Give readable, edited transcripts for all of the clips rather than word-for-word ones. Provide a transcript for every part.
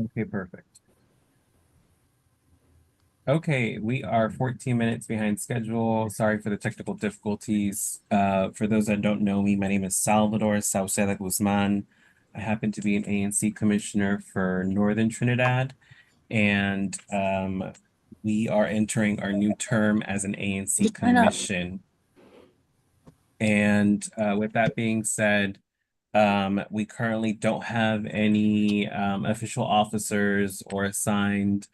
Okay, perfect. Okay, we are 14 minutes behind schedule. Sorry for the technical difficulties. For those that don't know me, my name is Salvador Sauceda Guzman. I happen to be an ANC commissioner for Northern Trinidad, and we are entering our new term as an ANC commission. And with that being said, we currently don't have any official officers or assigned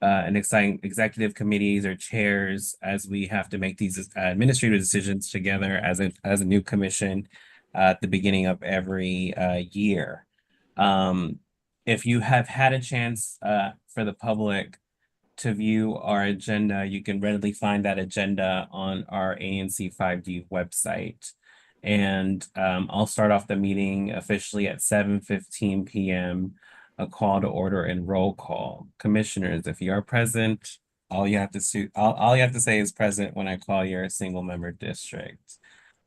and assign executive committees or chairs as we have to make these administrative decisions together as a new commission at the beginning of every year. Um, if you have had a chance for the public to view our agenda, you can readily find that agenda on our ANC 5D website. And I'll start off the meeting officially at 7:15 p.m. A call to order and roll call. Commissioners, if you are present, all you have to say is present when I call your single member district.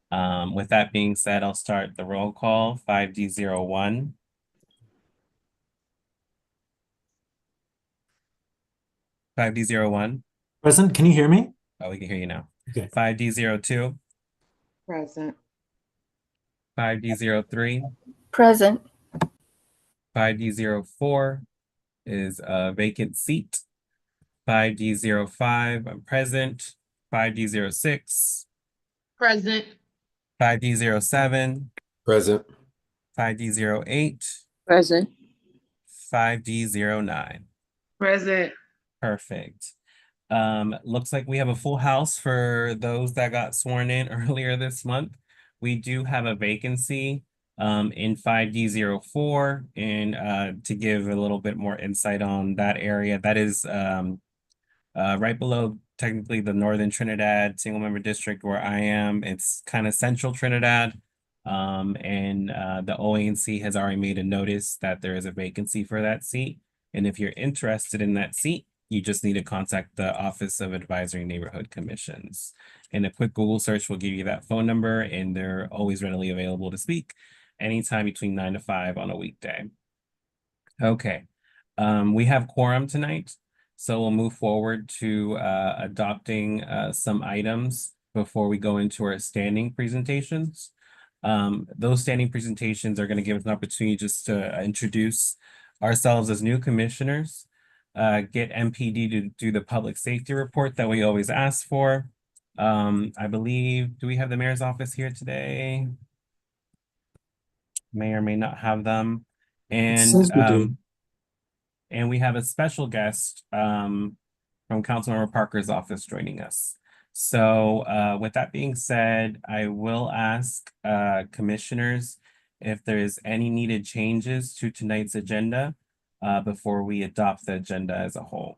With that being said, I'll start the roll call. 5D01. 5D01. Present, can you hear me? Oh, we can hear you now. Okay. 5D02. Present. 5D03. Present. 5D04 is a vacant seat. 5D05, I'm present. 5D06. Present. 5D07. Present. 5D08. Present. 5D09. Present. Perfect. Looks like we have a full house for those that got sworn in earlier this month. We do have a vacancy in 5D04, and to give a little bit more insight on that area, that is right below technically the Northern Trinidad single member district where I am. It's kind of central Trinidad. And the OANC has already made a notice that there is a vacancy for that seat. And if you're interested in that seat, you just need to contact the Office of Advisory Neighborhood Commissions. And a quick Google search will give you that phone number, and they're always readily available to speak anytime between 9 to 5 on a weekday. Okay, we have quorum tonight, so we'll move forward to adopting some items before we go into our standing presentations. Those standing presentations are going to give us an opportunity just to introduce ourselves as new commissioners, get MPD to do the public safety report that we always ask for. I believe, do we have the mayor's office here today? May or may not have them. Says we do. And we have a special guest from Councilmember Parker's office joining us. So with that being said, I will ask commissioners if there's any needed changes to tonight's agenda before we adopt the agenda as a whole.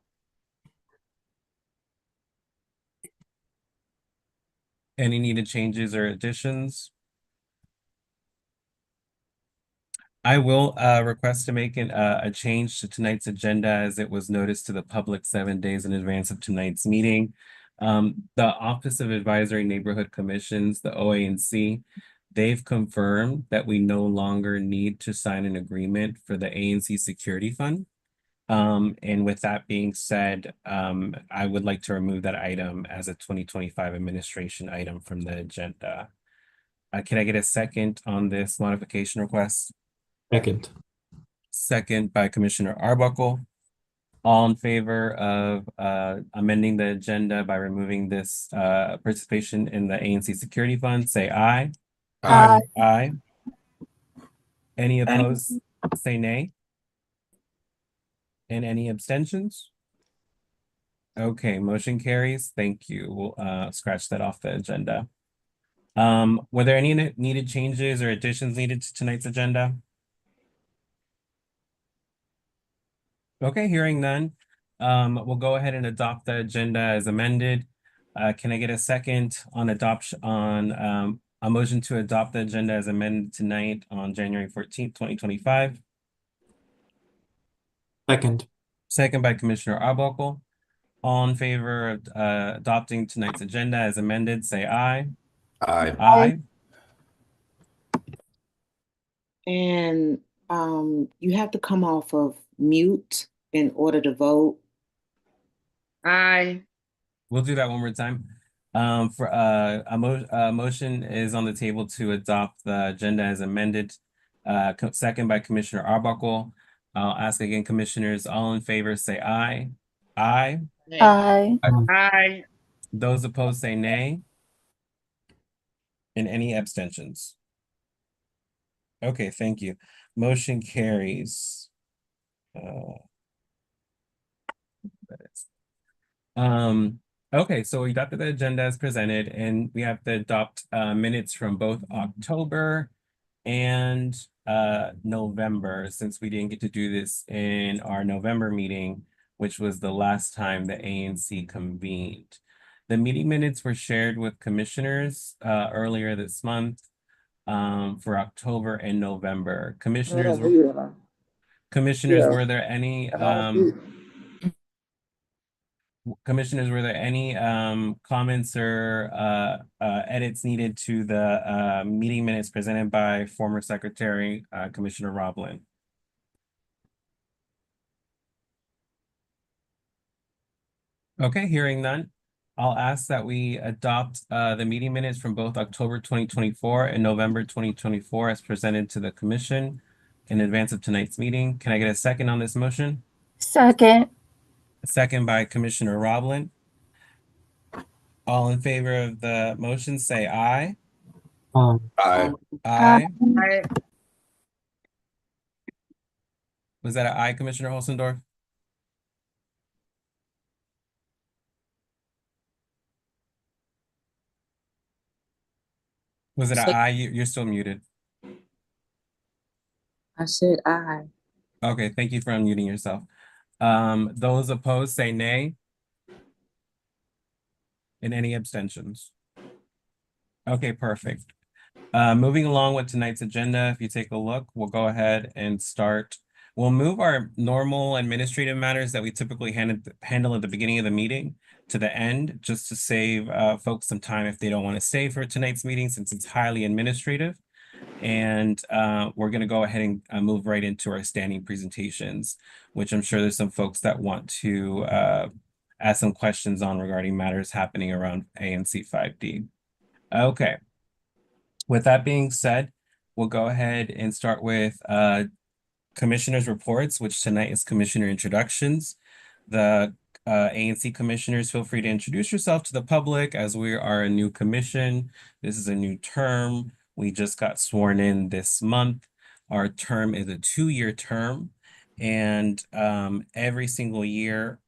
Any needed changes or additions? I will request to make a change to tonight's agenda as it was noticed to the public 7 days in advance of tonight's meeting. The Office of Advisory Neighborhood Commissions, the OANC, they've confirmed that we no longer need to sign an agreement for the ANC Security Fund. And with that being said, I would like to remove that item as a 2025 administration item from the agenda. Can I get a second on this modification request? Second. Second by Commissioner Arbuckle. All in favor of amending the agenda by removing this participation in the ANC Security Fund, say aye. Aye. Aye. Any opposed, say nay. And any abstentions? Okay, motion carries. Thank you. We'll scratch that off the agenda. Were there any needed changes or additions needed to tonight's agenda? Okay, hearing none. We'll go ahead and adopt the agenda as amended. Can I get a second on adoption on a motion to adopt the agenda as amended tonight on January 14th, 2025? Second. Second by Commissioner Arbuckle. All in favor of adopting tonight's agenda as amended, say aye. Aye. Aye. And You have to come off of mute in order to vote. Aye. We'll do that one more time. For a motion is on the table to adopt the agenda as amended. Second by Commissioner Arbuckle. I'll ask again, commissioners, all in favor, say aye. Aye. Aye. Aye. Those opposed say nay. And any abstentions? Okay, thank you. Motion carries. Okay, so we got the agenda as presented, and we have to adopt minutes from both October and November, since we didn't get to do this in our November meeting, which was the last time the ANC convened. The meeting minutes were shared with commissioners earlier this month for October and November. Commissioners, were there any Commissioners, were there any comments or edits needed to the meeting minutes presented by former Secretary Commissioner Roblin? Okay, hearing none, I'll ask that we adopt the meeting minutes from both October 2024 and November 2024 as presented to the commission in advance of tonight's meeting. Can I get a second on this motion? Second. A second by Commissioner Roblin. All in favor of the motion, say aye. Aye. Aye. Aye. Was that an aye, Commissioner Holzendorf? Was it an aye? You're still muted. I said aye. Okay, thank you for unmuting yourself. Those opposed say nay. And any abstentions? Okay, perfect. Moving along with tonight's agenda, if you take a look, we'll go ahead and start. We'll move our normal administrative matters that we typically handle at the beginning of the meeting to the end, just to save folks some time if they don't want to stay for tonight's meeting, since it's highly administrative. And we're going to go ahead and move right into our standing presentations, which I'm sure there's some folks that want to ask some questions on regarding matters happening around ANC 5D. Okay. With that being said, we'll go ahead and start with commissioners' reports, which tonight is commissioner introductions. The ANC commissioners, feel free to introduce yourself to the public, as we are a new commission. This is a new term. We just got sworn in this month. Our term is a 2-year term. And every single year,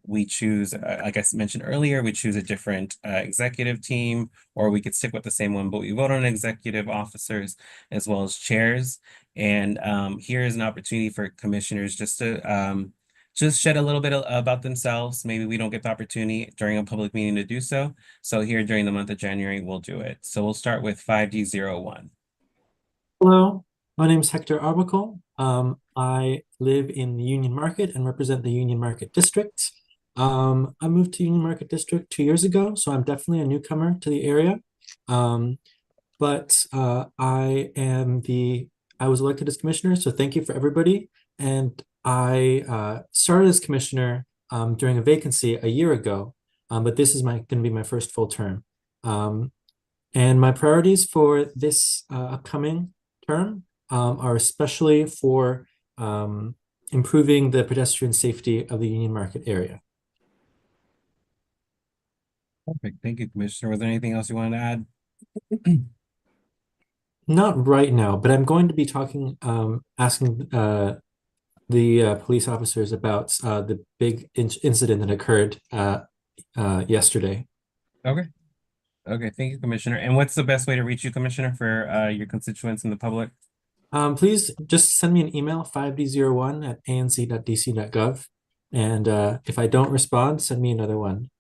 we choose, like I mentioned earlier, we choose a different executive team, or we could stick with the same one, but we vote on executive officers as well as chairs. And here is an opportunity for commissioners just to just shed a little bit about themselves. Maybe we don't get the opportunity during a public meeting to do so. So here during the month of January, we'll do it. So we'll start with 5D01. Hello, my name is Hector Arbuckle. I live in the Union Market and represent the Union Market District. I moved to Union Market District 2 years ago, so I'm definitely a newcomer to the area. But I was elected as commissioner, so thank you for everybody. And I started as commissioner during a vacancy a year ago, but this is going to be my first full term. And my priorities for this upcoming term are especially for improving the pedestrian safety of the Union Market area. Perfect. Thank you, Commissioner. Was there anything else you wanted to add? Not right now, but I'm going to be talking, asking the police officers about the big incident that occurred yesterday. Okay. Okay, thank you, Commissioner. And what's the best way to reach you, Commissioner, for your constituents and the public? Please just send me an email, 5d01@anc.dc.gov. And if I don't respond, send me another one.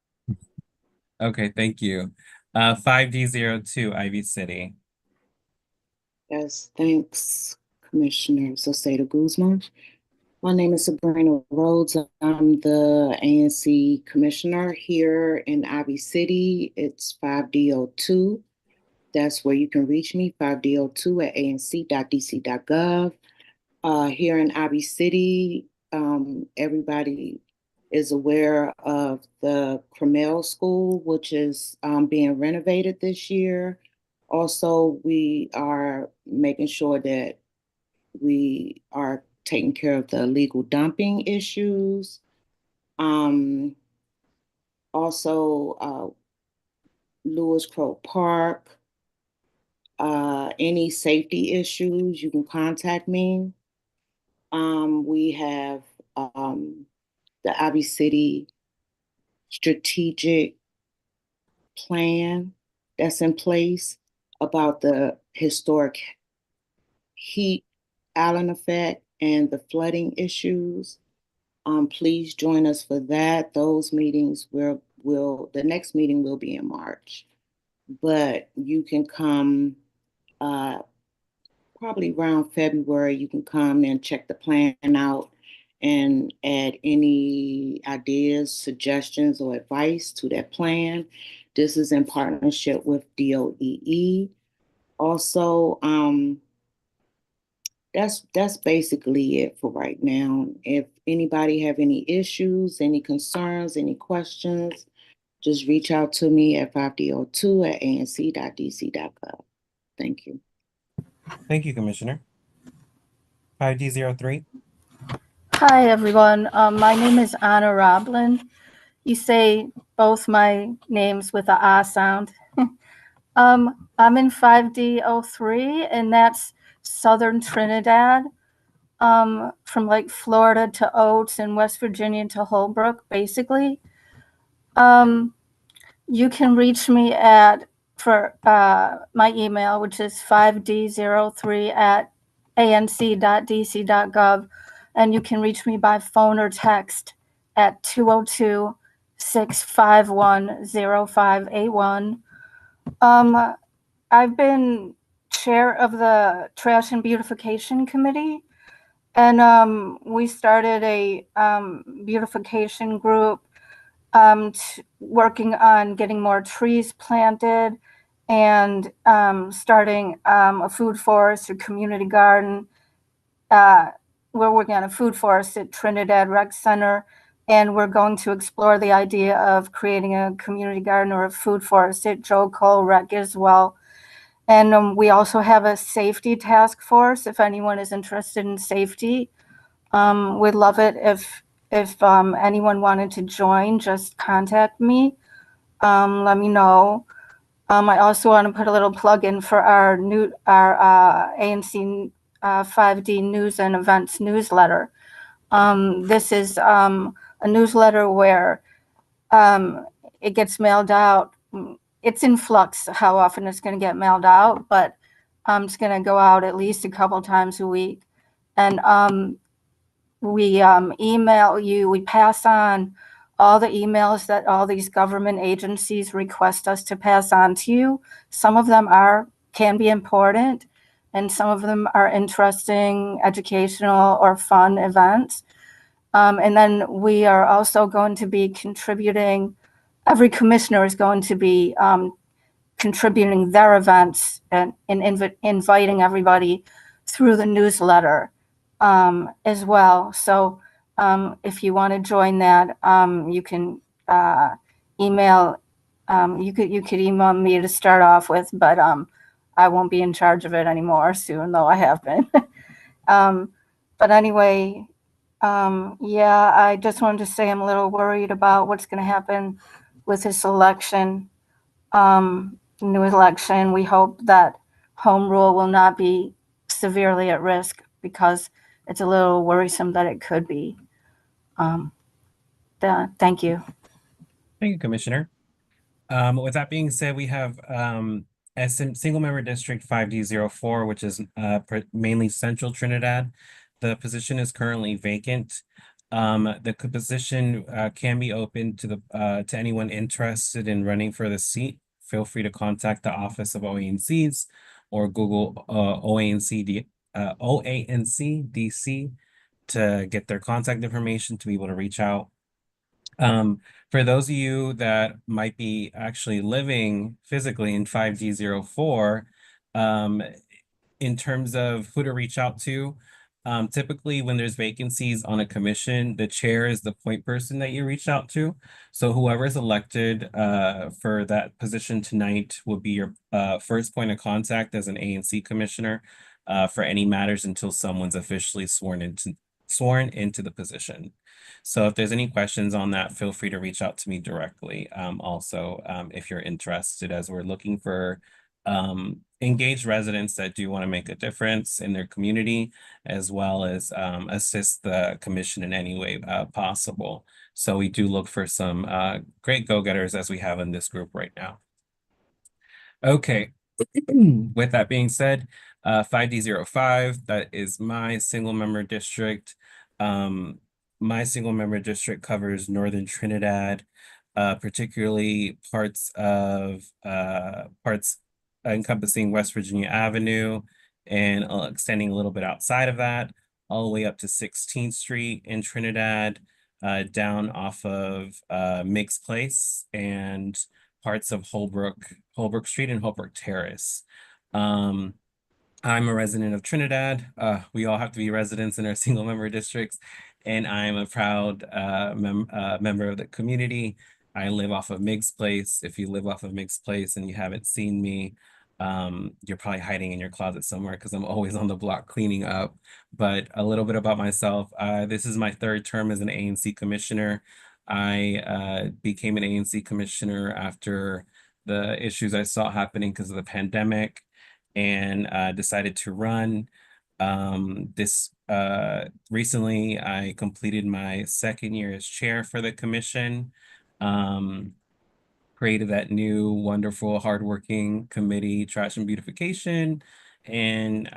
Okay, thank you. 5D02, Ivy City. Yes, thanks, Commissioner Soseda Guzman. My name is Sabrina Rhodes. I'm the ANC commissioner here in Ivy City. It's 5D02. That's where you can reach me, 5D02@anc.dc.gov. Here in Abbey City, everybody is aware of the Cromell School, which is being renovated this year. Also, we are making sure that we are taking care of the illegal dumping issues. Um, also, Lewis Crow Park. Any safety issues, you can contact me. We have the Abbey City strategic plan that's in place about the historic heat island effect and the flooding issues. Please join us for that. Those meetings will the next meeting will be in March, but you can come uh, probably around February. You can come and check the plan out and add any ideas, suggestions, or advice to that plan. This is in partnership with DOEE. Also, that's basically it for right now. If anybody have any issues, any concerns, any questions, just reach out to me at 5D02@anc.dc.gov. Thank you. Thank you, Commissioner. 5D03. Hi, everyone. My name is Anna Roblin. You say both my names with a ah sound. I'm in 5D03, and that's Southern Trinidad, from like Florida to Oates and West Virginia to Holbrook, basically. Um, you can reach me for my email, which is 5D03@anc.dc.gov, and you can reach me by phone or text at 202-651-0581. I've been chair of the Trash and Beautification Committee, and we started a beautification group, working on getting more trees planted and starting a food forest or community garden. We're working on a food forest at Trinidad Rec Center, and we're going to explore the idea of creating a community garden or a food forest at Joe Cole Rec as well. And we also have a safety task force. If anyone is interested in safety, we'd love it if anyone wanted to join, just contact me. Let me know. I also want to put a little plug in for our ANC 5D News and Events newsletter. This is a newsletter where it gets mailed out. It's in flux how often it's going to get mailed out, but it's going to go out at least a couple times a week. And we email you, we pass on all the emails that all these government agencies request us to pass on to you. Some of them can be important, and some of them are interesting, educational, or fun events. And then we are also going to be contributing, every commissioner is going to be contributing their events and inviting everybody through the newsletter as well. So if you want to join that, you can email. You could email me to start off with, but I won't be in charge of it anymore soon, though I have been. But anyway, yeah, I just wanted to say I'm a little worried about what's going to happen with this election, new election. We hope that home rule will not be severely at risk, because it's a little worrisome that it could be. Thank you. Thank you, Commissioner. With that being said, we have as single member district 5D04, which is mainly Central Trinidad. The position is currently vacant. The position can be open to anyone interested in running for the seat. Feel free to contact the Office of OANCs or Google OANC DC to get their contact information to be able to reach out. For those of you that might be actually living physically in 5D04, in terms of who to reach out to, Typically when there's vacancies on a commission, the chair is the point person that you reach out to. So whoever is elected for that position tonight will be your first point of contact as an ANC commissioner for any matters until someone's officially sworn into the position. So if there's any questions on that, feel free to reach out to me directly. Also, if you're interested, as we're looking for engaged residents that do want to make a difference in their community, as well as assist the commission in any way possible. So we do look for some great go-getters as we have in this group right now. Okay, with that being said, 5D05, that is my single member district. My single member district covers Northern Trinidad, particularly parts encompassing West Virginia Avenue and extending a little bit outside of that, all the way up to 16th Street in Trinidad, down off of Miggs Place and parts of Holbrook Street and Holbrook Terrace. I'm a resident of Trinidad. We all have to be residents in our single member districts, and I'm a proud member of the community. I live off of Miggs Place. If you live off of Miggs Place and you haven't seen me, you're probably hiding in your closet somewhere because I'm always on the block cleaning up. But a little bit about myself. This is my third term as an ANC commissioner. I became an ANC commissioner after the issues I saw happening because of the pandemic, and decided to run. This recently I completed my second year as chair for the commission. Created that new wonderful hardworking committee, Trash and Beautification, and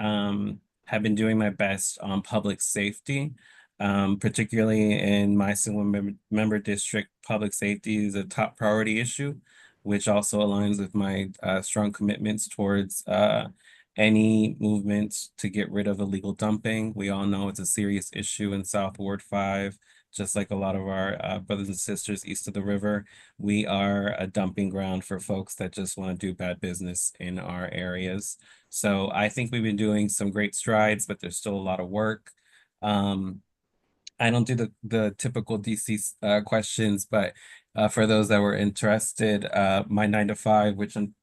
have been doing my best on public safety. Particularly in my single member district, public safety is a top priority issue, which also aligns with my strong commitments towards any movements to get rid of illegal dumping. We all know it's a serious issue in South Ward 5, just like a lot of our brothers and sisters east of the river. We are a dumping ground for folks that just want to do bad business in our areas. So I think we've been doing some great strides, but there's still a lot of work. I don't do the typical DC questions, but for those that were interested, my 9 to 5, which I'm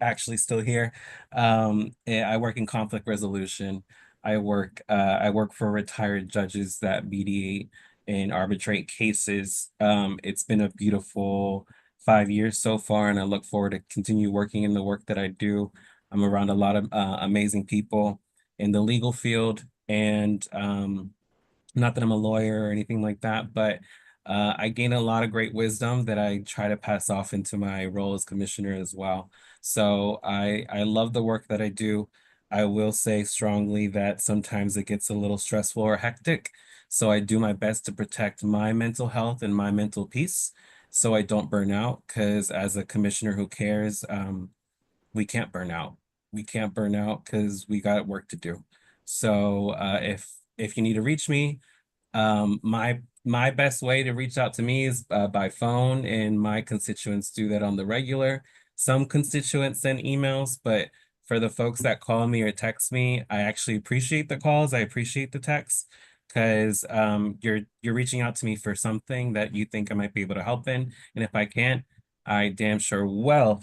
actually still here, I work in conflict resolution. I work for retired judges that mediate and arbitrate cases. It's been a beautiful 5 years so far, and I look forward to continue working in the work that I do. I'm around a lot of amazing people in the legal field, and not that I'm a lawyer or anything like that, but I gain a lot of great wisdom that I try to pass off into my role as commissioner as well. So I love the work that I do. I will say strongly that sometimes it gets a little stressful or hectic. So I do my best to protect my mental health and my mental peace so I don't burn out, because as a commissioner who cares, we can't burn out. We can't burn out because we got work to do. So if you need to reach me, my best way to reach out to me is by phone, and my constituents do that on the regular. Some constituents send emails, but for the folks that call me or text me, I actually appreciate the calls. I appreciate the texts because you're reaching out to me for something that you think I might be able to help in, and if I can't, I damn sure will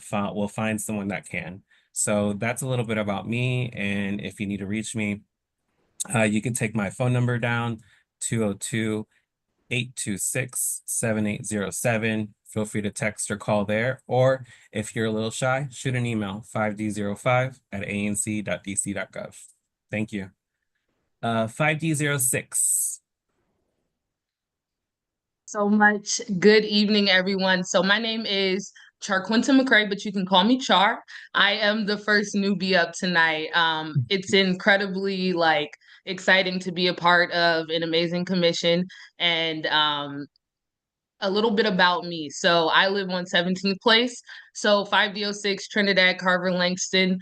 find someone that can. So that's a little bit about me, and if you need to reach me, you can take my phone number down, 202-826-7807. Feel free to text or call there. Or if you're a little shy, shoot an email, 5d05@anc.dc.gov. Thank you. 5D06. So much. Good evening, everyone. So my name is Charquinta McCray, but you can call me Char. I am the first newbie up tonight. It's incredibly exciting to be a part of an amazing commission, and a little bit about me. So I live on 17th Place. So 5D06 Trinidad Carver Langston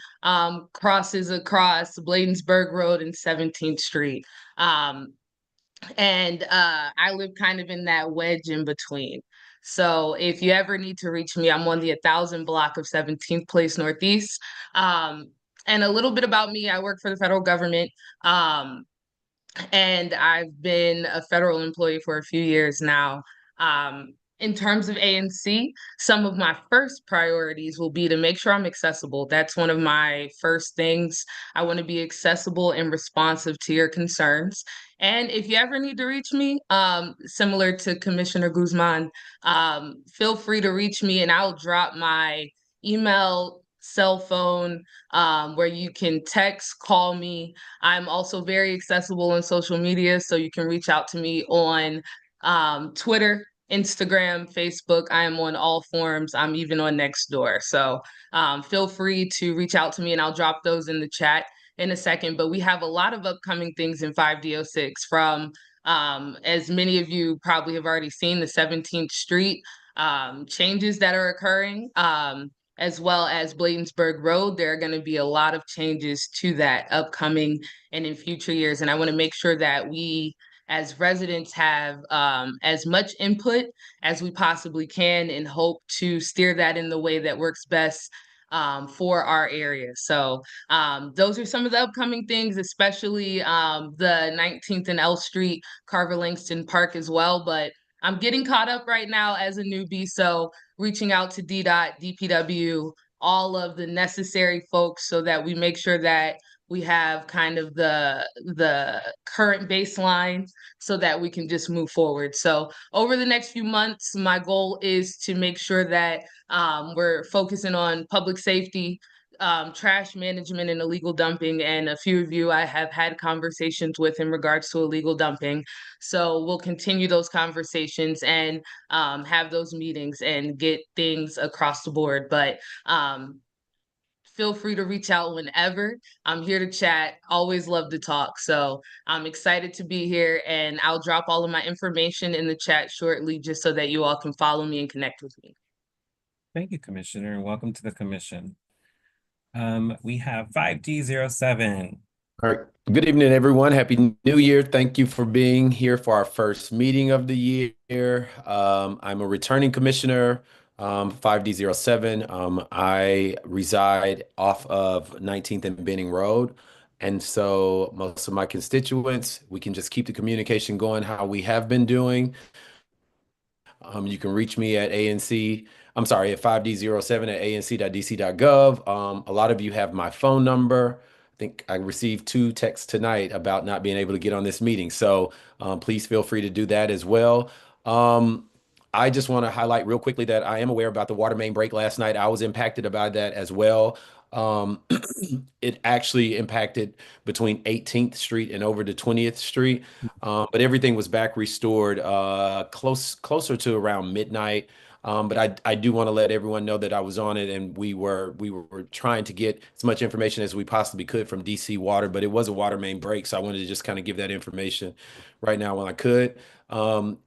crosses across Bladensburg Road and 17th Street. And I live kind of in that wedge in between. So if you ever need to reach me, I'm on the 1000 block of 17th Place Northeast. And a little bit about me, I work for the federal government. and I've been a federal employee for a few years now. In terms of ANC, some of my first priorities will be to make sure I'm accessible. That's one of my first things. I want to be accessible and responsive to your concerns. And if you ever need to reach me, similar to Commissioner Guzman, feel free to reach me and I'll drop my email, cell phone, where you can text, call me. I'm also very accessible on social media, so you can reach out to me on Twitter, Instagram, Facebook. I am on all forums. I'm even on Nextdoor. So feel free to reach out to me and I'll drop those in the chat in a second. But we have a lot of upcoming things in 5D06 from, as many of you probably have already seen, the 17th Street changes that are occurring. As well as Bladensburg Road. There are going to be a lot of changes to that upcoming and in future years. And I want to make sure that we as residents have as much input as we possibly can and hope to steer that in the way that works best for our area. So those are some of the upcoming things, especially the 19th and L Street, Carver Langston Park as well. But I'm getting caught up right now as a newbie. So reaching out to DDOT, DPW, all of the necessary folks so that we make sure that we have kind of the current baseline so that we can just move forward. So over the next few months, my goal is to make sure that we're focusing on public safety, trash management and illegal dumping. And a few of you I have had conversations with in regards to illegal dumping. So we'll continue those conversations and have those meetings and get things across the board. But feel free to reach out whenever. I'm here to chat. Always love to talk. So I'm excited to be here and I'll drop all of my information in the chat shortly just so that you all can follow me and connect with me. Thank you, Commissioner, and welcome to the commission. We have 5D07. All right. Good evening, everyone. Happy New Year. Thank you for being here for our first meeting of the year. I'm a returning commissioner, 5D07. I reside off of 19th and Benning Road. And so most of my constituents, we can just keep the communication going how we have been doing. You can reach me at ANC. I'm sorry, at 5D07 at anc.dc.gov. A lot of you have my phone number. I think I received 2 texts tonight about not being able to get on this meeting. So please feel free to do that as well. I just want to highlight real quickly that I am aware about the water main break last night. I was impacted by that as well. It actually impacted between 18th Street and over to 20th Street, but everything was back restored closer to around midnight. But I do want to let everyone know that I was on it and we were trying to get as much information as we possibly could from DC Water, but it was a water main break, so I wanted to just kind of give that information right now when I could.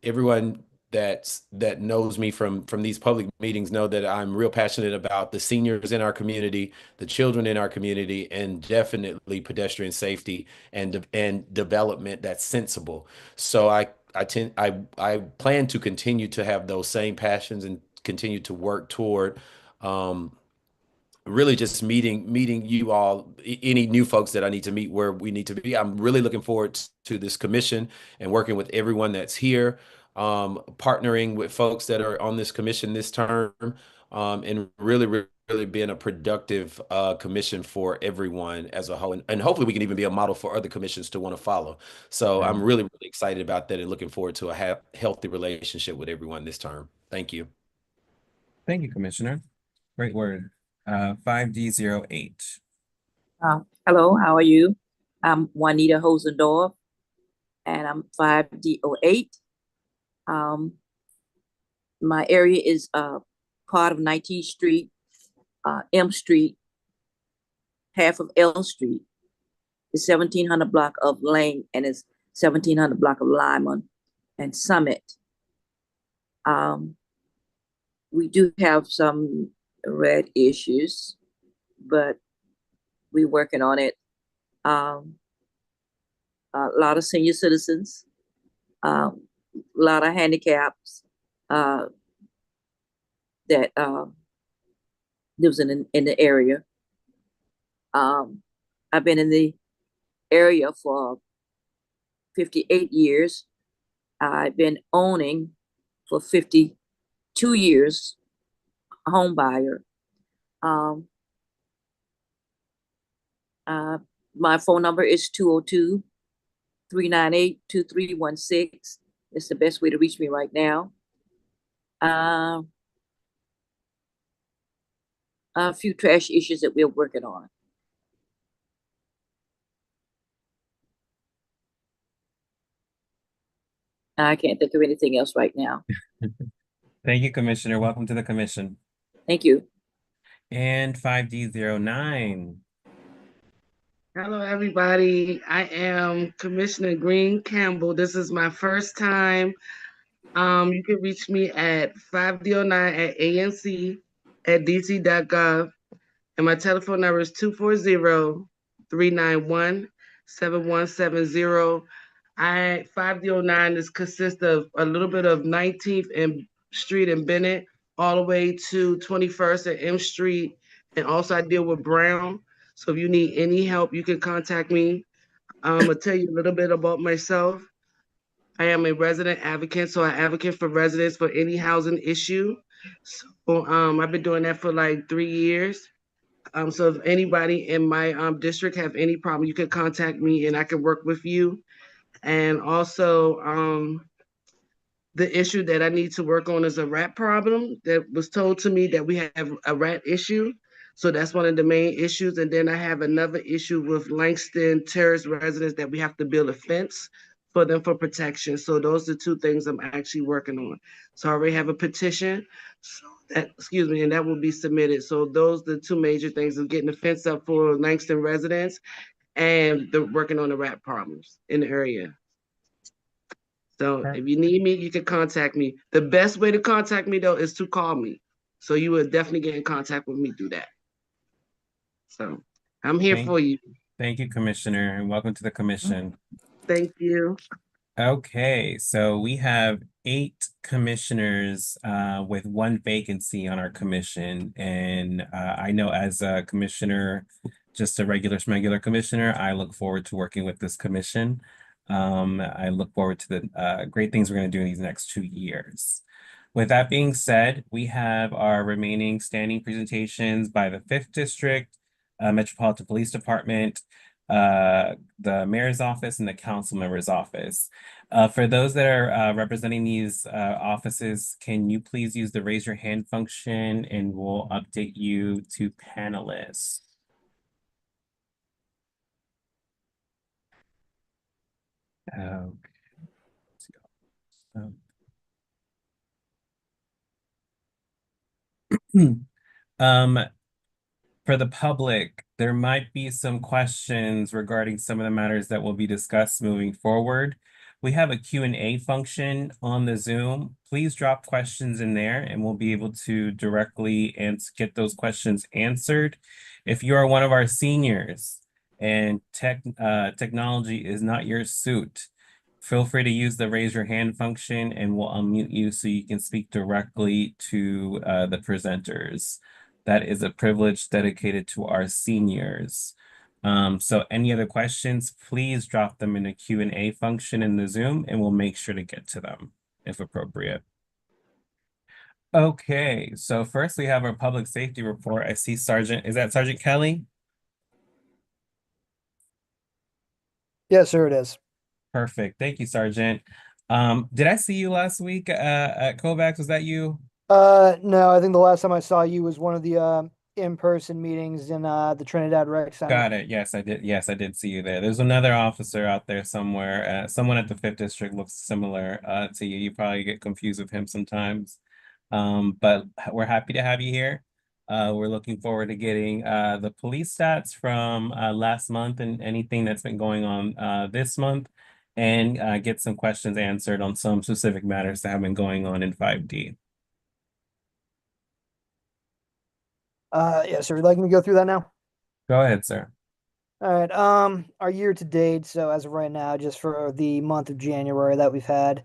Everyone that knows me from these public meetings know that I'm real passionate about the seniors in our community, the children in our community, and definitely pedestrian safety and development that's sensible. So I plan to continue to have those same passions and continue to work toward really just meeting you all, any new folks that I need to meet where we need to be. I'm really looking forward to this commission and working with everyone that's here, partnering with folks that are on this commission this term, and really being a productive commission for everyone as a whole. And hopefully we can even be a model for other commissions to want to follow. So I'm really excited about that and looking forward to a healthy relationship with everyone this term. Thank you. Thank you, Commissioner. Great word. 5D08. Hello, how are you? I'm Juanita Hosendorf, and I'm 5D08. My area is part of 19th Street, M Street, half of L Street. It's 1700 block of Lane, and it's 1700 block of Lyman and Summit. We do have some red issues, but we're working on it. A lot of senior citizens, a lot of handicaps that lives in the area. I've been in the area for 58 years. I've been owning for 52 years, a home buyer. My phone number is 202-398-2316. It's the best way to reach me right now. A few trash issues that we're working on. I can't think of anything else right now. Thank you, Commissioner. Welcome to the commission. Thank you. And 5D09. Hello, everybody. I am Commissioner Green Campbell. This is my first time. You can reach me at 5D09 at ANC at dc.gov. And my telephone number is 240-391-7170. 5D09 consists of a little bit of 19th and Street in Bennett, all the way to 21st and M Street. And also I deal with Brown. So if you need any help, you can contact me. I'll tell you a little bit about myself. I am a resident advocate, so I advocate for residents for any housing issue. So I've been doing that for like 3 years. So if anybody in my district have any problem, you can contact me and I can work with you. And also, the issue that I need to work on is a rat problem. That was told to me that we have a rat issue. So that's one of the main issues. And then I have another issue with Langston Terrace residents that we have to build a fence for them for protection. So those are two things I'm actually working on. So I already have a petition. So that, excuse me, and that will be submitted. So those are the two major things of getting the fence up for Langston residents and the working on the rat problems in the area. So if you need me, you can contact me. The best way to contact me, though, is to call me. So you will definitely get in contact with me through that. So I'm here for you. Thank you, Commissioner, and welcome to the commission. Thank you. Okay, so we have 8 commissioners with 1 vacancy on our commission. And I know as a commissioner, just a regular commissioner, I look forward to working with this commission. I look forward to the great things we're going to do in these next 2 years. With that being said, we have our remaining standing presentations by the 5th District, Metropolitan Police Department, the mayor's office, and the council member's office. For those that are representing these offices, can you please use the raise your hand function and we'll update you to panelists. Okay. For the public, there might be some questions regarding some of the matters that will be discussed moving forward. We have a Q&A function on the Zoom. Please drop questions in there and we'll be able to directly get those questions answered. If you are one of our seniors and technology is not your suit, feel free to use the raise your hand function and we'll unmute you so you can speak directly to the presenters. That is a privilege dedicated to our seniors. So any other questions, please drop them in the Q&A function in the Zoom and we'll make sure to get to them if appropriate. Okay, so first we have our public safety report. I see Sergeant, is that Sergeant Kelly? Yes, sir, it is. Perfect. Thank you, Sergeant. Did I see you last week at Kovacs? Was that you? No, I think the last time I saw you was one of the in-person meetings in the Trinidad Rec Center. Got it. Yes, I did. Yes, I did see you there. There's another officer out there somewhere. Someone at the 5th District looks similar to you. You probably get confused with him sometimes. But we're happy to have you here. We're looking forward to getting the police stats from last month and anything that's been going on this month, and get some questions answered on some specific matters that have been going on in 5D. Yeah, sir, would you like me to go through that now? Go ahead, sir. All right. Our year to date, so as of right now, just for the month of January that we've had,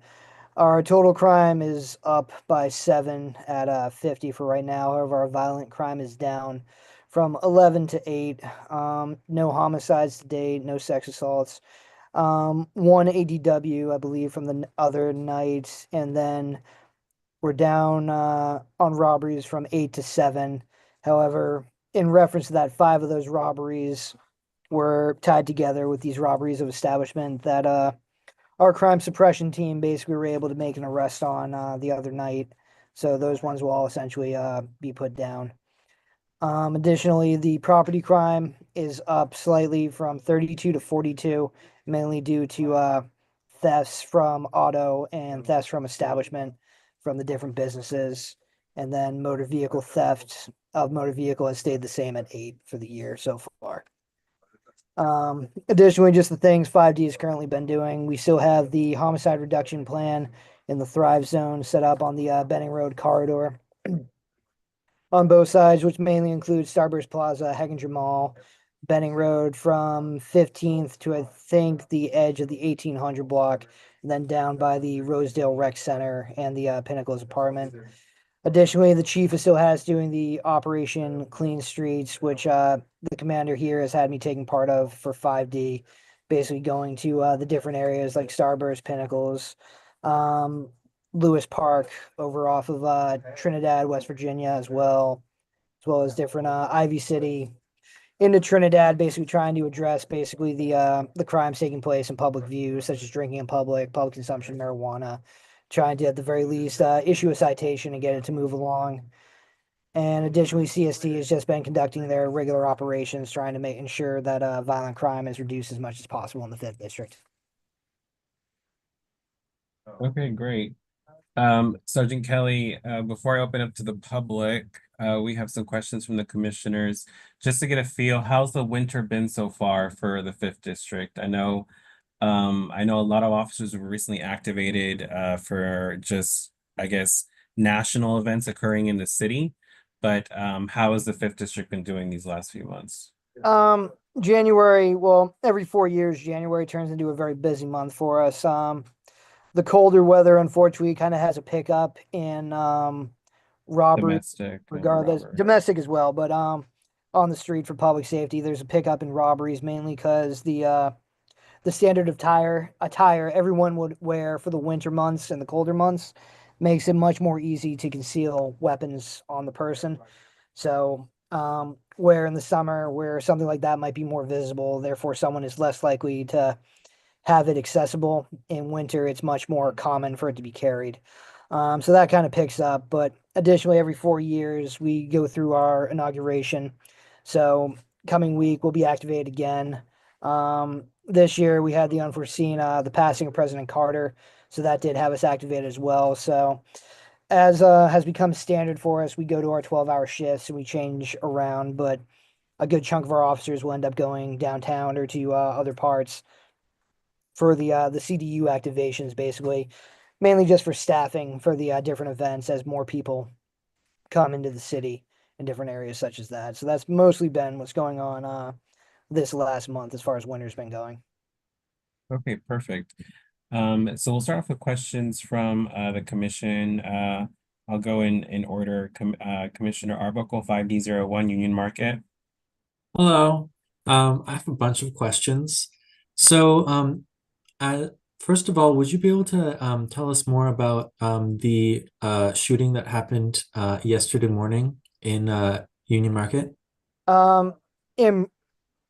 our total crime is up by 7 at 50 for right now. However, our violent crime is down from 11 to 8. No homicides to date, no sex assaults. one ADW, I believe, from the other night, and then we're down on robberies from 8 to 7. However, in reference to that, 5 of those robberies were tied together with these robberies of establishment that our crime suppression team basically were able to make an arrest on the other night. So those ones will all essentially be put down. Additionally, the property crime is up slightly from 32 to 42, mainly due to thefts from auto and thefts from establishment from the different businesses. And then motor vehicle theft of motor vehicle has stayed the same at 8 for the year so far. Additionally, just the things 5D has currently been doing. We still have the homicide reduction plan in the Thrive Zone set up on the Benning Road corridor on both sides, which mainly includes Starburst Plaza, Hechinger Mall, Benning Road from 15th to I think the edge of the 1800 block, and then down by the Rosedale Rec Center and the Pinnacles apartment. Additionally, the chief still has doing the Operation Clean Streets, which the commander here has had me taking part of for 5D, basically going to the different areas like Starburst, Pinnacles, Lewis Park over off of Trinidad, West Virginia as well as different Ivy City into Trinidad, basically trying to address basically the crimes taking place in public view, such as drinking in public consumption of marijuana, trying to at the very least issue a citation and get it to move along. And additionally, CST has just been conducting their regular operations, trying to ensure that violent crime is reduced as much as possible in the 5th District. Okay, great. Sergeant Kelly, before I open up to the public, we have some questions from the commissioners. Just to get a feel, how's the winter been so far for the 5th District? I know a lot of officers were recently activated for just, I guess, national events occurring in the city. But how has the 5th District been doing these last few months? January, well, every 4 years, January turns into a very busy month for us. The colder weather, unfortunately, kind of has a pickup in robbery, Domestic and regardless, robbery. domestic as well, but on the street for public safety, there's a pickup in robberies mainly because the standard of attire everyone would wear for the winter months and the colder months makes it much more easy to conceal weapons on the person. So, where in the summer, where something like that might be more visible, therefore someone is less likely to have it accessible. In winter, it's much more common for it to be carried. So that kind of picks up. But additionally, every 4 years, we go through our inauguration. So coming week, we'll be activated again. This year, we had the unforeseen, the passing of President Carter. So that did have us activated as well. So as has become standard for us, we go to our 12-hour shifts and we change around. But a good chunk of our officers will end up going downtown or to other parts for the CDU activations, basically, mainly just for staffing for the different events as more people come into the city in different areas such as that. So that's mostly been what's going on this last month as far as winter's been going. Okay, perfect. So we'll start off with questions from the commission. I'll go in order. Commissioner Arbuckle, 5D01 Union Market. Hello. I have a bunch of questions. So, first of all, would you be able to tell us more about the shooting that happened yesterday morning in Union Market? In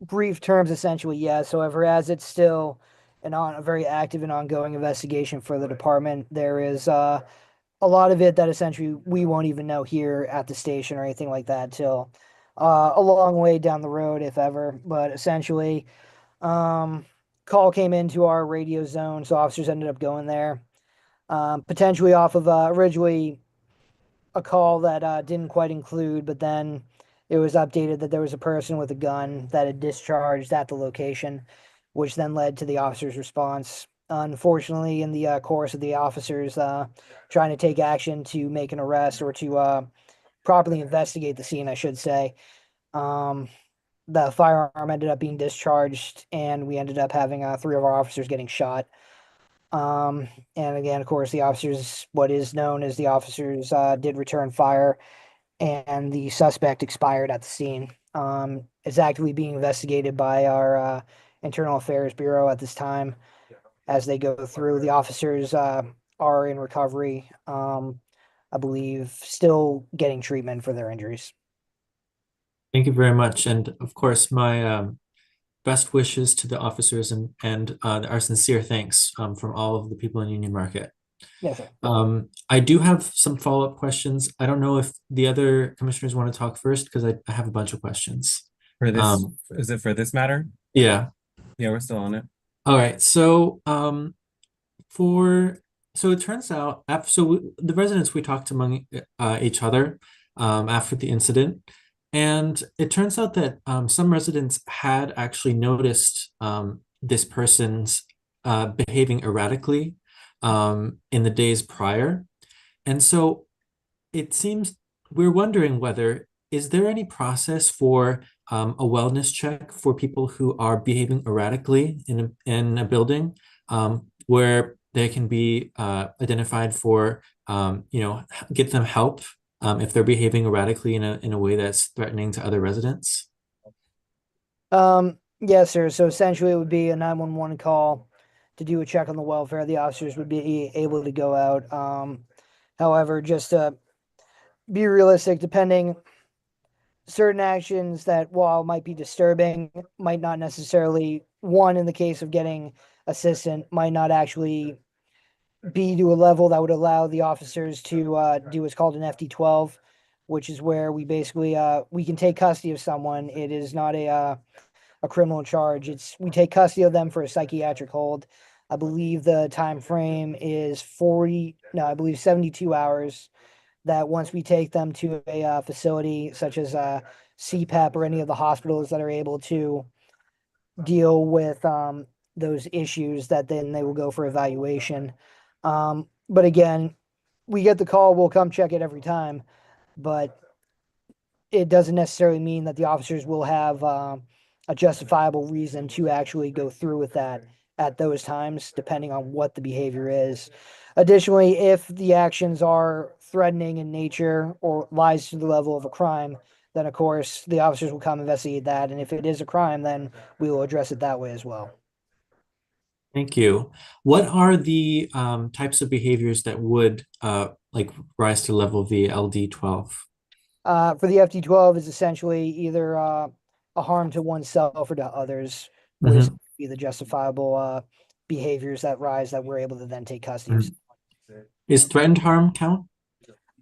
brief terms, essentially, yes. However, as it's still a very active and ongoing investigation for the department, there is a lot of it that essentially we won't even know here at the station or anything like that till a long way down the road, if ever. But essentially, call came into our radio zone, so officers ended up going there, potentially off of originally a call that didn't quite include, but then it was updated that there was a person with a gun that had discharged at the location, which then led to the officer's response. Unfortunately, in the course of the officers trying to take action to make an arrest or to properly investigate the scene, I should say, the firearm ended up being discharged, and we ended up having 3 of our officers getting shot. And again, of course, the officers, what is known as the officers, did return fire, and the suspect expired at the scene. It's actively being investigated by our Internal Affairs Bureau at this time as they go through. The officers are in recovery, I believe, still getting treatment for their injuries. Thank you very much. And of course, my best wishes to the officers and our sincere thanks from all of the people in Union Market. Yes, sir. I do have some follow-up questions. I don't know if the other commissioners want to talk first because I have a bunch of questions. For this, is it for this matter? Yeah. Yeah, we're still on it. All right. So for so it turns out the residents, we talked among each other after the incident, and it turns out that some residents had actually noticed this person's behaving erratically in the days prior. And so it seems we're wondering whether is there any process for a wellness check for people who are behaving erratically in a building where they can be identified for get them help if they're behaving erratically in a way that's threatening to other residents? Yes, sir. So essentially, it would be a 911 call to do a check on the welfare. The officers would be able to go out. However, just to be realistic, depending certain actions that while might be disturbing, might not necessarily one in the case of getting assistant might not actually be to a level that would allow the officers to do what's called an FD12, which is where we basically we can take custody of someone. It is not a criminal charge. It's we take custody of them for a psychiatric hold. I believe the time frame is 72 hours. That once we take them to a facility such as CPAP or any of the hospitals that are able to deal with those issues, that then they will go for evaluation. But again, we get the call, we'll come check it every time, but it doesn't necessarily mean that the officers will have a justifiable reason to actually go through with that at those times, depending on what the behavior is. Additionally, if the actions are threatening in nature or rise to the level of a crime, then of course the officers will come investigate that. And if it is a crime, then we will address it that way as well. Thank you. What are the types of behaviors that would like rise to the level of the LD12? For the FD12 is essentially either a harm to oneself or to others would be the justifiable behaviors that rise that we're able to then take custody of. Is threatened harm count?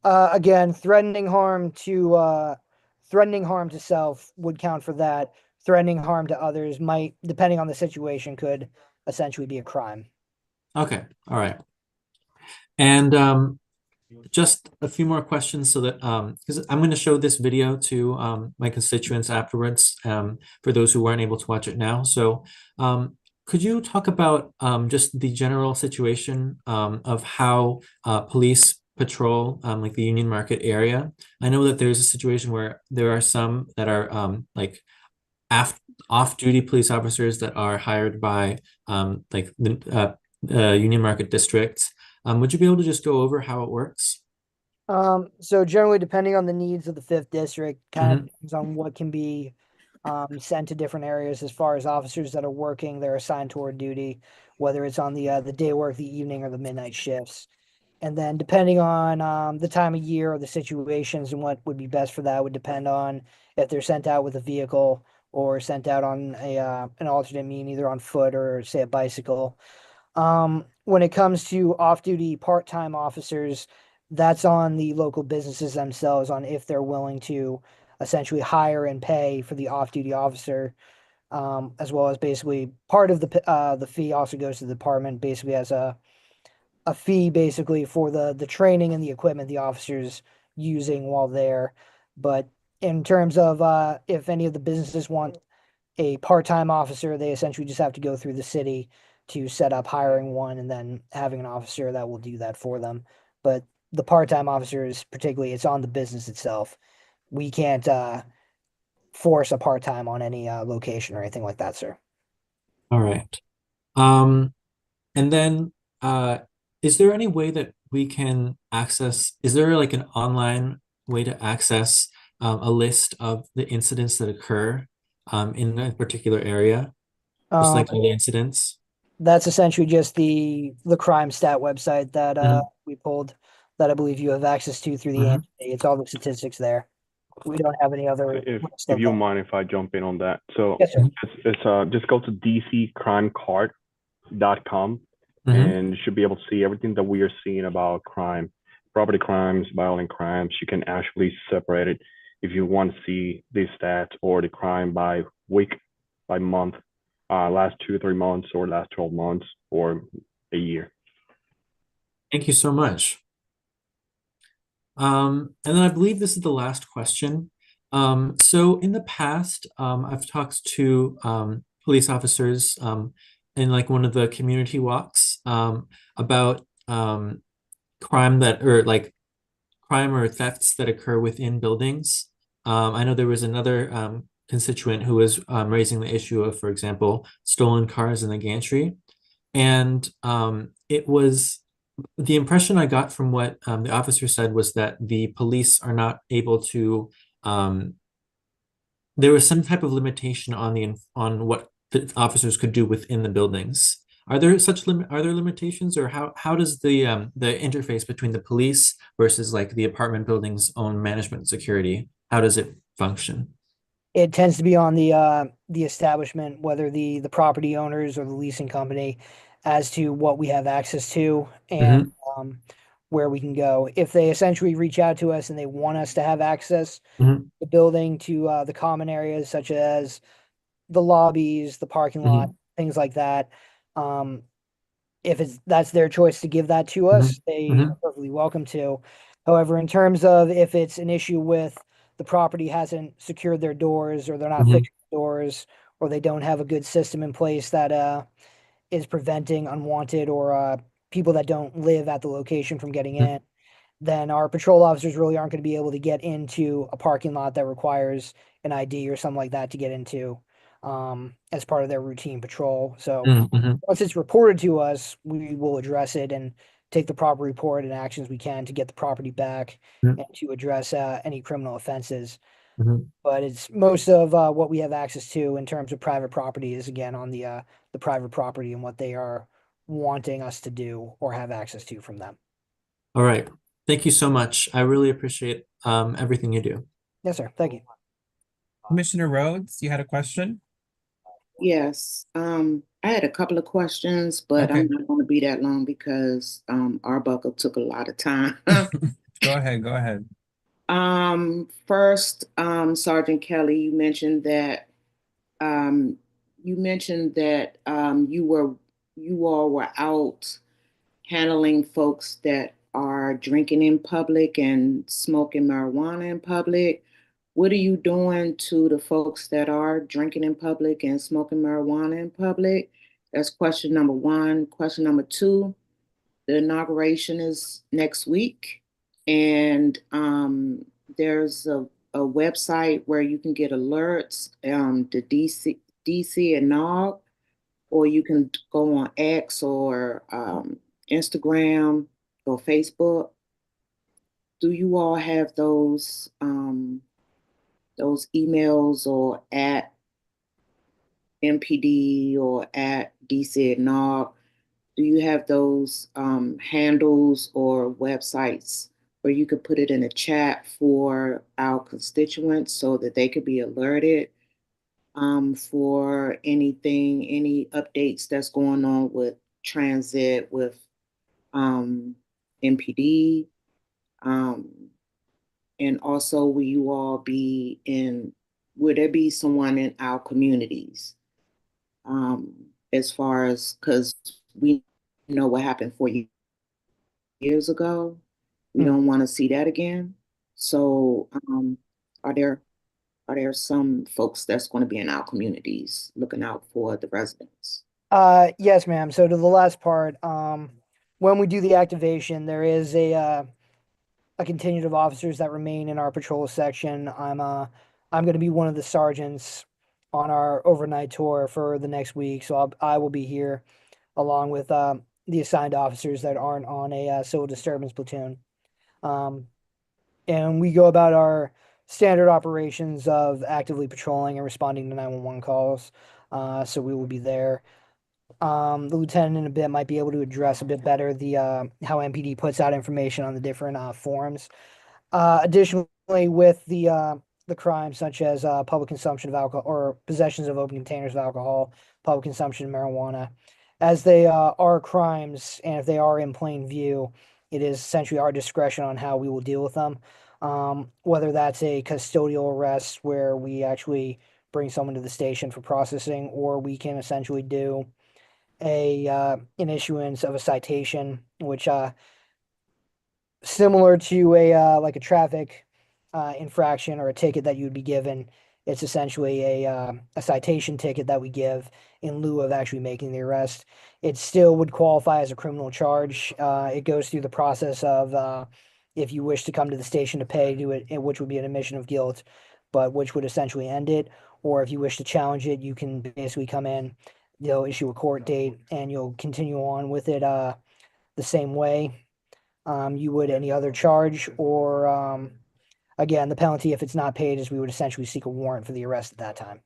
Again, threatening harm to self would count for that. Threatening harm to others might, depending on the situation, could essentially be a crime. Okay, all right. And just a few more questions so that because I'm going to show this video to my constituents afterwards for those who weren't able to watch it now. So could you talk about just the general situation of how police patrol like the Union Market area? I know that there's a situation where there are some that are like off-duty police officers that are hired by like the Union Market districts. Would you be able to just go over how it works? So generally, depending on the needs of the 5th district, kind of depends on what can be sent to different areas as far as officers that are working, they're assigned toward duty, whether it's on the day work, the evening, or the midnight shifts. And then depending on the time of year or the situations and what would be best for that would depend on if they're sent out with a vehicle or sent out on an alternate mean, either on foot or say a bicycle. When it comes to off-duty part-time officers, that's on the local businesses themselves on if they're willing to essentially hire and pay for the off-duty officer, as well as basically part of the fee also goes to the department basically as a fee basically for the training and the equipment the officers using while there. But in terms of if any of the businesses want a part-time officer, they essentially just have to go through the city to set up hiring one and then having an officer that will do that for them. But the part-time officers, particularly, it's on the business itself. We can't force a part-time on any location or anything like that, sir. All right. And then is there any way that we can access, is there like an online way to access a list of the incidents that occur in a particular area? Just Um, like all the incidents. that's essentially just the crime stat website that Mhm. we pulled that I believe you have access to through the Mhm. ANC. It's all the statistics there. We don't have any other list If of you them. don't mind if I jump in on that. So Yes, sir. it's just go to dccrimecard.com Mhm. and you should be able to see everything that we are seeing about crime, property crimes, violent crimes. You can actually separate it if you want to see the stats or the crime by week, by month, last 2 or 3 months, or last 12 months, or a year. Thank you so much. And then I believe this is the last question. So in the past, I've talked to police officers in like one of the community walks about crime that or like crime or thefts that occur within buildings. I know there was another constituent who was raising the issue of, for example, stolen cars in the gantry. And it was the impression I got from what the officer said was that the police are not able to. There was some type of limitation on on what the officers could do within the buildings. Are there are there limitations, or how does the interface between the police versus like the apartment building's own management security, how does it function? It tends to be on the establishment, whether the property owners or the leasing company, as to what we have access to and Hmm. um, where we can go. If they essentially reach out to us and they want us to have access to Hmm. the building to the common areas such as the lobbies, the parking lot, Hmm. things like that. Um, if it's that's their choice to give that to Hmm. us, they Hmm. are perfectly welcome to. However, in terms of if it's an issue with the property hasn't secured their doors or they're not Hmm. fixing the doors or they don't have a good system in place that is preventing unwanted or people that don't live at the location from getting Hmm. in, then our patrol officers really aren't going to be able to get into a parking lot that requires an ID or something like that to get into as part of their routine patrol. So Hmm. Hmm. once it's reported to us, we will address it and take the proper report and actions we can to get the property back and to address any criminal offenses. Hmm. But it's most of what we have access to in terms of private property is again on the private property and what they are wanting us to do or have access to from them. All right. Thank you so much. I really appreciate everything you do. Yes, sir. Thank you. Commissioner Rhodes, you had a question? Yes, I had a couple of questions, but Okay. I'm not going to be that long because Arbuckle took a lot of time. Go ahead, go ahead. First, Sergeant Kelly, um, you mentioned that you all were out handling folks that are drinking in public and smoking marijuana in public. What are you doing to the folks that are drinking in public and smoking marijuana in public? That's question number one. Question number two, the inauguration is next week, and there's a website where you can get alerts, the DC and NOG, or you can go on X or Instagram or Facebook. Do you all have those emails or at MPD or at DC and NOG? Do you have those handles or websites where you could put it in a chat for our constituents so that they could be alerted for anything, any updates that's going on with transit, with MPD? Um, and also, will there be someone in our communities um, as far as, because we know what happened 4 years ago. We Hmm. don't want to see that again. So, are there some folks that's going to be in our communities looking out for the residents? Yes, ma'am. So to the last part, when we do the activation, there is a contingent of officers that remain in our patrol section. I'm going to be one of the sergeants on our overnight tour for the next week, so I will be here along with the assigned officers that aren't on a civil disturbance platoon. Um, and we go about our standard operations of actively patrolling and responding to 911 calls. So we will be there. The lieutenant in a bit might be able to address a bit better the how MPD puts out information on the different forums. Additionally, with the crimes such as public consumption of alcohol or possessions of open containers of alcohol, public consumption of marijuana, as they are crimes, and if they are in plain view, it is essentially our discretion on how we will deal with them. Whether that's a custodial arrest where we actually bring someone to the station for processing, or we can essentially do an issuance of a citation, which similar to like a traffic infraction or a ticket that you'd be given. It's essentially a citation ticket that we give in lieu of actually making the arrest. It still would qualify as a criminal charge. It goes through the process of if you wish to come to the station to pay, do it, which would be an admission of guilt, but which would essentially end it. Or if you wish to challenge it, you can basically come in, they'll issue a court date, and you'll continue on with it the same way you would any other charge. Or again, the penalty, if it's not paid, is we would essentially seek a warrant for the arrest at that time.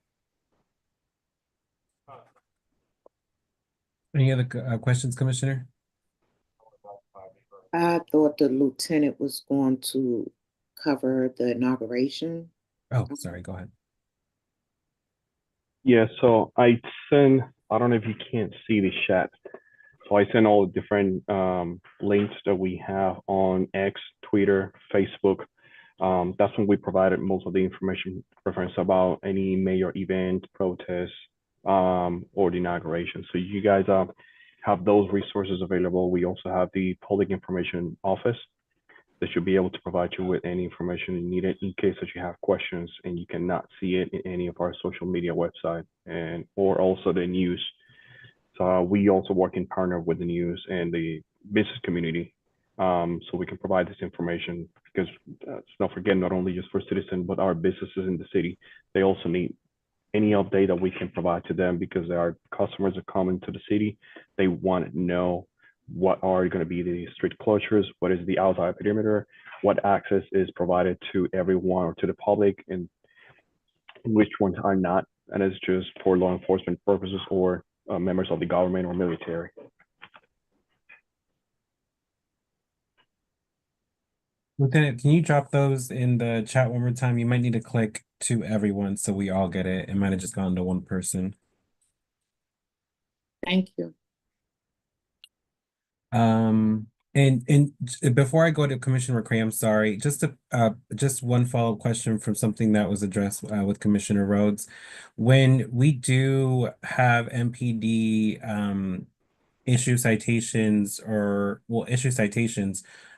Any other questions, Commissioner? I thought the lieutenant was going to cover the inauguration. Oh, sorry, go ahead. Yeah, so I don't know if you can't see the chat. So I sent all the different links that we have on X, Twitter, Facebook. That's when we provided most of the information reference about any major event, protest, or the inauguration. So you guys have those resources available. We also have the public information office that should be able to provide you with any information you need in case that you have questions and you cannot see it in any of our social media website or also the news. So we also work in partner with the news and the business community, so we can provide this information because let's not forget, not only just for citizens, but our businesses in the city, they also need any update that we can provide to them because our customers are coming to the city. They want to know what are going to be the street closures, what is the outside perimeter, what access is provided to everyone or to the public, and which ones are not, and it's just for law enforcement purposes or members of the government or military. Lieutenant, can you drop those in the chat one more time? You might need to click to everyone so we all get it. It might have just gone to one person. Thank you. And before I go to Commissioner McCray, I'm sorry, just one follow-up question from something that was addressed with Commissioner Rhodes. When we do have MPD issue citations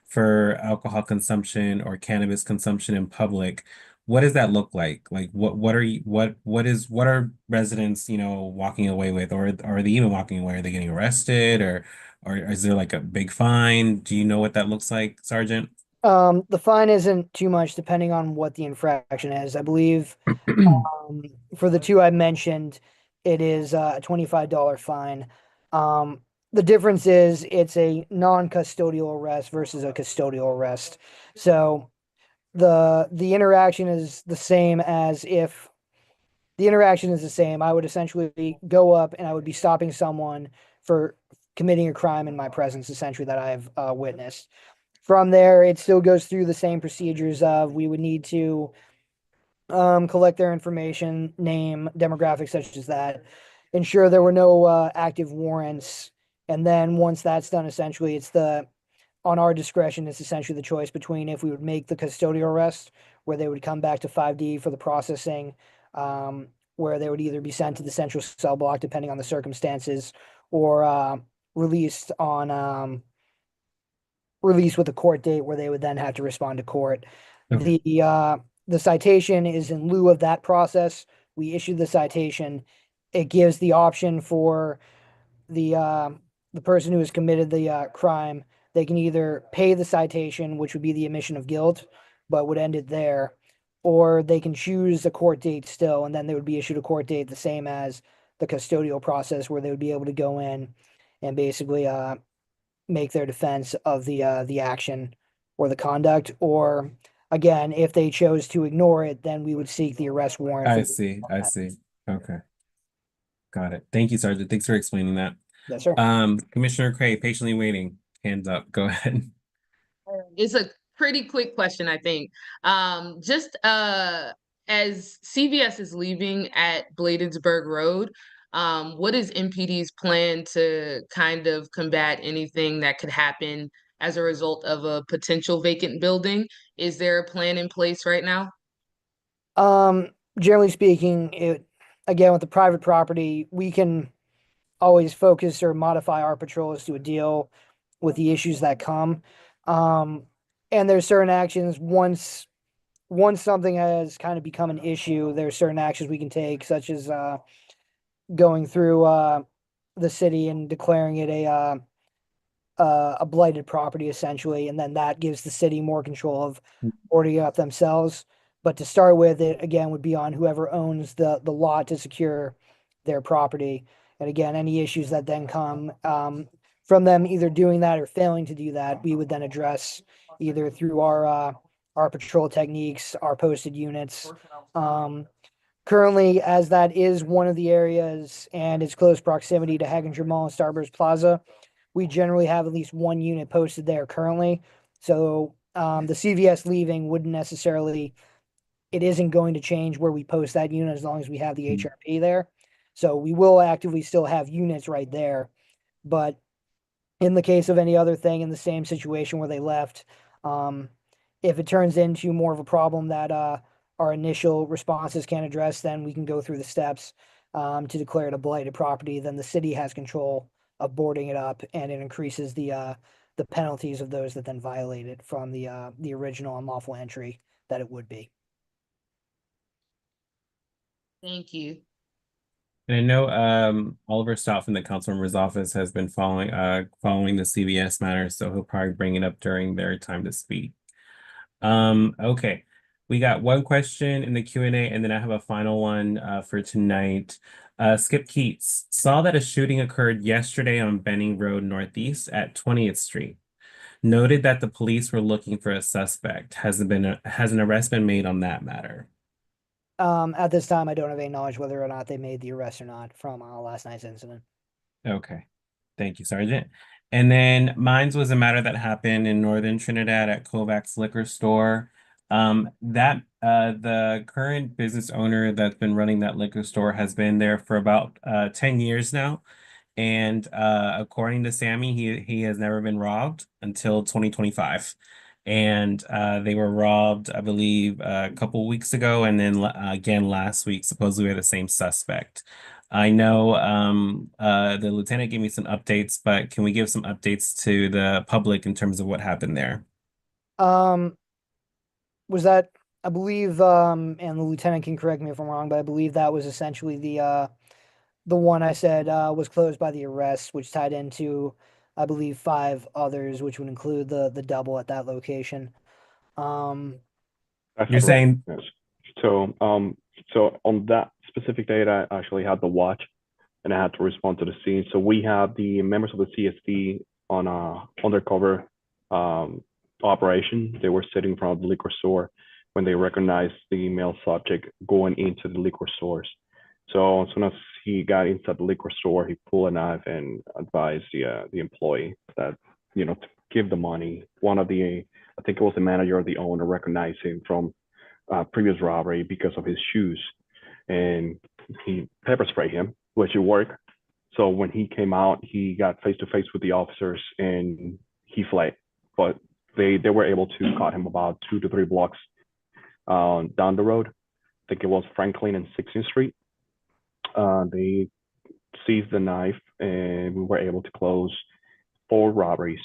for alcohol consumption or cannabis consumption in public, what does that look like? Like what are residents, walking away with, or are they even walking away? Are they getting arrested or is there like a big fine? Do you know what that looks like, Sergeant? The fine isn't too much depending on what the infraction is. I believe for the two I mentioned, it is a $25 fine. The difference is it's a non-custodial arrest versus a custodial arrest. So the interaction is the same as if the interaction is the same. I would essentially go up and I would be stopping someone for committing a crime in my presence, essentially, that I've witnessed. From there, it still goes through the same procedures of we would need to collect their information, name, demographics, such as that, ensure there were no active warrants. And then once that's done, essentially, on our discretion, it's essentially the choice between if we would make the custodial arrest, where they would come back to 5D for the processing, where they would either be sent to the central cell block, depending on the circumstances, or released with a court date where they would then have to respond to court. Okay. The citation is in lieu of that process. We issue the citation. It gives the option for the person who has committed the crime. They can either pay the citation, which would be the admission of guilt, but would end it there, or they can choose a court date still, and then they would be issued a court date the same as the custodial process, where they would be able to go in and basically make their defense of the action or the conduct. Or again, if they chose to ignore it, then we would seek the arrest warrant. I see. Okay. Got it. Thank you, Sergeant. Thanks for explaining that. Yes, sir. Commissioner Cray, patiently waiting. Hands up. Go ahead. It's a pretty quick question, I think. Just as CVS is leaving at Bladensburg Road, what is MPD's plan to kind of combat anything that could happen as a result of a potential vacant building? Is there a plan in place right now? Generally speaking, again with the private property, we can always focus or modify our patrols to deal with the issues that come. And there's certain actions once something has kind of become an issue, there's certain actions we can take, such as going through the city and declaring it a blighted property essentially, and then that gives the city more control of boarding it up themselves. But to start with, it again would be on whoever owns the lot to secure their property. And again, any issues that then come from them either doing that or failing to do that, we would then address either through our patrol techniques, our posted units. Currently, as that is one of the areas and its close proximity to Haginger Mall and Starburst Plaza, we generally have at least one unit posted there currently. So the CVS leaving wouldn't necessarily, it isn't going to change where we post that unit as long as we have the HRP there. So we will actively still have units right there. But in the case of any other thing in the same situation where they left, if it turns into more of a problem that our initial responses can't address, then we can go through the steps to declare it a blighted property. Then the city has control of boarding it up, and it increases the penalties of those that then violate it from the original unlawful entry that it would be. Thank you. And I know Oliver Stott from the council member's office has been following the CVS matter, so he'll probably bring it up during their time to speak. Okay. We got one question in the Q&A, and then I have a final one for tonight. Skip Keats saw that a shooting occurred yesterday on Benning Road Northeast at 20th Street. Noted that the police were looking for a suspect. Has an arrest been made on that matter? At this time, I don't have any knowledge whether or not they made the arrest or not from last night's incident. Okay. Thank you, Sergeant. And then mine was a matter that happened in Northern Trinidad at Kovacs Liquor Store. The current business owner that's been running that liquor store has been there for about 10 years now. And according to Sammy, he has never been robbed until 2025. And they were robbed, I believe, a couple weeks ago, and then again last week, supposedly by the same suspect. I know the lieutenant gave me some updates, but can we give some updates to the public in terms of what happened there? Was that, I believe, and the lieutenant can correct me if I'm wrong, but I believe that was essentially the one I said was closed by the arrest, which tied into, I believe, 5 others, which would include the double at that location. That's You're correct. saying Yes. So on that specific date, I actually had to watch and I had to respond to the scene. So we had the members of the CSD on a undercover operation. They were sitting in front of the liquor store when they recognized the male subject going into the liquor stores. So as soon as he got inside the liquor store, he pulled a knife and advised the employee that, to give the money. One of the, I think it was the manager or the owner, recognized him from previous robbery because of his shoes, and he pepper sprayed him, which it worked. So when he came out, he got face to face with the officers and he fled. But they were able to caught him about 2 to 3 blocks down the road. I think it was Franklin and 16th Street. They seized the knife and we were able to close 4 robberies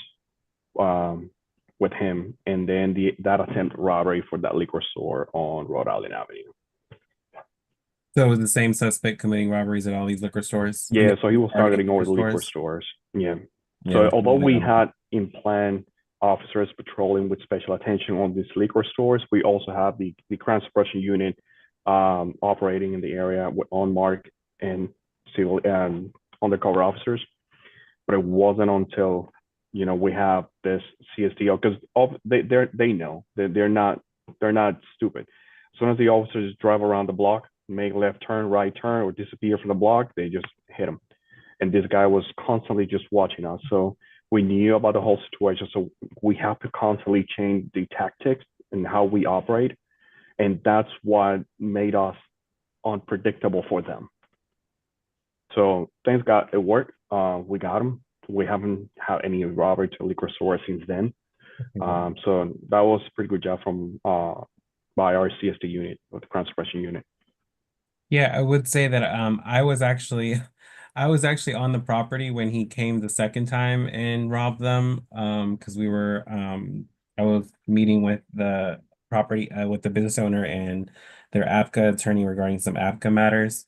with him, and then that attempted robbery for that liquor store on Rhode Island Avenue. so it was the same suspect committing robberies at all these liquor stores? Yeah, so he was targeting all liquor the liquor stores? stores. Yeah. Yeah, So that's although really we dumb. had in plan officers patrolling with special attention on these liquor stores, we also have the crime suppression unit operating in the area with unmarked and civil undercover officers. But it wasn't until we have this CSDO, because they know they're not stupid. As soon as the officers drive around the block, make left turn, right turn, or disappear from the block, they just hit him. And this guy was constantly just watching us. So we knew about the whole situation. So we have to constantly change the tactics and how we operate. And that's what made us unpredictable for them. So thanks God it worked. We got them. We haven't had any robbery to liquor store since then. So that was a pretty good job from by our CSD unit, or the crime suppression unit. Yeah, I would say that I was actually on the property when he came the second time and robbed them. Because I was meeting with the property with the business owner and their APCA attorney regarding some APCA matters.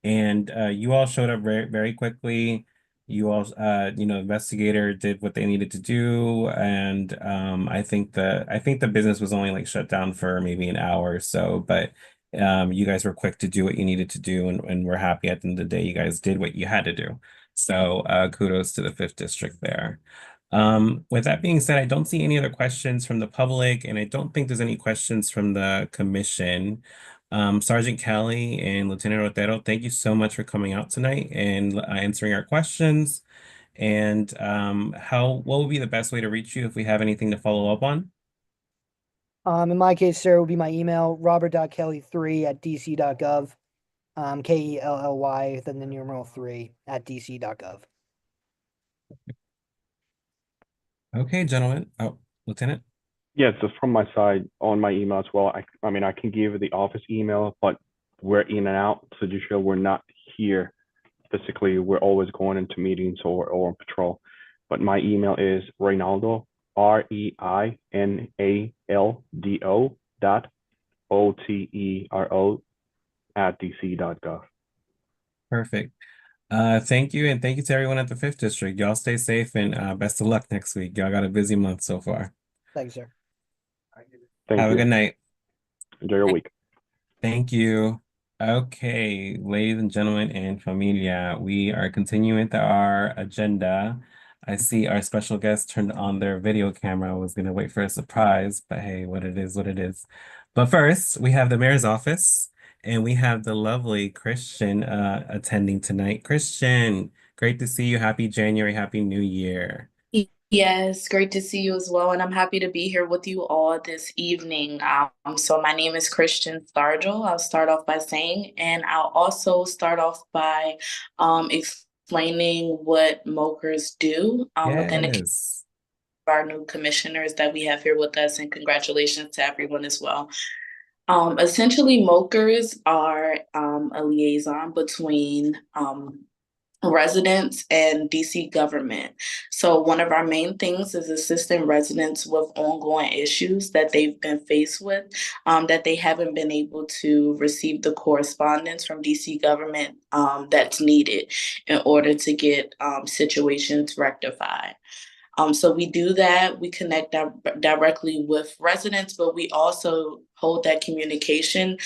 And you all showed up very quickly. You all investigator did what they needed to do, and I think the business was only like shut down for maybe an hour or so, but you guys were quick to do what you needed to do, and we're happy at the end of the day you guys did what you had to do. So kudos to the fifth district there. With that being said, I don't see any other questions from the public, and I don't think there's any questions from the commission. Sergeant Kelly and Lieutenant Otero, thank you so much for coming out tonight and answering our questions. And what would be the best way to reach you if we have anything to follow up on? In my case, sir, it would be my email, robert.kelly3@dc.gov. KELLY, then the numeral 3 @dc.gov. Okay, gentlemen. Oh, Lieutenant. Yeah, so from my side on my email as well. I mean, I can give the office email, but we're in and out, so just sure we're not here physically. We're always going into meetings or on patrol. But my email is Reynaldo, REINALDO .OTERO @dc.gov. Perfect. Thank you, and thank you to everyone at the Fifth District. Y'all stay safe and best of luck next week. Y'all got a busy month so far. Thanks, sir. Thank Have you. a good night. Enjoy your week. Thank you. Okay, ladies and gentlemen and familia, we are continuing with our agenda. I see our special guest turned on their video camera. I was gonna wait for a surprise, but hey, what it is, what it is. But first, we have the mayor's office, and we have the lovely Christian attending tonight. Christian, great to see you. Happy January, Happy New Year. Yes, great to see you as well. And I'm happy to be here with you all this evening. So my name is Christian Stargel. I'll start off by saying, and I'll also start off by explaining what MOKers do within the Yes. our new commissioners that we have here with us, and congratulations to everyone as well. Essentially, MOKers are a liaison between residents and DC government. So one of our main things is assisting residents with ongoing issues that they've been faced with, that they haven't been able to receive the correspondence from DC government that's needed in order to get situations rectified. So we do that. We connect directly with residents, but we also hold that communication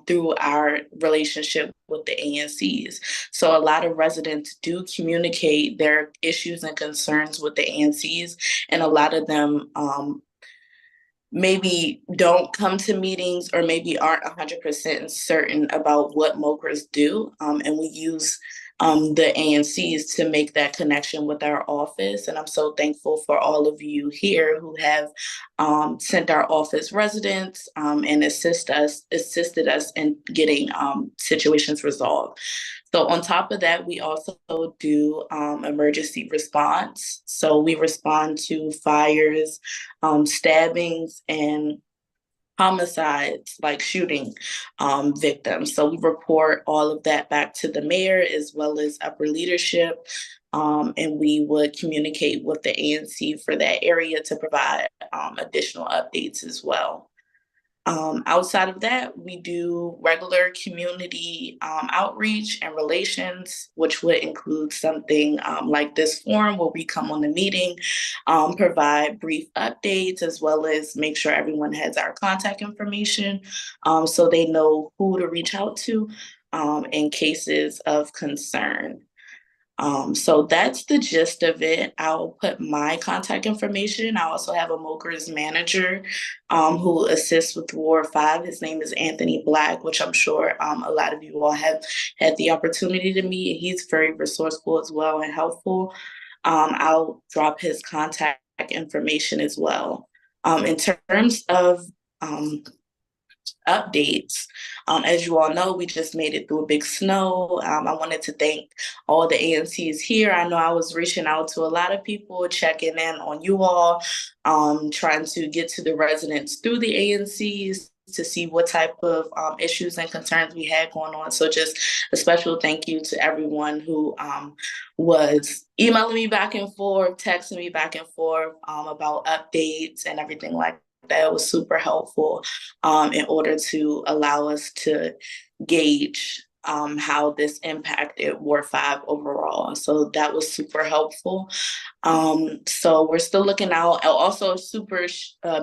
through our relationship with the ANCs. So a lot of residents do communicate their issues and concerns with the ANCs, and a lot of them maybe don't come to meetings or maybe aren't 100% certain about what MOKers do. And we use the ANCs to make that connection with our office. And I'm so thankful for all of you here who have sent our office residents and assisted us in getting situations resolved. So on top of that, we also do emergency response. So we respond to fires, stabbings, and homicides, like shooting victims. So we report all of that back to the mayor as well as upper leadership. And we would communicate with the ANC for that area to provide additional updates as well. Outside of that, we do regular community outreach and relations, which would include something like this forum where we come on the meeting, provide brief updates, as well as make sure everyone has our contact information so they know who to reach out to in cases of concern. So that's the gist of it. I'll put my contact information. I also have a Mochers manager who assists with Ward 5. His name is Anthony Black, which I'm sure a lot of you all have had the opportunity to meet. He's very resourceful as well and helpful. I'll drop his contact information as well. In terms of updates. As you all know, we just made it through a big snow. I wanted to thank all the ANCs here. I know I was reaching out to a lot of people, checking in on you all, trying to get to the residents through the ANCs to see what type of issues and concerns we had going on. So just a special thank you to everyone who was emailing me back and forth, texting me back and forth about updates and everything like that. Was super helpful in order to allow us to gauge how this impacted Ward 5 overall. So that was super helpful. So we're still looking out. Also, super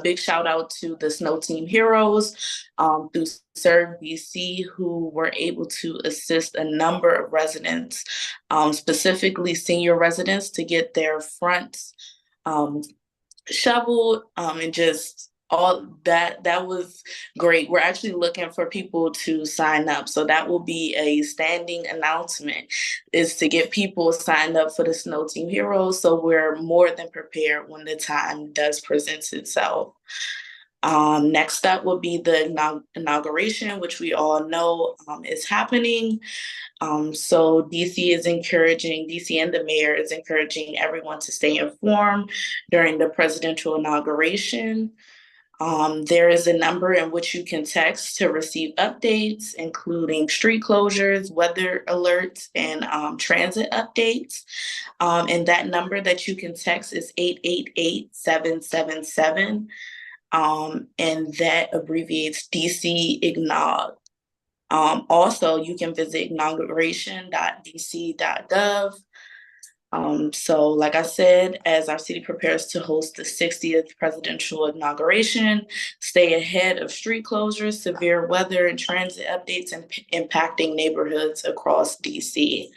big shout out to the Snow Team Heroes through Serve DC, who were able to assist a number of residents, specifically senior residents, to get their fronts shoveled and just all that was great. We're actually looking for people to sign up, so that will be a standing announcement, is to get people signed up for the Snow Team Heroes, so we're more than prepared when the time does present itself. Next up will be the inauguration, which we all know is happening. So DC and the mayor is encouraging everyone to stay informed during the presidential inauguration. There is a number in which you can text to receive updates, including street closures, weather alerts, and transit updates. And that number that you can text is 888-777. And that abbreviates DC Ignog. Also, you can visit inauguration.dc.gov. So like I said, as our city prepares to host the 60th presidential inauguration, stay ahead of street closures, severe weather, and transit updates impacting neighborhoods across DC.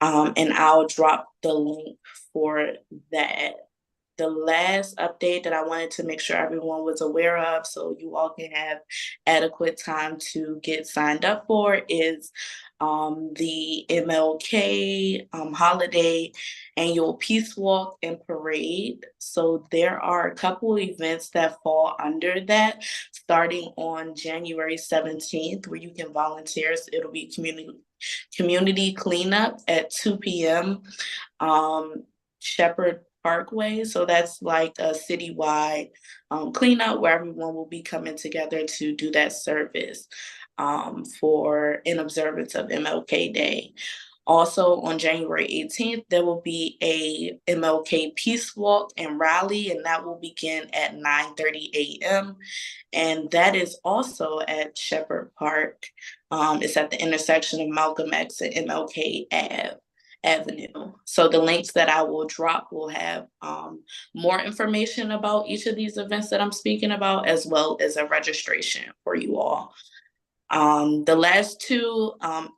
And I'll drop the link for that. The last update that I wanted to make sure everyone was aware of, so you all can have adequate time to get signed up for, is the MLK holiday annual peace walk and parade. So there are a couple of events that fall under that, starting on January 17th, where you can volunteer. So it'll be community cleanup at 2 p.m. Shepherd Parkway. So that's like a citywide cleanup where everyone will be coming together to do that service for in observance of MLK Day. Also on January 18th, there will be a MLK Peace Walk and Rally, and that will begin at 9:30 a.m. And that is also at Shepherd Park. It's at the intersection of Malcolm X and MLK Avenue. So the links that I will drop will have more information about each of these events that I'm speaking about, as well as a registration for you all. The last two,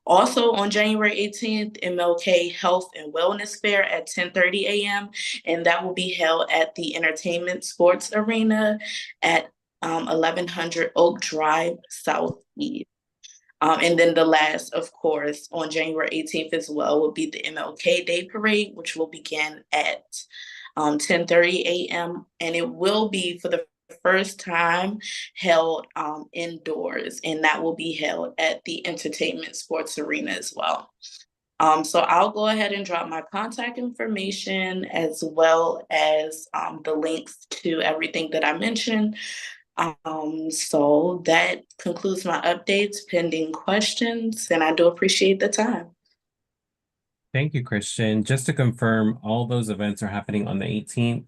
also on January 18th, MLK Health and Wellness Fair at 10:30 a.m. And that will be held at the Entertainment Sports Arena at 1100 Oak Drive Southeast. And then the last, of course, on January 18th as well, will be the MLK Day Parade, which will begin at 10:30 a.m. And it will be for the first time held indoors, and that will be held at the Entertainment Sports Arena as well. So I'll go ahead and drop my contact information as well as the links to everything that I mentioned. So that concludes my updates, pending questions, and I do appreciate the time. Thank you, Christian. Just to confirm, all those events are happening on the 18th.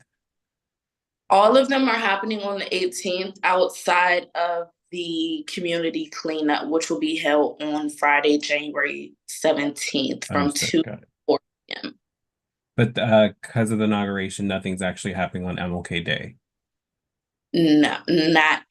All of them are happening on the 18th outside of the community cleanup, which will be held on Friday, January 17th from Understood. 2 to 4 p.m. But because of the inauguration, nothing's actually happening on MLK Day. No, not,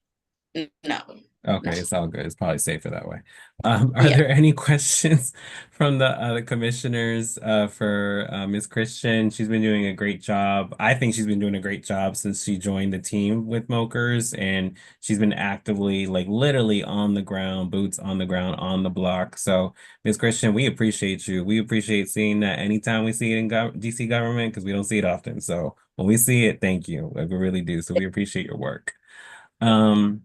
no. Okay, it's all good. It's probably safer that way. Are Yeah. there any questions from the commissioners for Ms. Christian? She's been doing a great job. I think she's been doing a great job since she joined the team with Mokers, and she's been actively, like literally on the ground, boots on the ground, on the block. So, Ms. Christian, we appreciate you. We appreciate seeing that anytime we see it in DC government because we don't see it often. So when we see it, thank you. Like, we really do. So we appreciate your work. Um,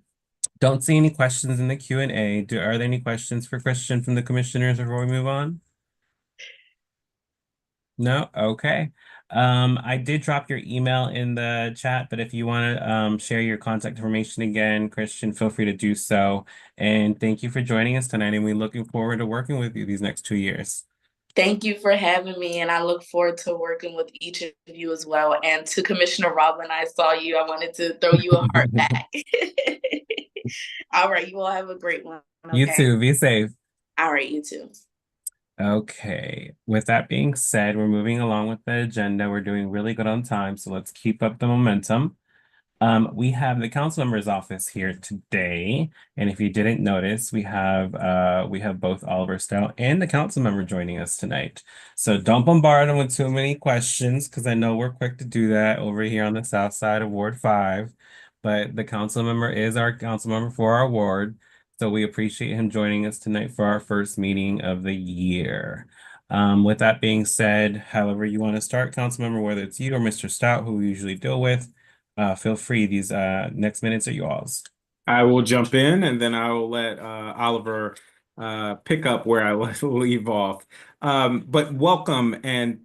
don't see any questions in the Q&A. Are there any questions for Christian from the commissioners before we move on? No? Okay. I did drop your email in the chat, but if you want to share your contact information again, Christian, feel free to do so. And thank you for joining us tonight, and we're looking forward to working with you these next 2 years. Thank you for having me, and I look forward to working with each of you as well. And to Commissioner Robin, I saw you. I wanted to throw you a heart back. All right, you all have a great one. You Okay. too. Be safe. All right, you too. Okay. With that being said, we're moving along with the agenda. We're doing really good on time, so let's keep up the momentum. We have the council member's office here today, and if you didn't notice, we have both Oliver Stout and the council member joining us tonight. So don't bombard them with too many questions, because I know we're quick to do that over here on the south side of Ward 5. But the council member is our council member for our ward, so we appreciate him joining us tonight for our first meeting of the year. With that being said, however you want to start, council member, whether it's you or Mr. Stout, who we usually deal with. Feel free. These next minutes are yours. I will jump in and then I will let Oliver pick up where I leave off. But welcome and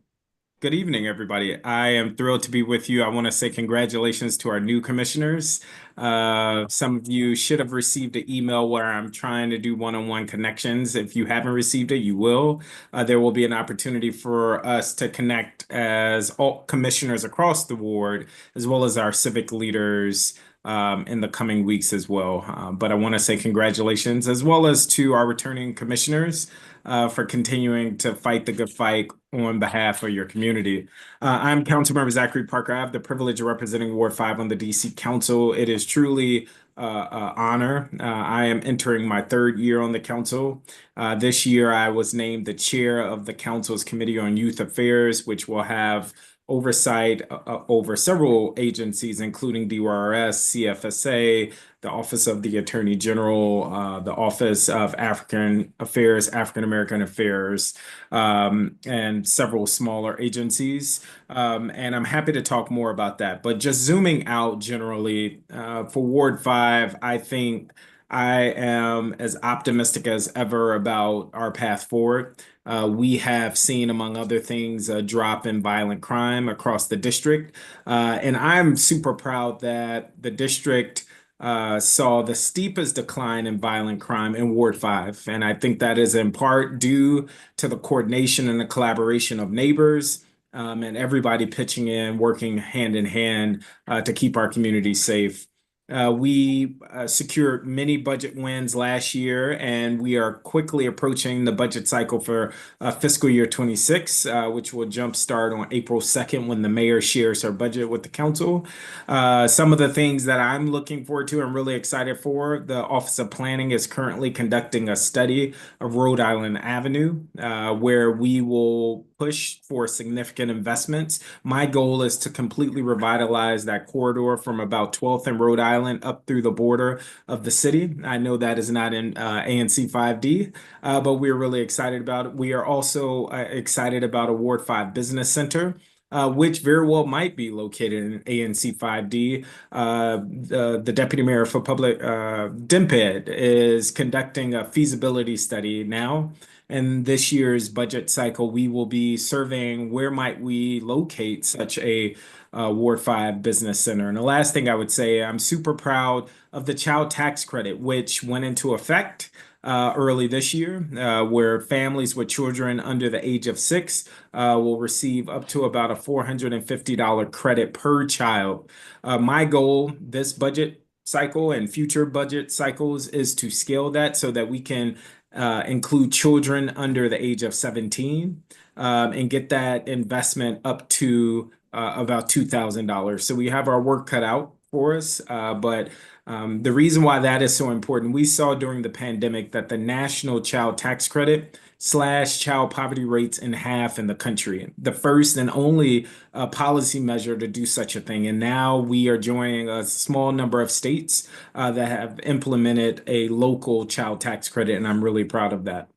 good evening, everybody. I am thrilled to be with you. I want to say congratulations to our new commissioners. Some of you should have received an email where I'm trying to do one-on-one connections. If you haven't received it, you will. There will be an opportunity for us to connect as all commissioners across the ward, as well as our civic leaders in the coming weeks as well. But I want to say congratulations, as well as to our returning commissioners for continuing to fight the good fight on behalf of your community. I'm Councilmember Zachary Parker. I have the privilege of representing Ward 5 on the DC Council. It is truly an honor. I am entering my third year on the council. This year, I was named the chair of the council's Committee on Youth Affairs, which will have oversight over several agencies, including DYRS, CFSA, the Office of the Attorney General, the Office of African Affairs, African American Affairs, and several smaller agencies. And I'm happy to talk more about that. But just zooming out generally, for Ward 5, I think I am as optimistic as ever about our path forward. We have seen, among other things, a drop in violent crime across the district. And I'm super proud that the district saw the steepest decline in violent crime in Ward 5. And I think that is in part due to the coordination and the collaboration of neighbors and everybody pitching in, working hand in hand to keep our community safe. We secured many budget wins last year, and we are quickly approaching the budget cycle for fiscal year 26, which will jumpstart on April 2nd when the mayor shares her budget with the council. Some of the things that I'm looking forward to, I'm really excited for, the Office of Planning is currently conducting a study of Rhode Island Avenue, where we will push for significant investments. My goal is to completely revitalize that corridor from about 12th and Rhode Island up through the border of the city. I know that is not in ANC 5D, but we're really excited about it. We are also excited about a Ward 5 Business Center, which very well might be located in ANC 5D. The Deputy Mayor for Public, Dimped, is conducting a feasibility study now. In this year's budget cycle, we will be surveying where might we locate such a Ward 5 business center. And the last thing I would say, I'm super proud of the child tax credit, which went into effect early this year, where families with children under the age of 6 will receive up to about a $450 credit per child. My goal this budget cycle and future budget cycles is to scale that so that we can include children under the age of 17 and get that investment up to about $2,000. So we have our work cut out for us. But the reason why that is so important, we saw during the pandemic that the national child tax credit slashed child poverty rates in half in the country. The first and only policy measure to do such a thing. And now we are joining a small number of states that have implemented a local child tax credit, and I'm really proud of that.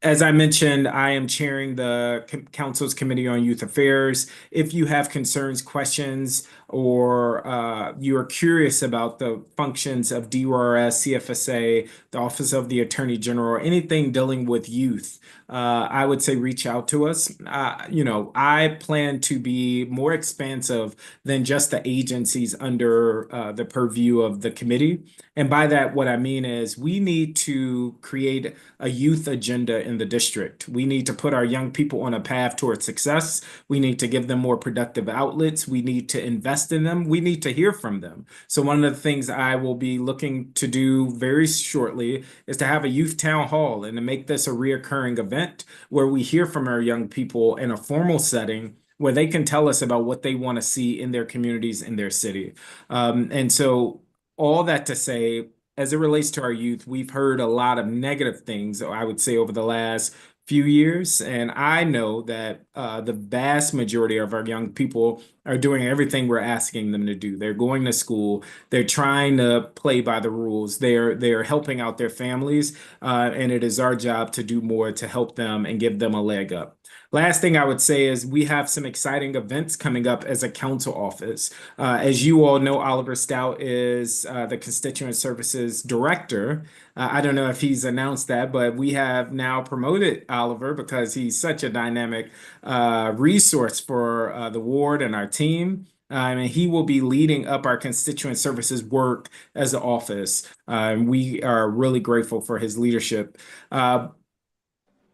As I mentioned, I am chairing the Council's Committee on Youth Affairs. If you have concerns, questions, or you are curious about the functions of DRS, CFSA, the Office of the Attorney General, or anything dealing with youth, I would say reach out to us. I plan to be more expansive than just the agencies under the purview of the committee. And by that, what I mean is we need to create a youth agenda in the district. We need to put our young people on a path towards success. We need to give them more productive outlets. We need to invest in them. We need to hear from them. So one of the things I will be looking to do very shortly is to have a youth town hall and to make this a reoccurring event where we hear from our young people in a formal setting where they can tell us about what they want to see in their communities, in their city. And so all that to say, as it relates to our youth, we've heard a lot of negative things, I would say, over the last few years. And I know that the vast majority of our young people are doing everything we're asking them to do. They're going to school. They're trying to play by the rules. They're helping out their families. And it is our job to do more to help them and give them a leg up. Last thing I would say is we have some exciting events coming up as a council office. As you all know, Oliver Stout is the Constituent Services Director. I don't know if he's announced that, but we have now promoted Oliver because he's such a dynamic resource for the ward and our team. And he will be leading up our constituent services work as an office. We are really grateful for his leadership.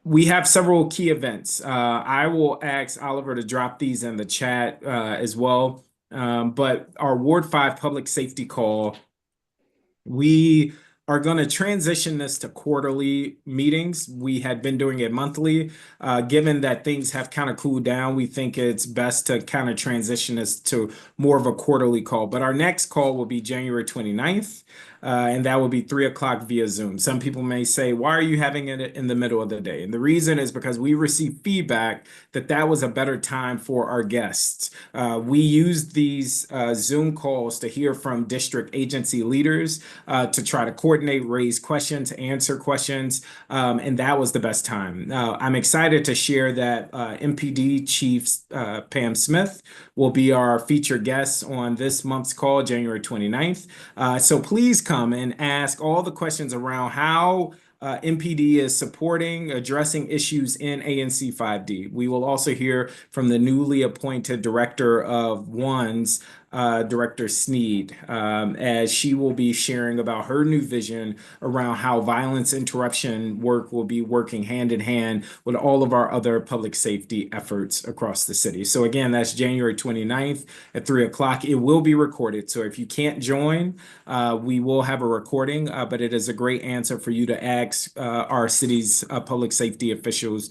We have several key events. I will ask Oliver to drop these in the chat as well. But our Ward 5 public safety call, we are going to transition this to quarterly meetings. We had been doing it monthly. Given that things have kind of cooled down, we think it's best to kind of transition this to more of a quarterly call. But our next call will be January 29th. And that will be 3 o'clock via Zoom. Some people may say, why are you having it in the middle of the day? And the reason is because we received feedback that that was a better time for our guests. We used these Zoom calls to hear from district agency leaders to try to coordinate, raise questions, answer questions, and that was the best time. I'm excited to share that MPD Chief Pam Smith will be our featured guest on this month's call, January 29th. So please come and ask all the questions around how MPD is supporting, addressing issues in ANC 5D. We will also hear from the newly appointed Director of WANS, Director Sneed, as she will be sharing about her new vision around how violence interruption work will be working hand in hand with all of our other public safety efforts across the city. So again, that's January 29th at 3 o'clock. It will be recorded. So if you can't join, we will have a recording, but it is a great answer for you to ask our city's public safety officials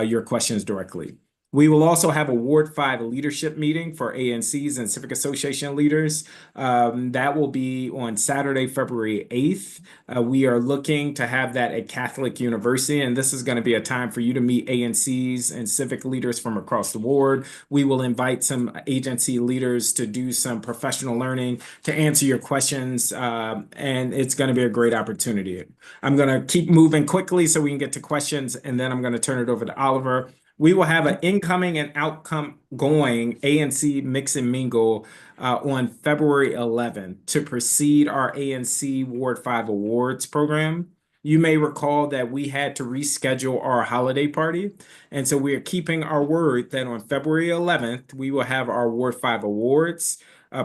your questions directly. We will also have a Ward 5 leadership meeting for ANCs and Civic Association leaders. That will be on Saturday, February 8th. We are looking to have that at Catholic University, and this is going to be a time for you to meet ANCs and civic leaders from across the ward. We will invite some agency leaders to do some professional learning to answer your questions, and it's going to be a great opportunity. I'm going to keep moving quickly so we can get to questions, and then I'm going to turn it over to Oliver. We will have an incoming and outgoing ANC mix and mingle on February 11th to precede our ANC Ward 5 Awards program. You may recall that we had to reschedule our holiday party. And so we are keeping our word that on February 11th, we will have our Ward 5 Awards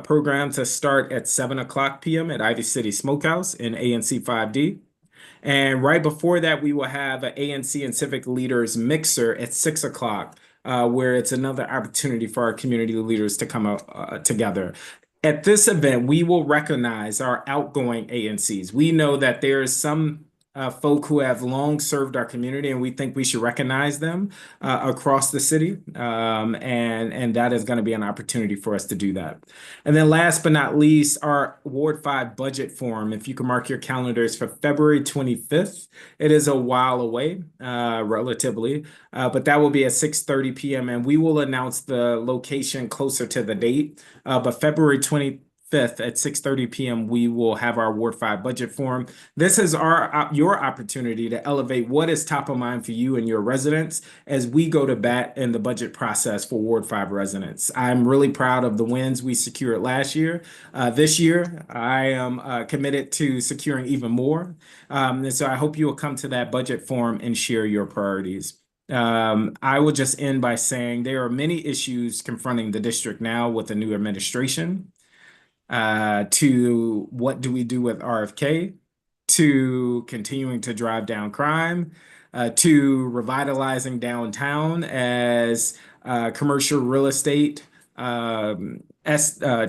program to start at 7 o'clock p.m. at Ivy City Smokehouse in ANC 5D. And right before that, we will have an ANC and civic leaders mixer at 6 o'clock, where it's another opportunity for our community leaders to come out together. At this event, we will recognize our outgoing ANCs. We know that there is some folk who have long served our community, and we think we should recognize them across the city. And that is going to be an opportunity for us to do that. And then last but not least, our Ward 5 budget forum. If you can mark your calendars for February 25th, it is a while away, relatively, but that will be at 6:30 p.m. And we will announce the location closer to the date. But February 25th at 6:30 p.m., we will have our Ward 5 budget forum. This is your opportunity to elevate what is top of mind for you and your residents as we go to bat in the budget process for Ward 5 residents. I'm really proud of the wins we secured last year. This year, I am committed to securing even more. And so I hope you will come to that budget forum and share your priorities. I will just end by saying there are many issues confronting the district now with the new administration. To what do we do with RFK, to continuing to drive down crime, to revitalizing downtown as commercial real estate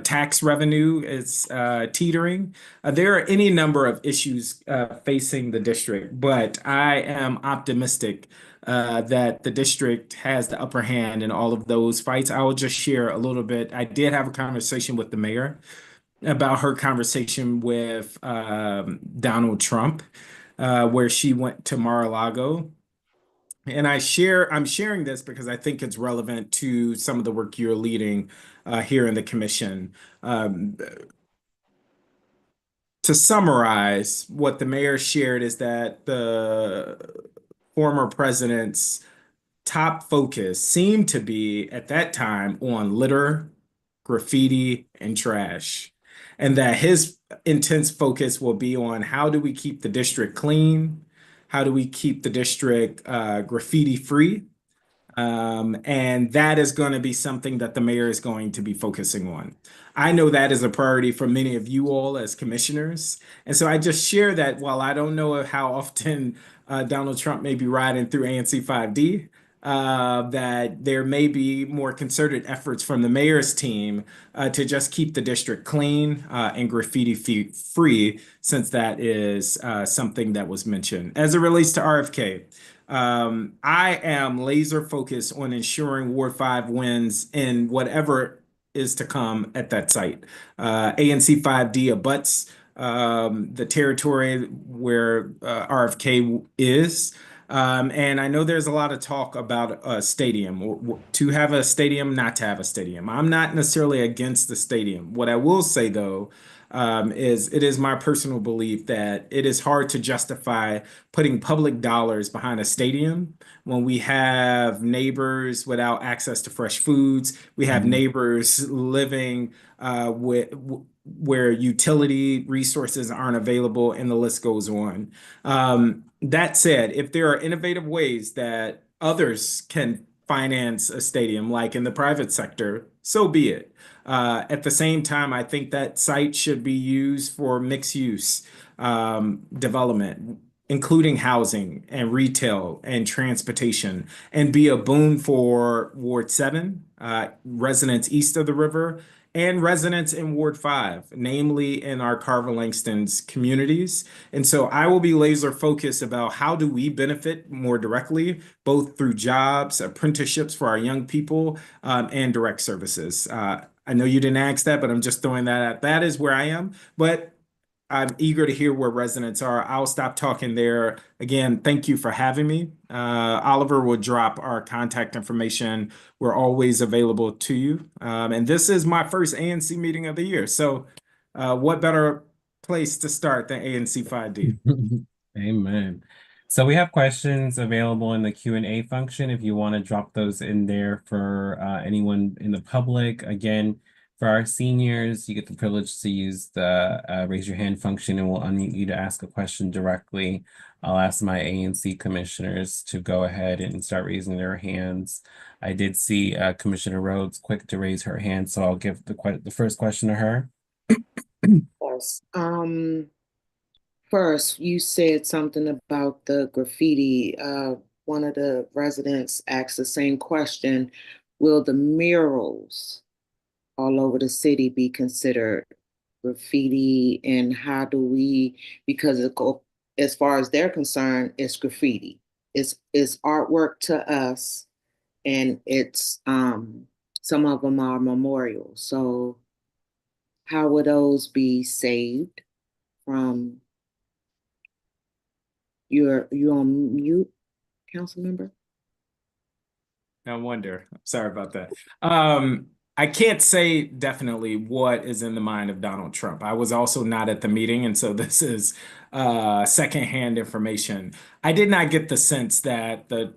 tax revenue is teetering. There are any number of issues facing the district, but I am optimistic that the district has the upper hand in all of those fights. I will just share a little bit. I did have a conversation with the mayor about her conversation with Donald Trump, where she went to Mar-a-Lago. And I'm sharing this because I think it's relevant to some of the work you're leading here in the commission. To summarize, what the mayor shared is that the former president's top focus seemed to be at that time on litter, graffiti, and trash. And that his intense focus will be on how do we keep the district clean? How do we keep the district graffiti free? And that is going to be something that the mayor is going to be focusing on. I know that is a priority for many of you all as commissioners. And so I just share that while I don't know how often Donald Trump may be riding through ANC 5D, that there may be more concerted efforts from the mayor's team to just keep the district clean and graffiti free, since that is something that was mentioned. As it relates to RFK, I am laser focused on ensuring Ward 5 wins in whatever is to come at that site. ANC 5D abuts the territory where RFK is. And I know there's a lot of talk about a stadium, to have a stadium, not to have a stadium. I'm not necessarily against the stadium. What I will say, though, is it is my personal belief that it is hard to justify putting public dollars behind a stadium when we have neighbors without access to fresh foods. We have neighbors living where utility resources aren't available, and the list goes on. That said, if there are innovative ways that others can finance a stadium, like in the private sector, so be it. At the same time, I think that site should be used for mixed use development, including housing and retail and transportation, and be a boon for Ward 7, residents east of the river, and residents in Ward 5, namely in our Carver Langston's communities. And so I will be laser focused about how do we benefit more directly, both through jobs, apprenticeships for our young people, and direct services. I know you didn't ask that, but I'm just throwing that out. That is where I am. But I'm eager to hear where residents are. I'll stop talking there. Again, thank you for having me. Oliver will drop our contact information. We're always available to you. And this is my first ANC meeting of the year. So what better place to start than ANC 5D? Amen. So we have questions available in the Q&A function if you want to drop those in there for anyone in the public. Again, for our seniors, you get the privilege to use the raise your hand function, and we'll unmute you to ask a question directly. I'll ask my ANC commissioners to go ahead and start raising their hands. I did see Commissioner Rhodes quick to raise her hand, so I'll give the first question to her. Yes. First, you said something about the graffiti. One of the residents asked the same question. Will the murals all over the city be considered graffiti, and how do we, because as far as they're concerned, it's graffiti. It's artwork to us, and it's some of them are memorials. So how would those be saved from you on mute, council member? No wonder. Sorry about that. I can't say definitely what is in the mind of Donald Trump. I was also not at the meeting, and so this is secondhand information. I did not get the sense that the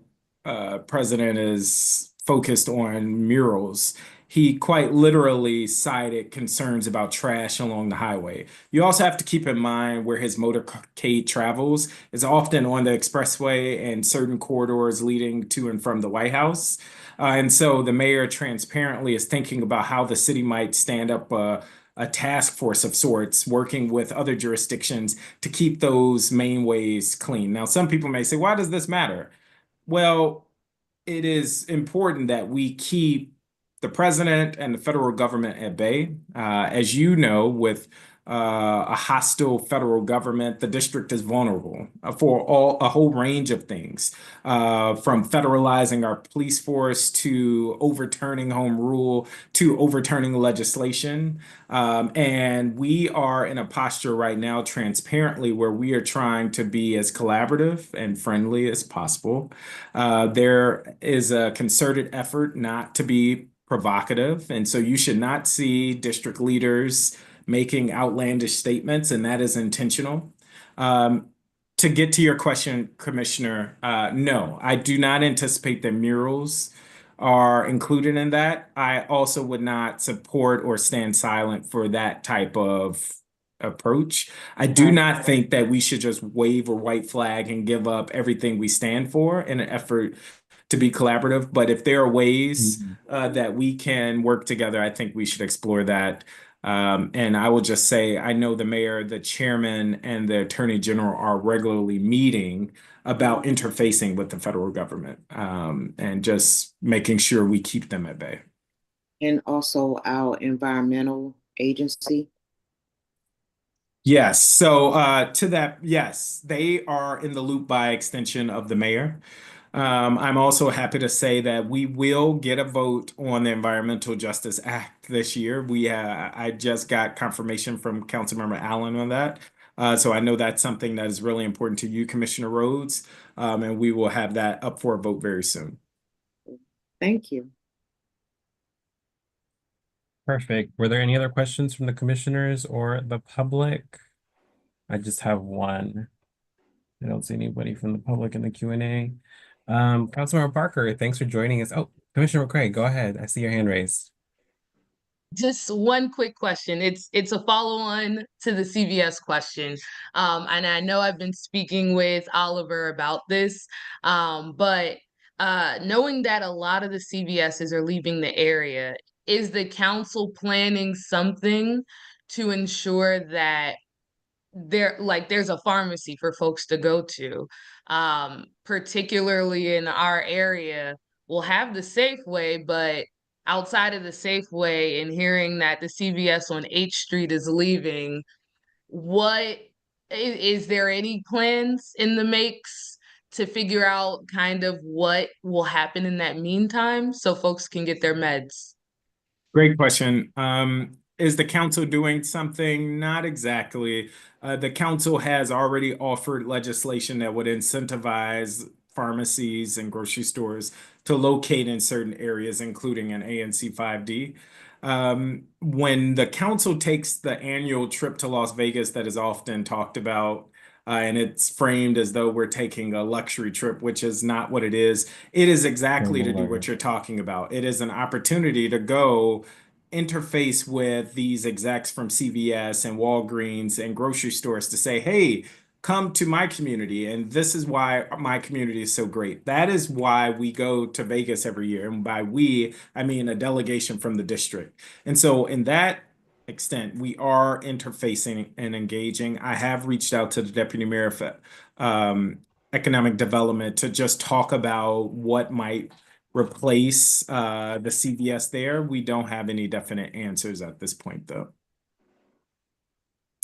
president is focused on murals. He quite literally cited concerns about trash along the highway. You also have to keep in mind where his motorcade travels is often on the expressway and certain corridors leading to and from the White House. And so the mayor transparently is thinking about how the city might stand up a task force of sorts, working with other jurisdictions to keep those mainways clean. Now, some people may say, why does this matter? Well, it is important that we keep the president and the federal government at bay. As you know, with a hostile federal government, the district is vulnerable for a whole range of things, from federalizing our police force to overturning home rule to overturning legislation. And we are in a posture right now, transparently, where we are trying to be as collaborative and friendly as possible. There is a concerted effort not to be provocative, and so you should not see district leaders making outlandish statements, and that is intentional. Um, to get to your question, Commissioner, no, I do not anticipate that murals are included in that. I also would not support or stand silent for that type of approach. I do not think that we should just wave a white flag and give up everything we stand for in an effort to be collaborative. But if there are ways that we can work together, I think we should explore that. And I will just say, I know the mayor, the chairman, and the attorney general are regularly meeting about interfacing with the federal government, and just making sure we keep them at bay. And also our environmental agency. Yes. So to that, yes, they are in the loop by extension of the mayor. I'm also happy to say that we will get a vote on the Environmental Justice Act this year. I just got confirmation from Councilmember Allen on that. So I know that's something that is really important to you, Commissioner Rhodes, and we will have that up for a vote very soon. Thank you. Perfect. Were there any other questions from the commissioners or the public? I just have one. I don't see anybody from the public in the Q&A. Councilmember Parker, thanks for joining us. Oh, Commissioner McCray, go ahead. I see your hand raised. Just one quick question. It's a follow-on to the CVS question. And I know I've been speaking with Oliver about this, but knowing that a lot of the CVSs are leaving the area, is the council planning something to ensure that there's a pharmacy for folks to go to? Particularly in our area, we'll have the Safeway, but outside of the Safeway and hearing that the CVS on H Street is leaving, what is there any plans in the makes to figure out kind of what will happen in that meantime so folks can get their meds? Great question. Is the council doing something? Not exactly. The council has already offered legislation that would incentivize pharmacies and grocery stores to locate in certain areas, including an ANC 5D. When the council takes the annual trip to Las Vegas that is often talked about, and it's framed as though we're taking a luxury trip, which is not what it is. It is exactly to do what you're talking about. It is an opportunity to go interface with these execs from CVS and Walgreens and grocery stores to say, hey, come to my community. And this is why my community is so great. That is why we go to Vegas every year. And by we, I mean a delegation from the district. And so in that extent, we are interfacing and engaging. I have reached out to the deputy mayor of economic development to just talk about what might replace the CVS there. We don't have any definite answers at this point, though.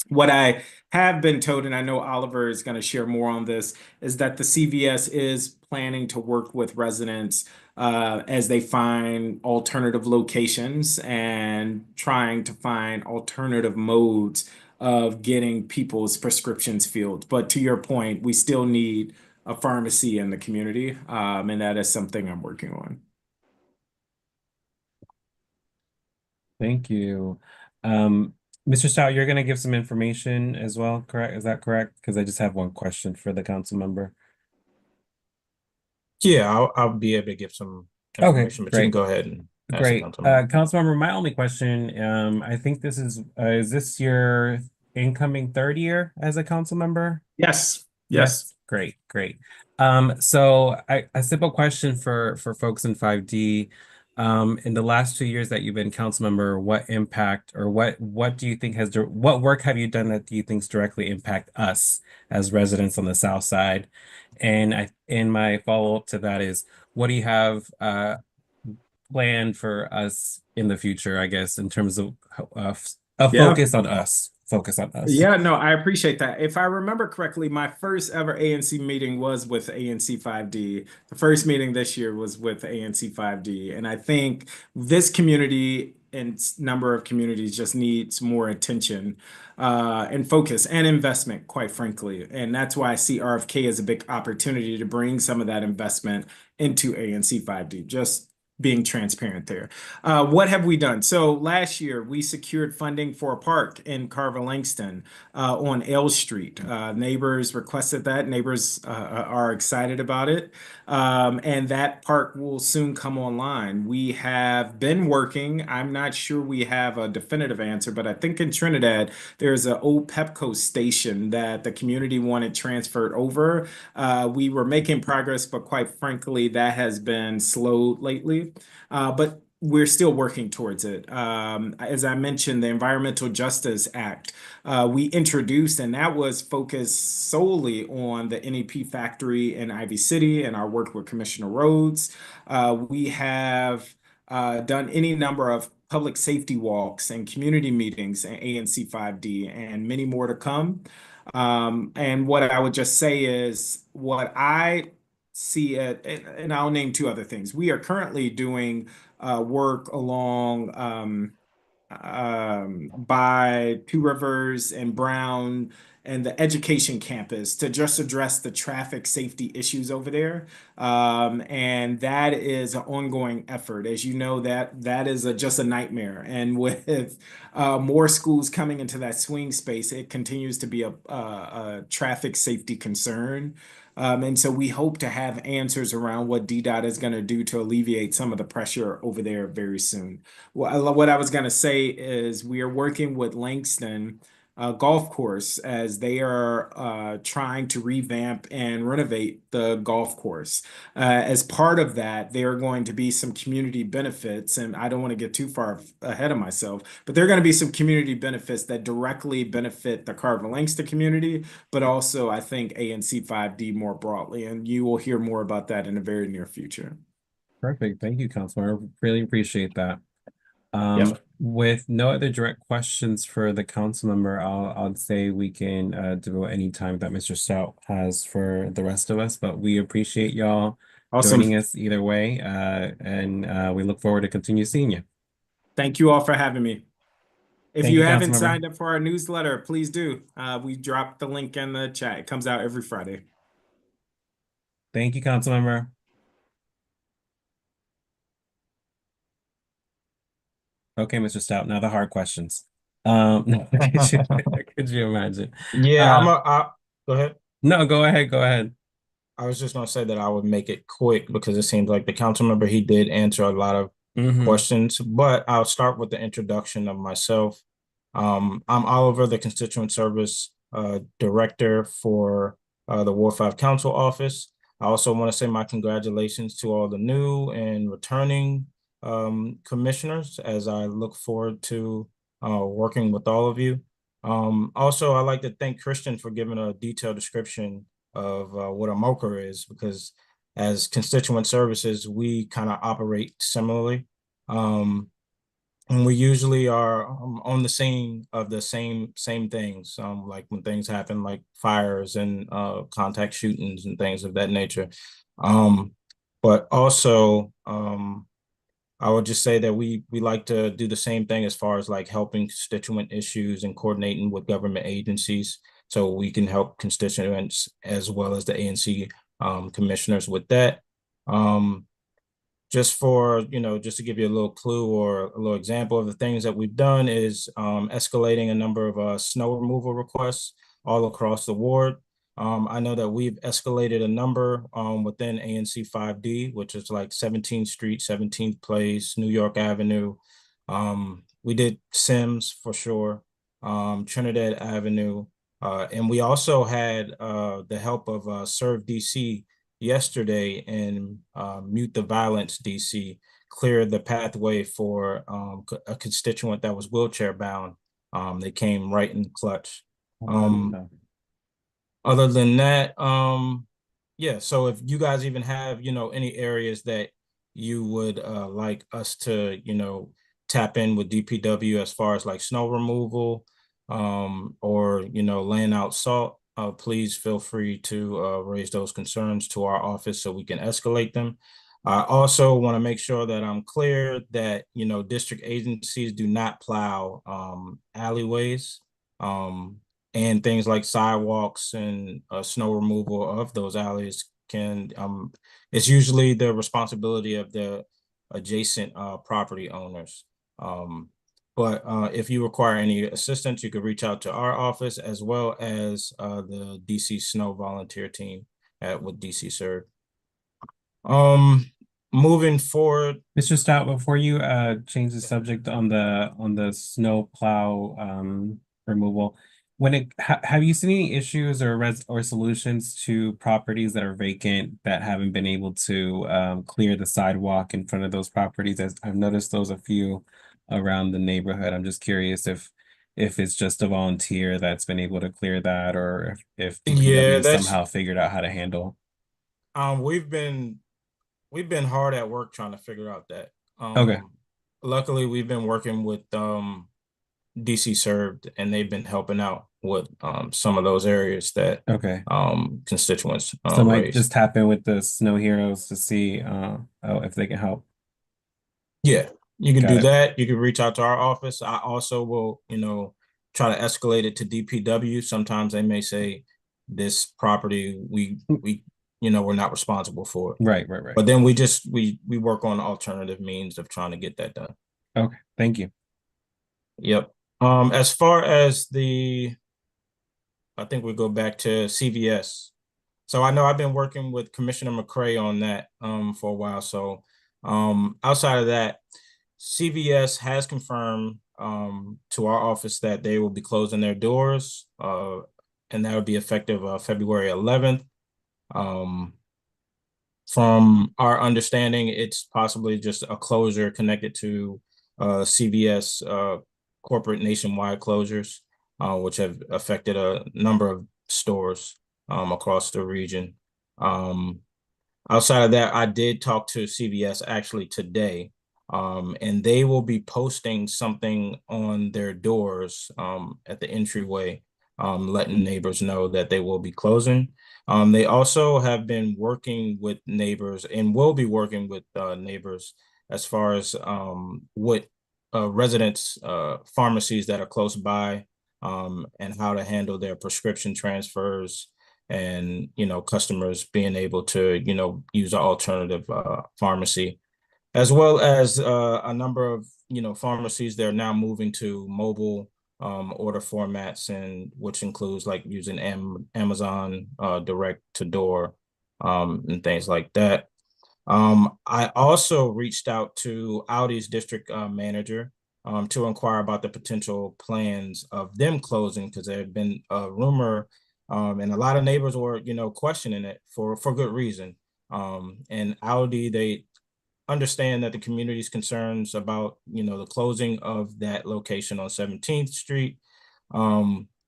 What I have been told, and I know Oliver is going to share more on this, is that the CVS is planning to work with residents as they find alternative locations and trying to find alternative modes of getting people's prescriptions filled. But to your point, we still need a pharmacy in the community, and that is something I'm working on. Thank you. Um, Mr. Stout, you're gonna give some information as well, correct? Is that correct? Because I just have one question for the council member. Yeah, I'll be able to give some Okay, information, but you can great. go ahead and ask the Great. council member. Councilmember, my only question, I think this is this your incoming third year as a council member? Yes. Yes, great, great. So a simple question for folks in 5D. In the last 2 years that you've been council member, what impact or what do you think what work have you done that do you think's directly impact us as residents on the South Side? And my follow-up to that is, what do you have planned for us in the future, I guess, in terms of a Yeah. focus on us. Focus on us. Yeah, no, I appreciate that. If I remember correctly, my first ever ANC meeting was with ANC 5D. The first meeting this year was with ANC 5D. And I think this community and number of communities just needs more attention and focus and investment, quite frankly. And that's why I see RFK as a big opportunity to bring some of that investment into ANC 5D. Just being transparent there. What have we done? So last year we secured funding for a park in Carver Langston on L Street. Neighbors requested that. Neighbors are excited about it. And that park will soon come online. We have been working. I'm not sure we have a definitive answer, but I think in Trinidad, there's an old Pepco station that the community wanted transferred over. We were making progress, but quite frankly, that has been slow lately. But we're still working towards it. As I mentioned, the Environmental Justice Act we introduced, and that was focused solely on the NEP factory in Ivy City and our work with Commissioner Rhodes. We have done any number of public safety walks and community meetings in ANC 5D and many more to come. And what I would just say is what I see it, and I'll name two other things. We are currently doing work along by Two Rivers and Brown and the education campus to just address the traffic safety issues over there. And that is an ongoing effort. As you know, that is just a nightmare. And with more schools coming into that swing space, it continues to be a traffic safety concern. And so we hope to have answers around what DDOT is going to do to alleviate some of the pressure over there very soon. What I was going to say is we are working with Langston Golf Course as they are trying to revamp and renovate the golf course. As part of that, there are going to be some community benefits, and I don't want to get too far ahead of myself, but there are going to be some community benefits that directly benefit the Carver Langston community, but also I think ANC 5D more broadly, and you will hear more about that in the very near future. Perfect. Thank you, Counselor. I really appreciate that. Yep. With no other direct questions for the council member, I'll say we can devote any time that Mr. Stout has for the rest of us, but we appreciate y'all Awesome. joining us either way, and we look forward to continue seeing you. Thank you all for having me. If Thank you you, haven't Councilmember. signed up for our newsletter, please do. We dropped the link in the chat. It comes out every Friday. Thank you, Councilmember. Okay, Mr. Stout, now the hard questions. No, could you imagine? Yeah, go ahead. No, go ahead, go ahead. I was just gonna say that I would make it quick because it seems like the council member, he did answer a lot of questions, but I'll start with the introduction of myself. I'm Oliver, the Constituent Service Director for the Ward 5 Council Office. I also want to say my congratulations to all the new and returning commissioners as I look forward to working with all of you. Also, I'd like to thank Christian for giving a detailed description of what a MOCR is, because as constituent services, we kind of operate similarly. And we usually are on the scene of the same things, like when things happen, like fires and contact shootings and things of that nature. But also, I would just say that we like to do the same thing as far as like helping constituent issues and coordinating with government agencies, so we can help constituents as well as the ANC commissioners with that. Um, just for, just to give you a little clue or a little example of the things that we've done is escalating a number of snow removal requests all across the ward. I know that we've escalated a number within ANC 5D, which is like 17th Street, 17th Place, New York Avenue. We did Sims for sure, Trinidad Avenue. And we also had the help of Serve DC yesterday in Mute the Violence DC, cleared the pathway for a constituent that was wheelchair bound. They came right in clutch. Other than that, yeah, so if you guys even have, any areas that you would like us to, tap in with DPW as far as like snow removal, or, laying out salt, please feel free to raise those concerns to our office so we can escalate them. I also want to make sure that I'm clear that, district agencies do not plow alleyways. And things like sidewalks and snow removal of those alleys can, it's usually the responsibility of the adjacent property owners. But if you require any assistance, you could reach out to our office as well as the DC Snow Volunteer Team with DC Serve. Moving forward, Mr. Stout, before you change the subject on the snow plow removal, have you seen any issues or solutions to properties that are vacant that haven't been able to clear the sidewalk in front of those properties? As I've noticed those a few around the neighborhood. I'm just curious if it's just a volunteer that's been able to clear that, or if yeah, DPW that's somehow figured out how to handle. we've been hard at work trying to figure out that. Okay. Luckily, we've been working with DC Served, and they've been helping out with some of those areas that Okay. Constituents So I might raised. just tap in with the snow heroes to see if they can help. Yeah, you can Got do it. that. You can reach out to our office. I also will, try to escalate it to DPW. Sometimes they may say this property we're not responsible for it. Right. But then we work on alternative means of trying to get that done. Okay. Thank you. Yep. As far as I think we go back to CVS. So I know I've been working with Commissioner McCray on that for a while. So outside of that, CVS has confirmed to our office that they will be closing their doors, and that will be effective February 11th. From our understanding, it's possibly just a closure connected to CVS corporate nationwide closures, which have affected a number of stores across the region. Outside of that, I did talk to CVS actually today, and they will be posting something on their doors at the entryway, letting neighbors know that they will be closing. They also have been working with neighbors and will be working with neighbors as far as what residents, pharmacies that are close by, and how to handle their prescription transfers, and customers being able to use an alternative pharmacy, as well as a number of pharmacies that are now moving to mobile order formats, and which includes like using Amazon direct to door and things like that. I also reached out to Audi's district manager to inquire about the potential plans of them closing, because there had been a rumor, and a lot of neighbors were, questioning it for good reason. And Audi, they understand that the community's concerns about, the closing of that location on 17th Street,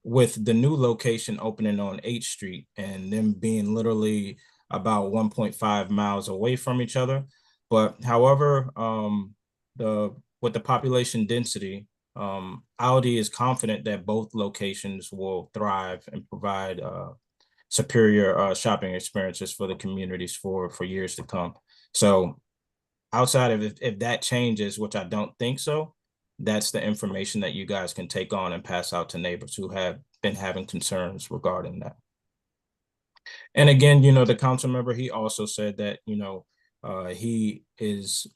with the new location opening on 8th Street and them being literally about 1.5 miles away from each other. But however, the with the population density, Audi is confident that both locations will thrive and provide superior shopping experiences for the communities for years to come. So outside of if that changes, which I don't think so, that's the information that you guys can take on and pass out to neighbors who have been having concerns regarding that. And again, the council member, he also said that, he is,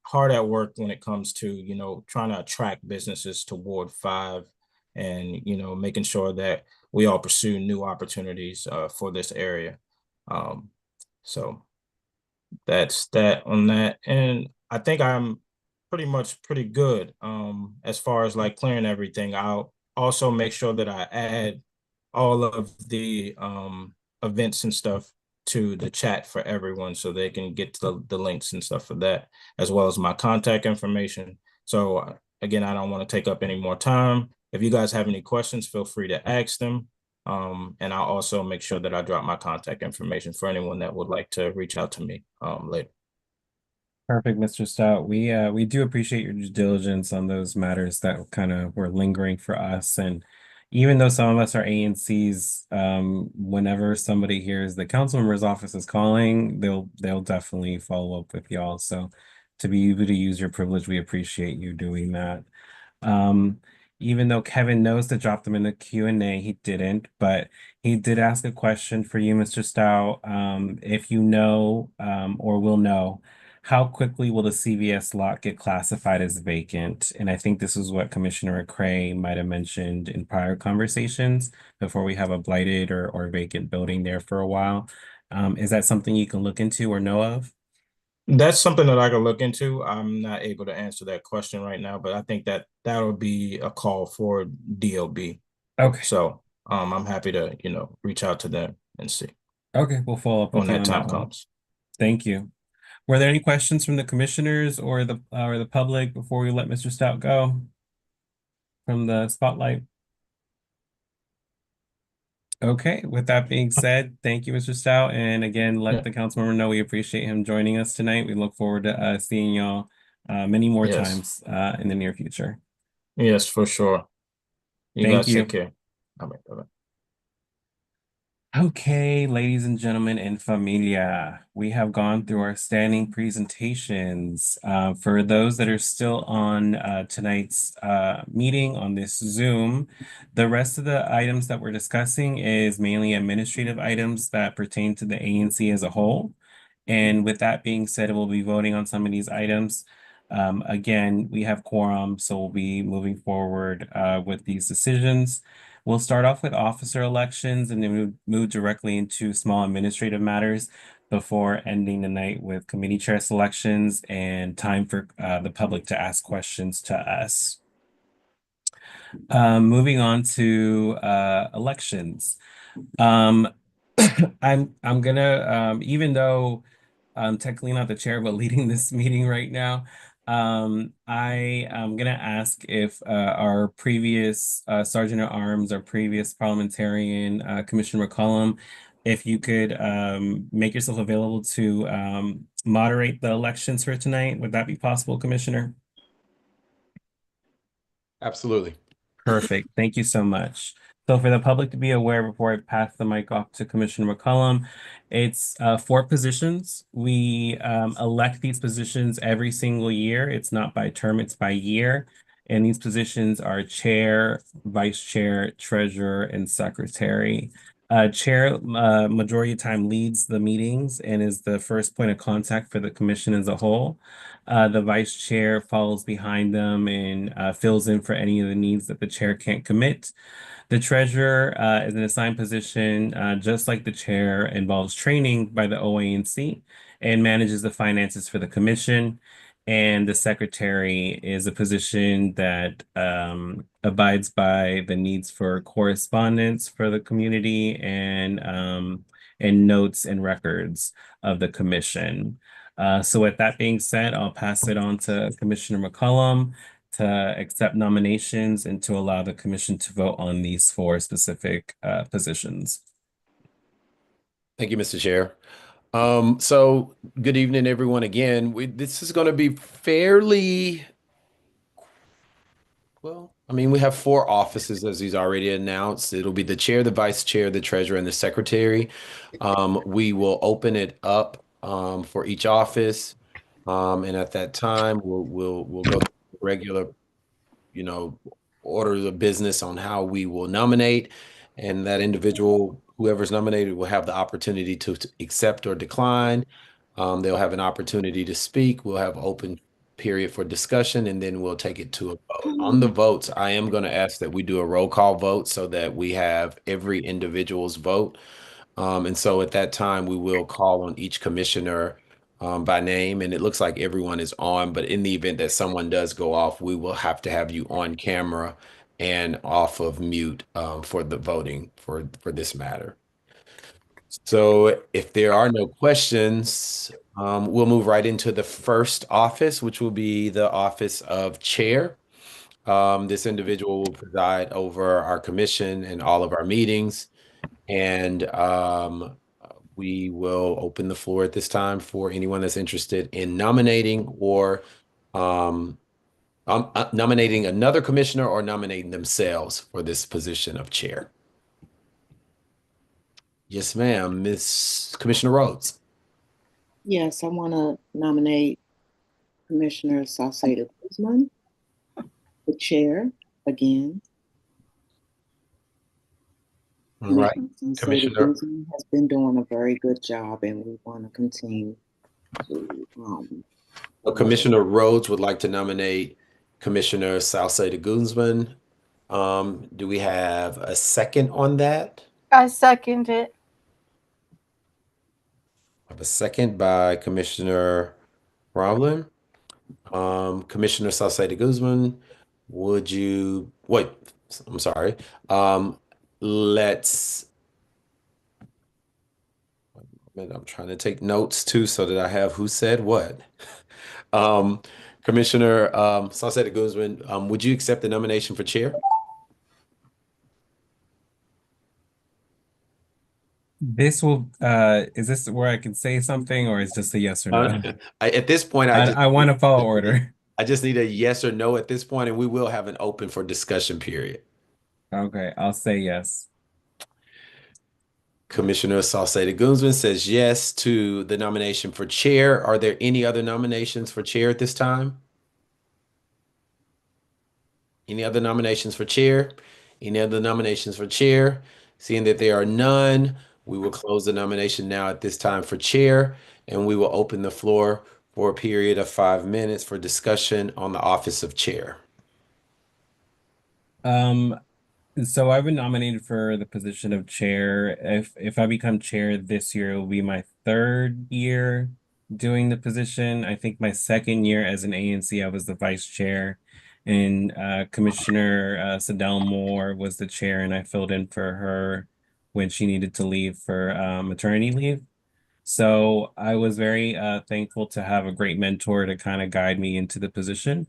hard at work when it comes to, trying to attract businesses to Ward 5 and, making sure that we all pursue new opportunities for this area. So that's that on that. And I think I'm pretty good as far as like clearing everything out. Also make sure that I add all of the events and stuff to the chat for everyone so they can get the links and stuff for that, as well as my contact information. So again, I don't want to take up any more time. If you guys have any questions, feel free to ask them. And I'll also make sure that I drop my contact information for anyone that would like to reach out to me later. Perfect, Mr. Stout. We do appreciate your due diligence on those matters that kind of were lingering for us. And even though some of us are ANCs, whenever somebody hears the council member's office is calling, they'll definitely follow up with y'all. So to be able to use your privilege, we appreciate you doing that. Um, Even though Kevin knows to drop them in the Q&A, he didn't, but he did ask a question for you, Mr. Stout. If you know, or will know, how quickly will the CVS lot get classified as vacant? And I think this is what Commissioner McCray might have mentioned in prior conversations before we have a blighted or vacant building there for a while. Is that something you can look into or know of? That's something that I can look into. I'm not able to answer that question right now, but I think that that'll be a call for DOB. Okay. So I'm happy to, reach out to them and see Okay, we'll follow up with when you that on time that one. comes. Thank you. Were there any questions from the commissioners or the public before we let Mr. Stout go from the spotlight? Okay, with that being said, thank you, Mr. Stout. And again, let the council member know we appreciate him joining us tonight. We look forward to seeing y'all many more Yes. times in the near future. Yes, for sure. You Thank guys you. take care. Bye-bye. Okay, ladies and gentlemen and familia, we have gone through our standing presentations. For those that are still on tonight's meeting on this Zoom, the rest of the items that we're discussing is mainly administrative items that pertain to the ANC as a whole. And with that being said, we'll be voting on some of these items. Again, we have quorum, so we'll be moving forward with these decisions. We'll start off with officer elections and then we'll move directly into small administrative matters before ending the night with committee chair selections and time for the public to ask questions to us. Moving on to elections. I'm gonna even though I'm technically not the chair, but leading this meeting right now. I am gonna ask if our previous Sergeant at Arms, our previous parliamentarian, Commissioner McCollum, if you could make yourself available to moderate the elections for tonight. Would that be possible, Commissioner? Absolutely. Perfect. Thank you so much. So for the public to be aware, before I pass the mic off to Commissioner McCollum, it's 4 positions. We elect these positions every single year. It's not by term, it's by year. And these positions are chair, vice chair, treasurer, and secretary. Chair, majority of time leads the meetings and is the first point of contact for the commission as a whole. The vice chair follows behind them and fills in for any of the needs that the chair can't commit. The treasurer is an assigned position, just like the chair, involves training by the OANC and manages the finances for the commission. And the secretary is a position that abides by the needs for correspondence for the community and notes and records of the commission. So with that being said, I'll pass it on to Commissioner McCollum to accept nominations and to allow the commission to vote on these 4 specific positions. Thank you, Mr. Chair. So good evening, everyone. Again, this is going to be fairly Well, I mean, we have four offices as he's already announced. It'll be the chair, the vice chair, the treasurer, and the secretary. We will open it up for each office. And at that time, we'll go through the regular, you know, order of business on how we will nominate. And that individual, whoever's nominated, will have the opportunity to accept or decline. They'll have an opportunity to speak. We'll have open period for discussion, and then we'll take it to a vote. On the votes, I am going to ask that we do a roll call vote so that we have every individual's vote. And so at that time, we will call on each commissioner by name, and it looks like everyone is on, but in the event that someone does go off, we will have to have you on camera and off of mute for the voting for this matter. So if there are no questions, we'll move right into the first office, which will be the office of chair. This individual will preside over our commission and all of our meetings. And we will open the floor at this time for anyone that's interested in nominating or nominating another commissioner or nominating themselves for this position of chair. Yes, ma'am. Miss Commissioner Rhodes. Yes, I want to nominate Commissioner Salcedo Guzman, the chair, again. All right. Commissioner Salcedo Commissioner. Guzman has been doing a very good job, and we want to continue to. Commissioner Rhodes would like to nominate Commissioner Salcedo Guzman. Do we have a second on that? I second it. I have a second by Commissioner Roblin. Commissioner Salcedo Guzman, would you wait? I'm sorry. Let's. I'm trying to take notes too, so that I have who said what. Commissioner Salcedo Guzman, would you accept the nomination for chair? This will, is this where I can say something or is just a yes or no? At this point, I want to follow order. I just need a yes or no at this point, and we will have an open for discussion period. Okay, I'll say yes. Commissioner Salcedo Guzman says yes to the nomination for chair. Are there any other nominations for chair at this time? Any other nominations for chair? Any other nominations for chair? Seeing that there are none, we will close the nomination now at this time for chair, and we will open the floor for a period of 5 minutes for discussion on the office of chair. So I've been nominated for the position of chair. If I become chair this year, it will be my third year doing the position. I think my second year as an ANC, I was the vice chair, and Commissioner Sadell Moore was the chair, and I filled in for her when she needed to leave for maternity leave. So I was very thankful to have a great mentor to kind of guide me into the position.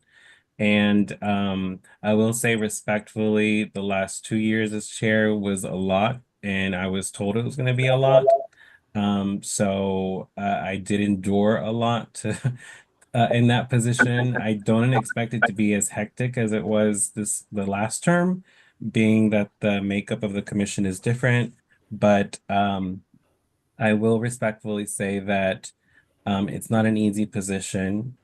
And I will say respectfully, the last 2 years as chair was a lot, and I was told it was going to be a lot. So I did endure a lot to in that position. I don't expect it to be as hectic as it was the last term, being that the makeup of the commission is different. But I will respectfully say that it's not an easy position.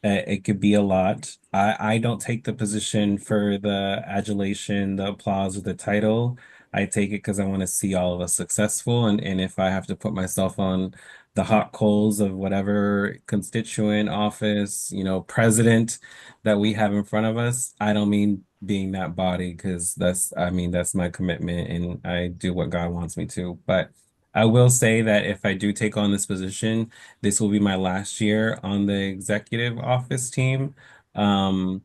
It could be a lot. I don't take the position for the adulation, the applause, or the title. I take it because I want to see all of us successful. And if I have to put myself on the hot coals of whatever constituent office, president that we have in front of us, I don't mean being that body because that's my commitment and I do what God wants me to. But I will say that if I do take on this position, this will be my last year on the executive office team. Maybe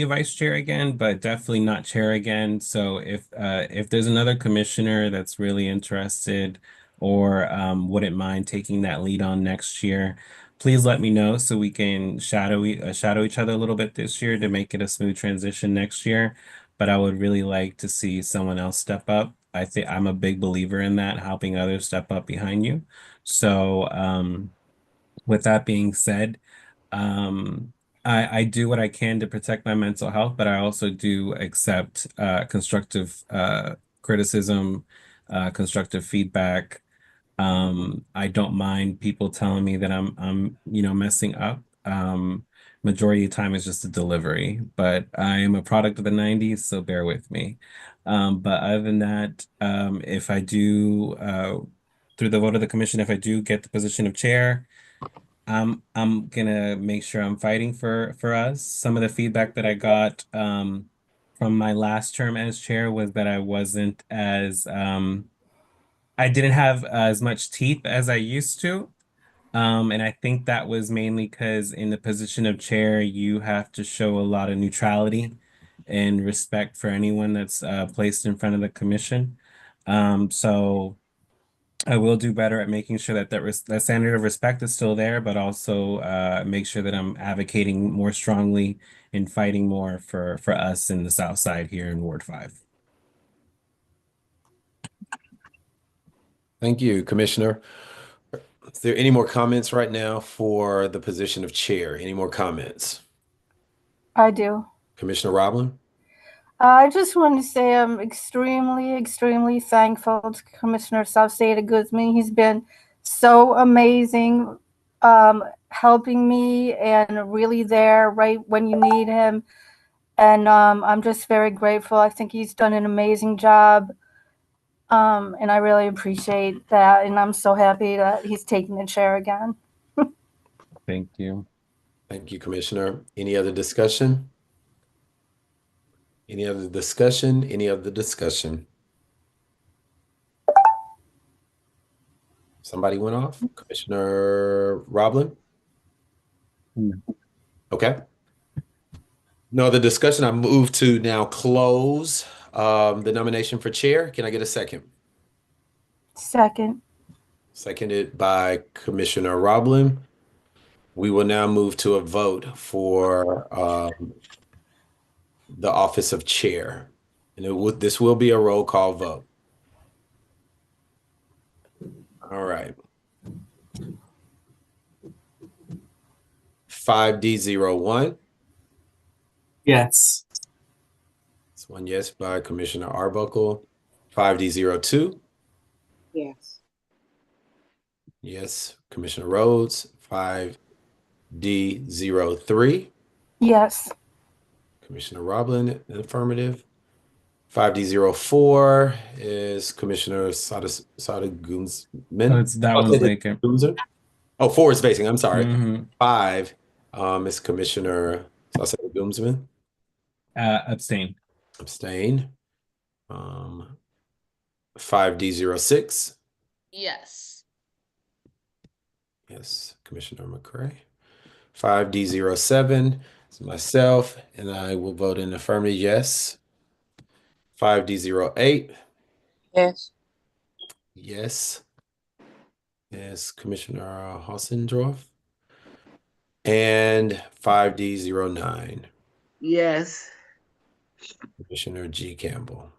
a vice chair again, but definitely not chair again. So if there's another commissioner that's really interested or wouldn't mind taking that lead on next year, please let me know so we can shadow each other a little bit this year to make it a smooth transition next year. But I would really like to see someone else step up. I think I'm a big believer in that, helping others step up behind you. So with that being said, um, I do what I can to protect my mental health, but I also do accept constructive criticism, constructive feedback. I don't mind people telling me that I'm messing up. Majority of the time it's just a delivery, but I am a product of the 90s, so bear with me. But other than that, if I do through the vote of the commission, if I do get the position of chair, I'm gonna make sure I'm fighting for us. Some of the feedback that I got from my last term as chair was that I didn't have as much teeth as I used to. And I think that was mainly because in the position of chair, you have to show a lot of neutrality and respect for anyone that's placed in front of the commission. So I will do better at making sure that that standard of respect is still there, but also make sure that I'm advocating more strongly and fighting more for us in the South Side here in Ward 5. Thank you, Commissioner. Is there any more comments right now for the position of chair? Any more comments? I do. Commissioner Roblin? I just want to say I'm extremely, extremely thankful to Commissioner Saucedo Guzman. He's been so amazing, helping me and really there right when you need him. And I'm just very grateful. I think he's done an amazing job. And I really appreciate that. And I'm so happy that he's taking the chair again. Thank you. Thank you, Commissioner. Any other discussion? Any other discussion? Any other discussion? Somebody went off? Commissioner Roblin? No. Okay. No other discussion. I move to now close the nomination for chair. Can I get a second? Second. Seconded by Commissioner Roblin. We will now move to a vote for the office of chair. And this will be a roll call vote. All right. 5D01. Yes. It's one yes by Commissioner Arbuckle. 5D02. Yes. Yes, Commissioner Rhodes. 5D03. Yes. Commissioner Roblin, affirmative. 5D04 is Commissioner Sada Guzman. That one's vacant. Oh, 4 is vacant. I'm sorry. Mm-hmm. 5 is Commissioner Sada Guzman. Abstain. Abstain. 5D06. Yes. Yes, Commissioner McCray. 5D07 is myself, and I will vote in affirmative yes. 5D08. Yes. Yes. Yes, Commissioner Hossendorf. And 5D09. Yes. Commissioner G. Campbell.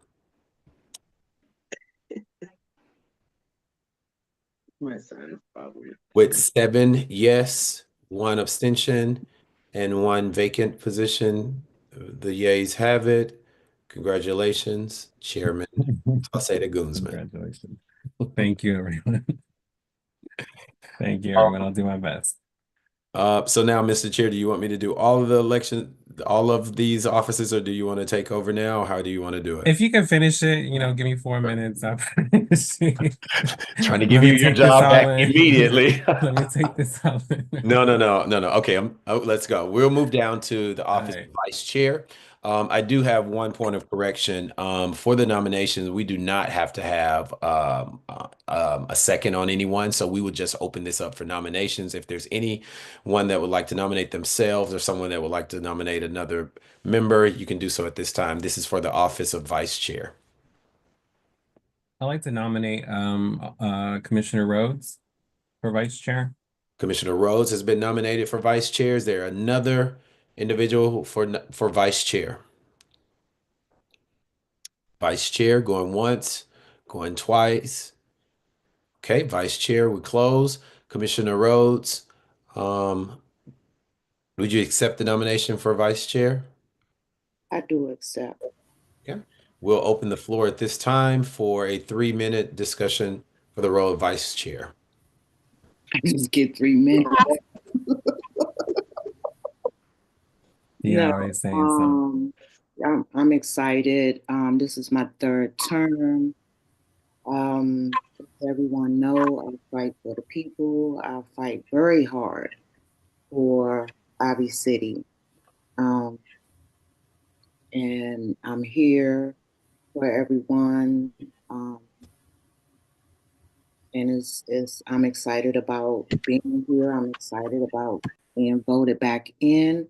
My son probably. With 7 yes, 1 abstention, and 1 vacant position, the yeas have it. Congratulations, Chairman Saucedo Guzman. Congratulations. Thank you, everyone. Thank you, everyone. I'll do my best. So now, Mr. Chair, do you want me to do all of the election, all of these offices, or do you want to take over now? How do you want to do it? If you can finish it, give me 4 minutes. I'll finish it. Trying to give you your job back immediately. Let me take this out. No. Okay, let's go. We'll move down to the office of Vice Chair. I do have one point of correction. For the nominations, we do not have to have a second on anyone, so we would just open this up for nominations. If there's anyone that would like to nominate themselves or someone that would like to nominate another member, you can do so at this time. This is for the office of Vice Chair. I'd like to nominate Commissioner Rhodes for Vice Chair. Commissioner Rhodes has been nominated for Vice Chair. Is there another individual for Vice Chair? Vice Chair going once, going twice. Okay, Vice Chair, we close. Commissioner Rhodes, Would you accept the nomination for vice chair? I do accept. Okay. We'll open the floor at this time for a 3-minute discussion for the role of vice chair. I just get 3 minutes. Yeah, No, already saying something. I'm excited. This is my 3rd term. As everyone know, I fight for the people. I fight very hard for Ivy City. And I'm here for everyone. And I'm excited about being here. I'm excited about being voted back in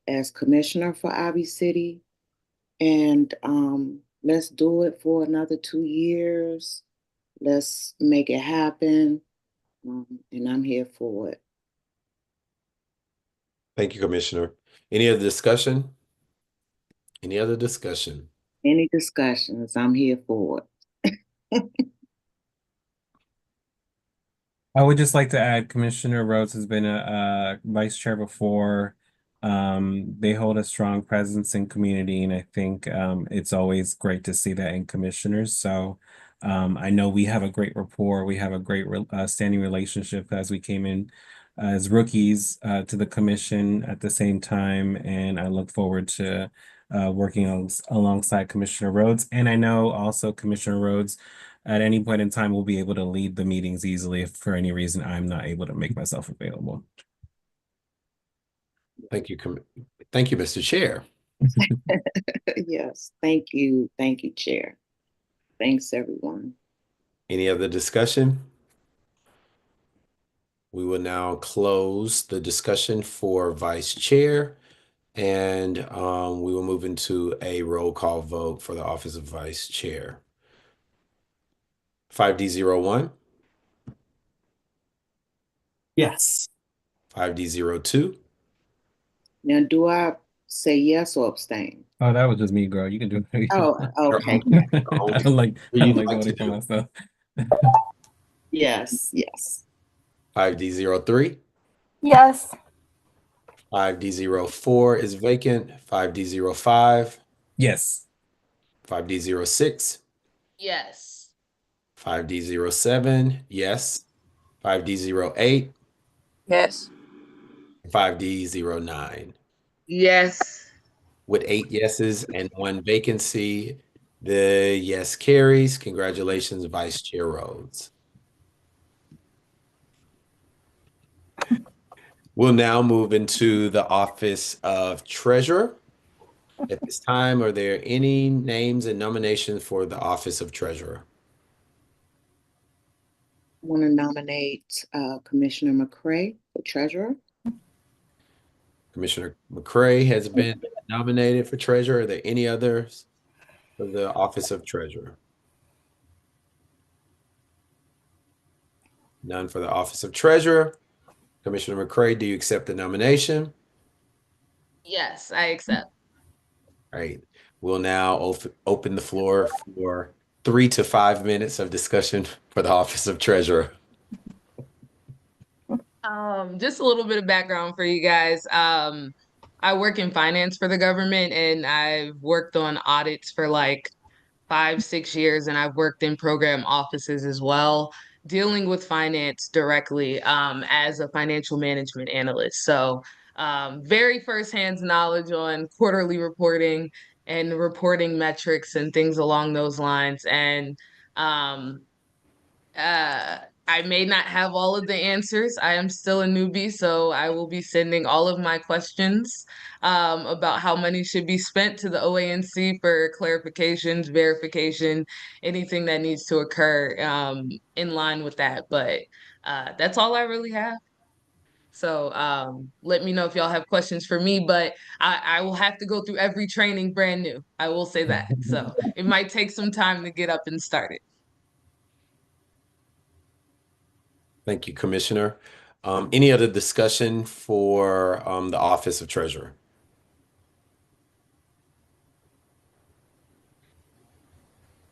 as commissioner for Ivy City. And let's do it for another 2 years. Let's make it happen. And I'm here for it. Thank you, Commissioner. Any other discussion? Any other discussion? Any discussions, I'm here for it. I would just like to add, Commissioner Rhodes has been a vice chair before. They hold a strong presence in community, and I think it's always great to see that in commissioners. So I know we have a great rapport. We have a great standing relationship as we came in as rookies to the commission at the same time, and I look forward to working alongside Commissioner Rhodes. And I know also Commissioner Rhodes at any point in time will be able to lead the meetings easily if for any reason I'm not able to make myself available. Thank you. Thank you, Mr. Chair. Yes, thank you. Thank you, Chair. Thanks, everyone. Any other discussion? We will now close the discussion for vice chair, and we will move into a roll call vote for the office of vice chair. 5D01. Yes. 5D02. Now, do I say yes or abstain? Oh, that was just me, girl. You can do it. Oh, okay. I don't like voting for myself. Yes, yes. 5D03. Yes. 5D04 is vacant. 5D05. Yes. 5D06. Yes. 5D07. Yes. 5D08. Yes. 5D09. Yes. With 8 yeses and 1 vacancy, the yes carries. Congratulations, Vice Chair Rhodes. We'll now move into the office of Treasurer. At this time, are there any names and nominations for the office of Treasurer? I want to nominate Commissioner McCray for treasurer. Commissioner McCray has been nominated for Treasurer. Are there any others for the office of Treasurer? None for the office of Treasurer. Commissioner McCray, do you accept the nomination? Yes, I accept. All right. We'll now open the floor for 3 to 5 minutes of discussion for the office of Treasurer. Just a little bit of background for you guys. I work in finance for the government, and I've worked on audits for like 5, 6 years, and I've worked in program offices as well, dealing with finance directly as a financial management analyst. So, very firsthand knowledge on quarterly reporting and reporting metrics and things along those lines. And um, uh, I may not have all of the answers. I am still a newbie, so I will be sending all of my questions about how money should be spent to the OANC for clarifications, verification, anything that needs to occur in line with that. But that's all I really have. So let me know if y'all have questions for me, but I will have to go through every training brand new. I will say that. So it might take some time to get up and start it. Thank you, Commissioner. Any other discussion for the Office of Treasurer?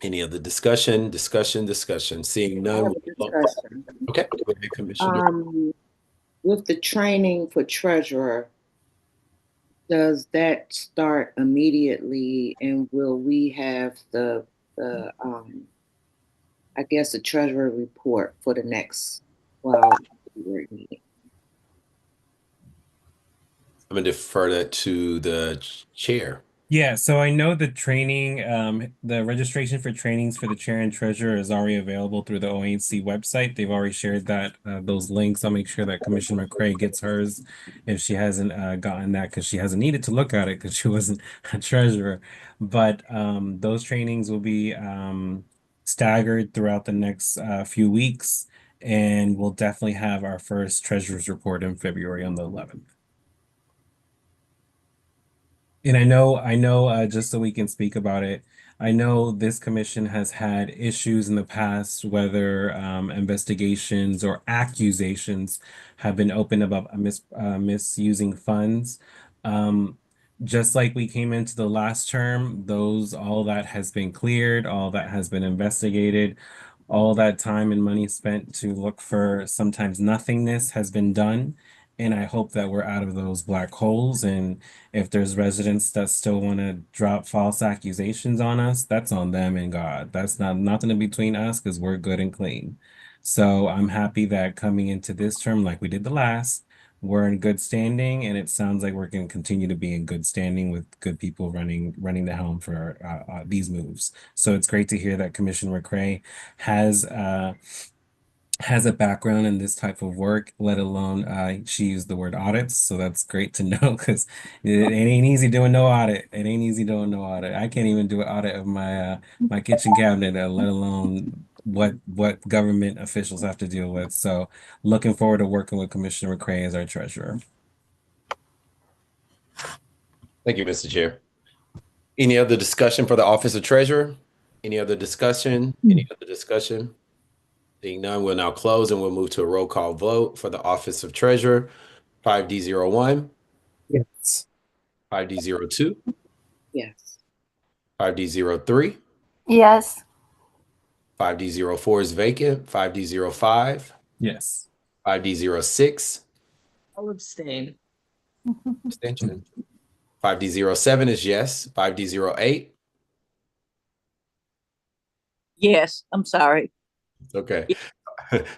Any other discussion? Seeing none. Discussion. Okay, go ahead, Commissioner. With the training for treasurer, Does that start immediately, and will we have the I guess the treasurer report for the next meeting? I'm gonna defer that to the chair. Yeah, so I know the training, the registration for trainings for the chair and treasurer is already available through the OANC website. They've already shared that those links. I'll make sure that Commissioner McCray gets hers if she hasn't gotten that because she hasn't needed to look at it because she wasn't a treasurer. But those trainings will be staggered throughout the next few weeks, and we'll definitely have our first treasurer's report in February on the 11th. And just so we can speak about it, I know this commission has had issues in the past, whether investigations or accusations have been opened about misusing funds. Um, just like we came into the last term, all that has been cleared, all that has been investigated, all that time and money spent to look for sometimes nothingness has been done. And I hope that we're out of those black holes. And if there's residents that still want to drop false accusations on us, that's on them and God. That's nothing in between us because we're good and clean. So I'm happy that coming into this term, like we did the last, we're in good standing, and it sounds like we're going to continue to be in good standing with good people running the helm for these moves. So it's great to hear that Commissioner McCray has has a background in this type of work, let alone she used the word audits. So that's great to know because it ain't easy doing no audit. It ain't easy doing no audit. I can't even do an audit of my kitchen cabinet, let alone what government officials have to deal with. So looking forward to working with Commissioner McCray as our treasurer. Thank you, Mr. Chair. Any other discussion for the Office of Treasurer? Any other discussion? Any other discussion? Seeing none, we'll now close and we'll move to a roll call vote for the Office of Treasurer. 5D01, Yes. 5D02, Yes. 5D03, Yes. 5D04 is vacant, 5D05, Yes. 5D06, I'll abstain. abstention. 5D07 is yes, 5D08, Yes, I'm sorry. okay.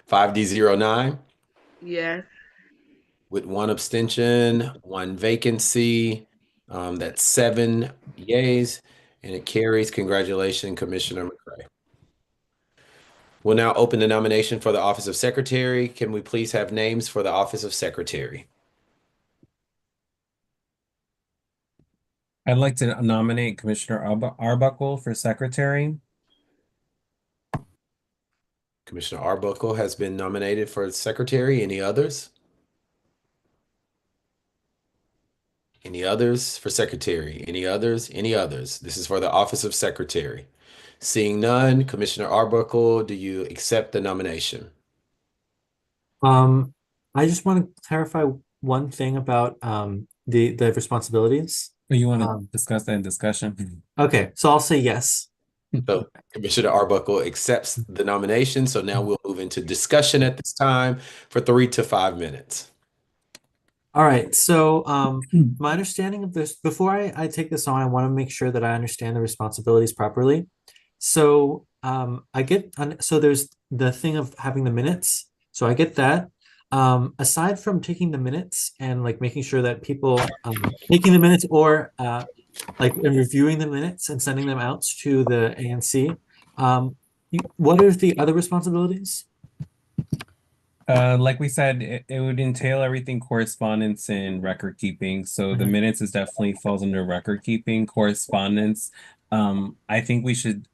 5D09, Yes. with one abstention, one vacancy. That's 7 yays, and it carries. Congratulations, Commissioner McCray. We'll now open the nomination for the Office of Secretary. Can we please have names for the Office of Secretary? I'd like to nominate Commissioner Arbuckle for secretary. Commissioner Arbuckle has been nominated for secretary. Any others? Any others for secretary? Any others? Any others? This is for the Office of Secretary. Seeing none, Commissioner Arbuckle, do you accept the nomination? I just want to clarify one thing about the responsibilities. You want to discuss that in discussion? Okay, so I'll say yes. So Commissioner Arbuckle accepts the nomination. So now we'll move into discussion at this time for 3 to 5 minutes. All right, so my understanding of this, before I take this on, I want to make sure that I understand the responsibilities properly. So so there's the thing of having the minutes. So I get that. Aside from taking the minutes and like making sure that people taking the minutes or like and reviewing the minutes and sending them out to the ANC, what are the other responsibilities? Like we said, it would entail everything correspondence and record keeping. So the minutes is definitely falls under record keeping, correspondence. I think we should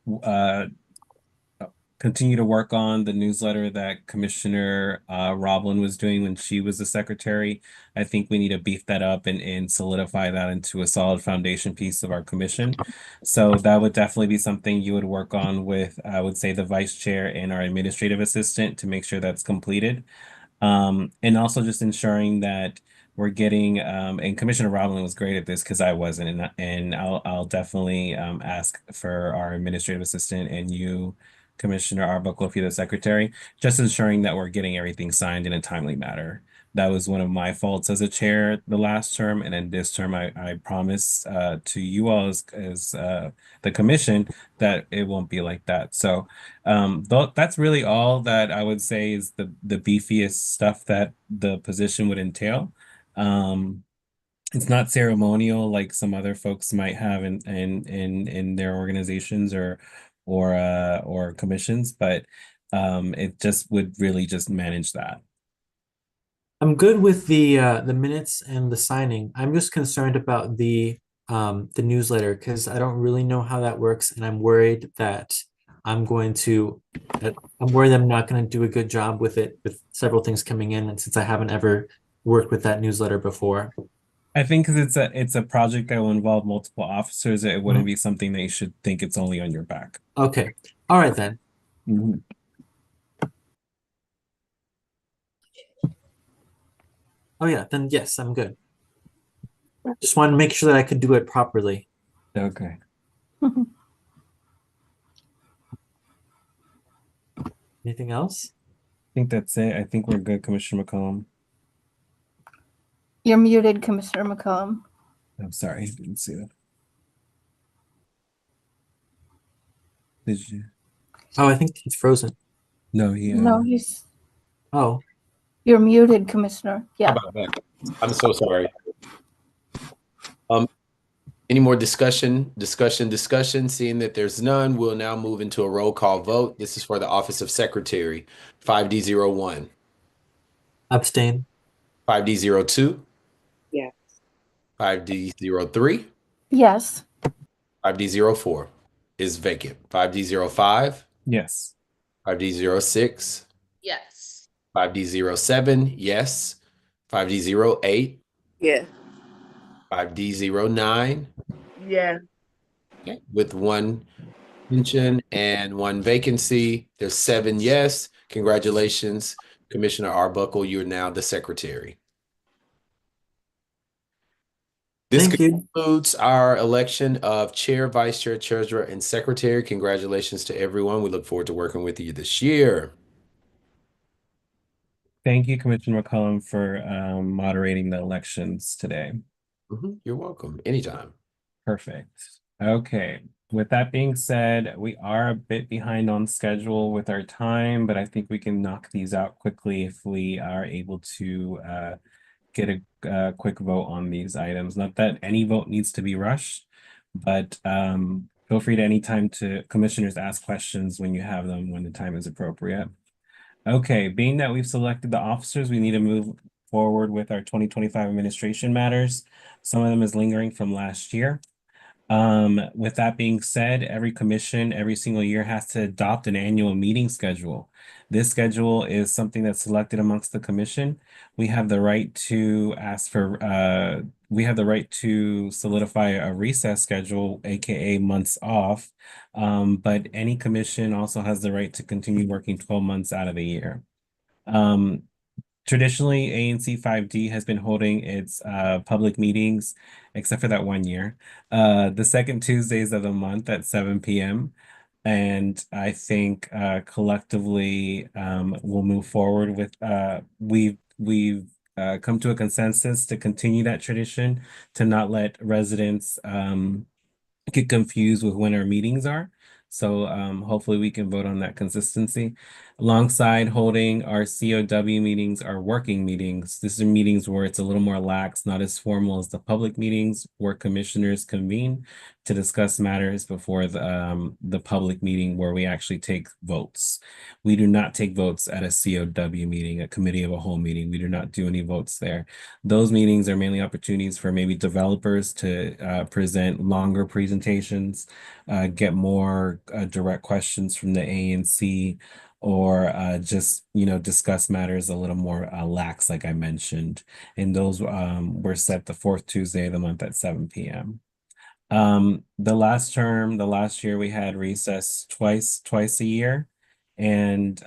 continue to work on the newsletter that Commissioner Roblin was doing when she was the secretary. I think we need to beef that up and solidify that into a solid foundation piece of our commission. So that would definitely be something you would work on with, I would say, the vice chair and our administrative assistant to make sure that's completed. And also just ensuring that we're getting and Commissioner Roblin was great at this because I wasn't, and I'll definitely ask for our administrative assistant and you, Commissioner Arbuckle, if you're the secretary, just ensuring that we're getting everything signed in a timely manner. That was one of my faults as a chair the last term, and then this term I promise to you all as the commission that it won't be like that. So that's really all that I would say is the beefiest stuff that the position would entail. Um, it's not ceremonial like some other folks might have in their organizations or commissions, but it just would really just manage that. I'm good with the minutes and the signing. I'm just concerned about the newsletter because I don't really know how that works, and I'm worried that I'm going to I'm worried I'm not going to do a good job with it with several things coming in, and since I haven't ever worked with that newsletter before. I think because it's a project that will involve multiple officers, it wouldn't be something that you should think it's only on your back. Okay. All right then. Mhm. Oh yeah, then yes, I'm good. Just want to make sure that I could do it properly. Okay. Anything else? I think that's it. I think we're good, Commissioner McCollum. You're muted, Commissioner McCollum. I'm sorry, I didn't see that. Did you? Oh, I think he's frozen. No, No, he's. Oh. You're muted, Commissioner. Yeah. How about that? I'm so sorry. Any more discussion? Seeing that there's none, we'll now move into a roll call vote. This is for the Office of Secretary. 5D01. Abstain. 5D02. Yes. 5D03. Yes. 5D04 is vacant. 5D05. Yes. 5D06. Yes. 5D07. Yes. 5D08. Yeah. 5D09. Yeah. Okay. With one mention and one vacancy, there's 7 yes. Congratulations, Commissioner Arbuckle. You're now the secretary. This Thank you. concludes our election of chair, vice chair, treasurer, and secretary. Congratulations to everyone. We look forward to working with you this year. Thank you, Commissioner McCollum, for moderating the elections today. You're welcome. Anytime. Perfect. Okay. With that being said, we are a bit behind on schedule with our time, but I think we can knock these out quickly if we are able to get a quick vote on these items. Not that any vote needs to be rushed, but feel free to anytime to commissioners ask questions when you have them, when the time is appropriate. Okay, being that we've selected the officers, we need to move forward with our 2025 administration matters. Some of them is lingering from last year. With that being said, every commission every single year has to adopt an annual meeting schedule. This schedule is something that's selected amongst the commission. We have the right to ask for we have the right to solidify a recess schedule, aka months off. But any commission also has the right to continue working 12 months out of the year. Traditionally, ANC 5D has been holding its public meetings, except for that one year, the second Tuesdays of the month at 7 p.m. And I think collectively we'll move forward with we've come to a consensus to continue that tradition, to not let residents get confused with when our meetings are. So hopefully we can vote on that consistency. Alongside holding our COW meetings, our working meetings. These are meetings where it's a little more lax, not as formal as the public meetings where commissioners convene to discuss matters before the public meeting where we actually take votes. We do not take votes at a COW meeting, a committee of a whole meeting. We do not do any votes there. Those meetings are mainly opportunities for maybe developers to present longer presentations, get more direct questions from the ANC, or just discuss matters a little more lax, like I mentioned. And those were set the fourth Tuesday of the month at 7 p.m. The last year we had recess twice a year. And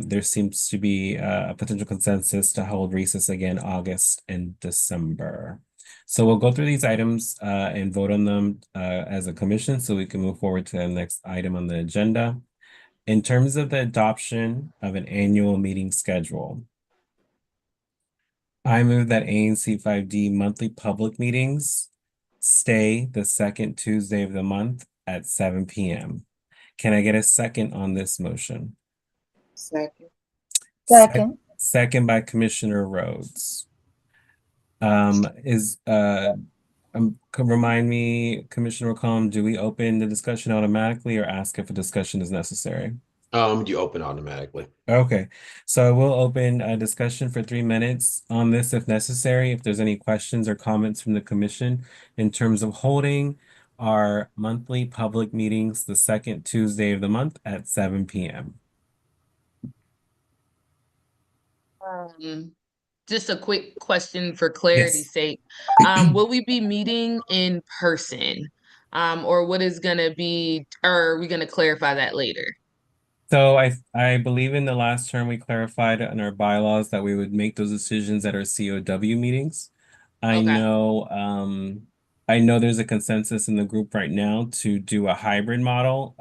there seems to be a potential consensus to hold recess again August and December. So we'll go through these items and vote on them as a commission so we can move forward to the next item on the agenda. In terms of the adoption of an annual meeting schedule, I move that ANC 5D monthly public meetings stay the second Tuesday of the month at 7 p.m. Can I get a second on this motion? Second. Second. Second by Commissioner Rhodes. Remind me, Commissioner McCollum, do we open the discussion automatically or ask if a discussion is necessary? You open automatically. Okay, so we'll open a discussion for 3 minutes on this if necessary. If there's any questions or comments from the commission in terms of holding our monthly public meetings the second Tuesday of the month at 7 p.m. Just a quick question for Yes. clarity's sake. Will we be meeting in person? Or what is gonna be, or are we gonna clarify that later? So I believe in the last term we clarified in our bylaws that we would make those decisions at our COW meetings. I Okay. know I know there's a consensus in the group right now to do a hybrid model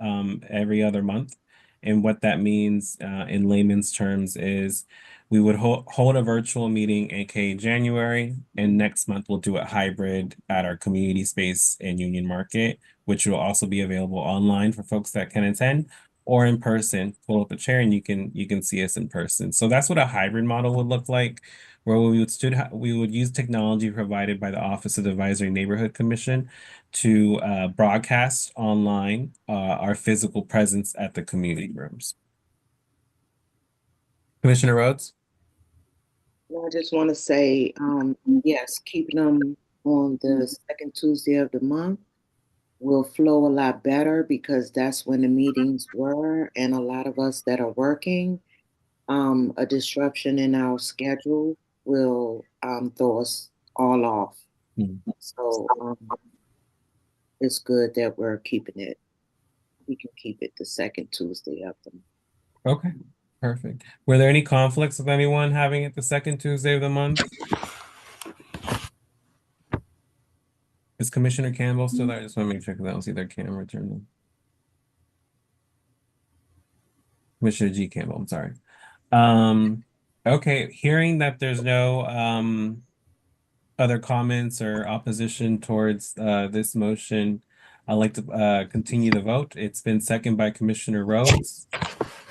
every other month. And what that means in layman's terms is we would hold a virtual meeting, aka January, and next month we'll do it hybrid at our community space in Union Market, which will also be available online for folks that can attend or in person. Pull up a chair and you can see us in person. So that's what a hybrid model would look like, where we would use technology provided by the Office of the Advisory Neighborhood Commission to broadcast online our physical presence at the community rooms. Commissioner Rhodes? Well, I just want to say, yes, keeping them on the second Tuesday of the month will flow a lot better because that's when the meetings were, and a lot of us that are working, a disruption in our schedule will throw us all off. So it's good that we're keeping it. We can keep it the second Tuesday of the month. Okay, perfect. Were there any conflicts with anyone having it the second Tuesday of the month? Is Commissioner Campbell still there? I just want to make sure because I don't see their camera turned on. Commissioner G. Campbell, I'm sorry. Okay, hearing that there's no other comments or opposition towards this motion, I'd like to continue the vote. It's been seconded by Commissioner Rhodes.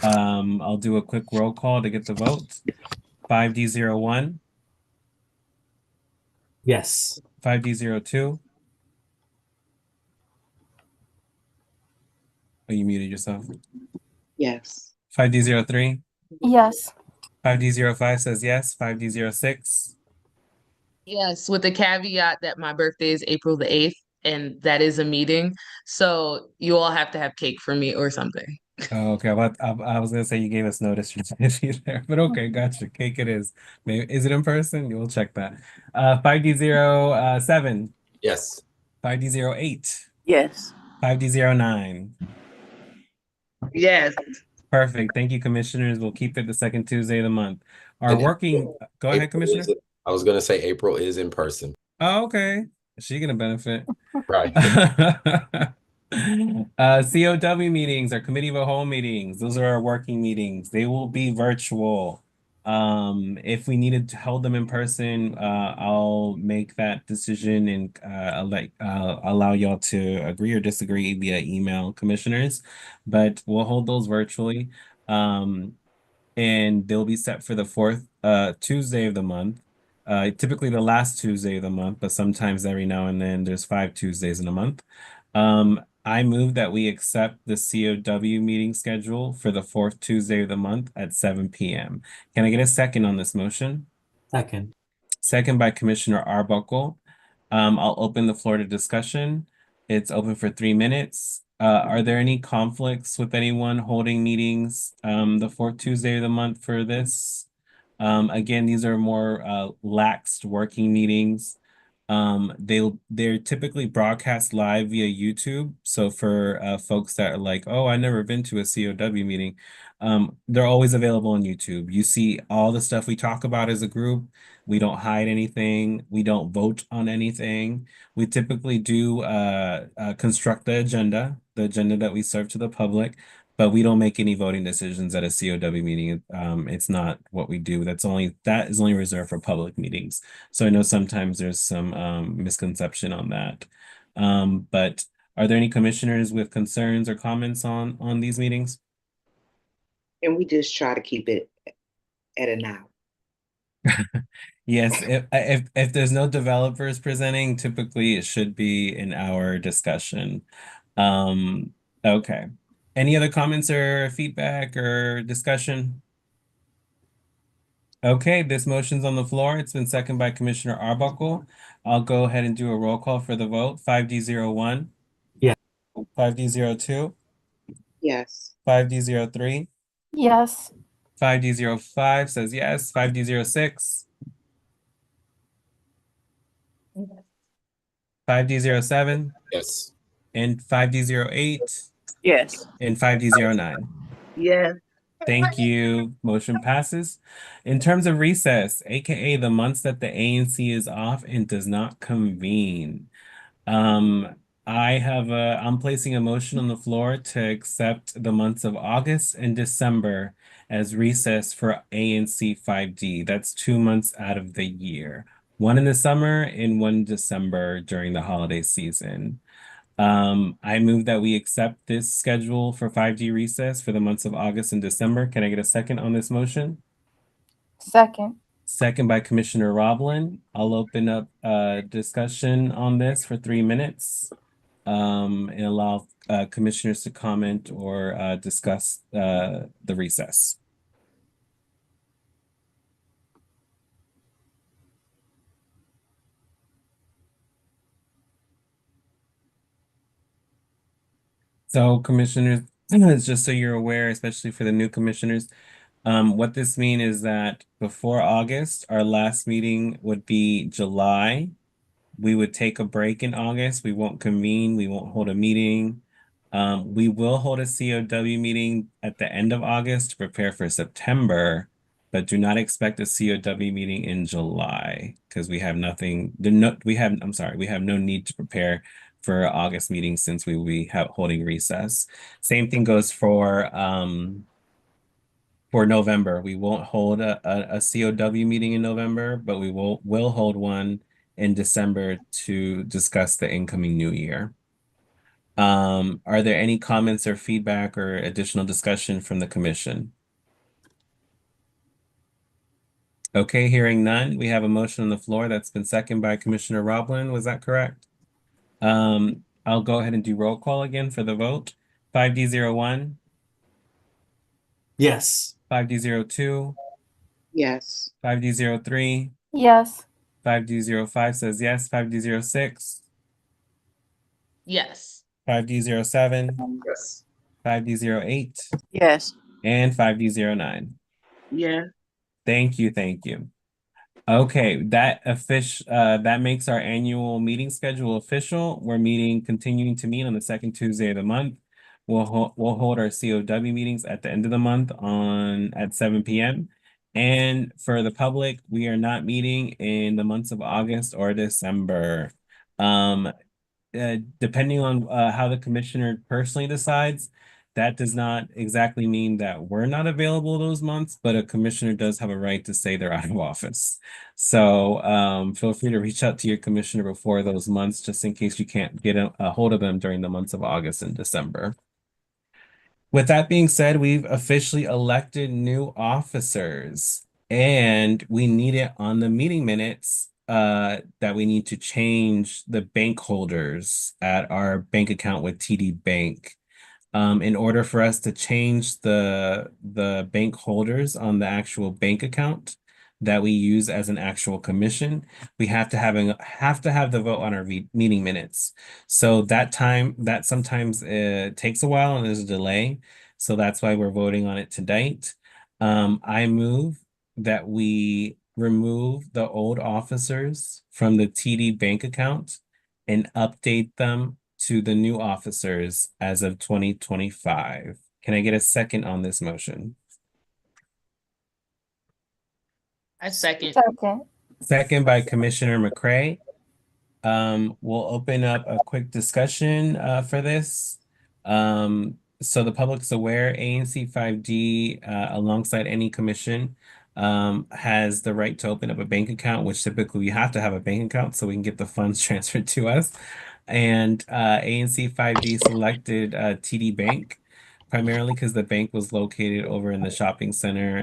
I'll do a quick roll call to get the vote. 5D01. Yes. 5D02. Oh, you muted yourself. Yes. 5D03. Yes. 5D05 says yes. 5D06. Yes, with the caveat that my birthday is April the 8th, and that is a meeting. So you all have to have cake for me or something. Oh, okay. I was gonna say you gave us notice you're gonna be there, but okay, gotcha. Cake it is. Maybe is it in person? We'll check that. 5D07. Yes. 5D08. Yes. 5D09. Yes. Perfect. Thank you, commissioners. We'll keep it the second Tuesday of the month. Our And working, go ahead, Commissioner. I was going to say April is in person. Oh, okay. Is she gonna benefit? Right. COW meetings, our committee of a whole meetings. Those are our working meetings. They will be virtual. If we needed to hold them in person, I'll make that decision and allow y'all to agree or disagree via email, commissioners. But we'll hold those virtually. And they'll be set for the fourth Tuesday of the month. Typically the last Tuesday of the month, but sometimes every now and then there's 5 Tuesdays in a month. I move that we accept the COW meeting schedule for the fourth Tuesday of the month at 7 p.m. Can I get a second on this motion? Second. Second by Commissioner Arbuckle. I'll open the floor to discussion. It's open for 3 minutes. Are there any conflicts with anyone holding meetings the fourth Tuesday of the month for this? Again, these are more laxed working meetings. They're typically broadcast live via YouTube. So for folks that are like, oh, I've never been to a COW meeting, they're always available on YouTube. You see all the stuff we talk about as a group. We don't hide anything. We don't vote on anything. We typically do construct the agenda that we serve to the public. but we don't make any voting decisions at a COW meeting. It's not what we do. That is only reserved for public meetings. So I know sometimes there's some misconception on that. But are there any commissioners with concerns or comments on these meetings? And we just try to keep it at an hour. Yes, if there's no developers presenting, typically it should be an hour discussion. Okay. Any other comments or feedback or discussion? Okay, this motion's on the floor. It's been seconded by Commissioner Arbuckle. I'll go ahead and do a roll call for the vote. 5D01. Yeah. 5D02. Yes. 5D03. Yes. 5D05 says yes. 5D06. 5D07. Yes. And 5D08. Yes. And 5D09. Yes. Thank you. Motion passes. In terms of recess, aka the months that the ANC is off and does not convene. I'm placing a motion on the floor to accept the months of August and December as recess for ANC 5D. That's 2 months out of the year. One in the summer and one in December during the holiday season. I move that we accept this schedule for 5D recess for the months of August and December. Can I get a second on this motion? Second. Second by Commissioner Roblin. I'll open up discussion on this for 3 minutes and allow commissioners to comment or discuss the recess. So commissioners, just so you're aware, especially for the new commissioners, what this means is that before August, our last meeting would be July. We would take a break in August. We won't convene. We won't hold a meeting. We will hold a COW meeting at the end of August to prepare for September, but do not expect a COW meeting in July because we have nothing. We have no need to prepare for August meeting since we will be holding recess. Same thing goes for November. We won't hold a COW meeting in November, but will hold one in December to discuss the incoming new year. Are there any comments or feedback or additional discussion from the commission? Okay, hearing none, we have a motion on the floor that's been seconded by Commissioner Roblin. Was that correct? I'll go ahead and do roll call again for the vote. 5D01. Yes. 5D02. Yes. 5D03. Yes. 5D05 says yes. 5D06. Yes. 5D07. Yes. 5D08. Yes. And 5D09. Yeah. Thank you. Thank you. Okay, that makes our annual meeting schedule official. We're continuing to meet on the second Tuesday of the month. We'll hold our COW meetings at the end of the month at 7 p.m. And for the public, we are not meeting in the months of August or December. Depending on how the commissioner personally decides, that does not exactly mean that we're not available those months, but a commissioner does have a right to say they're out of office. So feel free to reach out to your commissioner before those months, just in case you can't get a hold of them during the months of August and December. With that being said, we've officially elected new officers, and we need it on the meeting minutes that we need to change the bank holders at our bank account with TD Bank. In order for us to change the bank holders on the actual bank account that we use as an actual commission, we have to have the vote on our meeting minutes. So that sometimes takes a while and there's a delay. So that's why we're voting on it tonight. I move that we remove the old officers from the TD bank account and update them to the new officers as of 2025. Can I get a second on this motion? I second. Second. Second by Commissioner McCray. We'll open up a quick discussion for this. so the public's aware, ANC 5D, alongside any commission, has the right to open up a bank account, which typically you have to have a bank account so we can get the funds transferred to us. And ANC 5D selected TD Bank primarily because the bank was located over in the shopping center,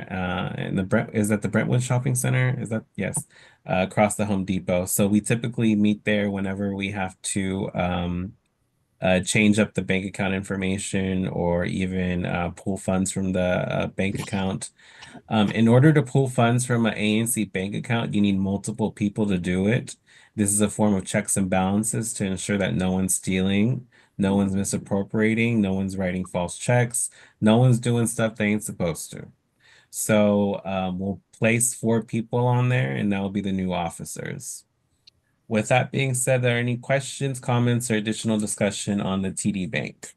in the is that the Brentwood Shopping Center? Is that yes, across the Home Depot. So we typically meet there whenever we have to change up the bank account information or even pull funds from the bank account. In order to pull funds from an ANC bank account, you need multiple people to do it. This is a form of checks and balances to ensure that no one's stealing, no one's misappropriating, no one's writing false checks, no one's doing stuff they ain't supposed to. So we'll place 4 people on there, and that will be the new officers. With that being said, are there any questions, comments, or additional discussion on the TD Bank?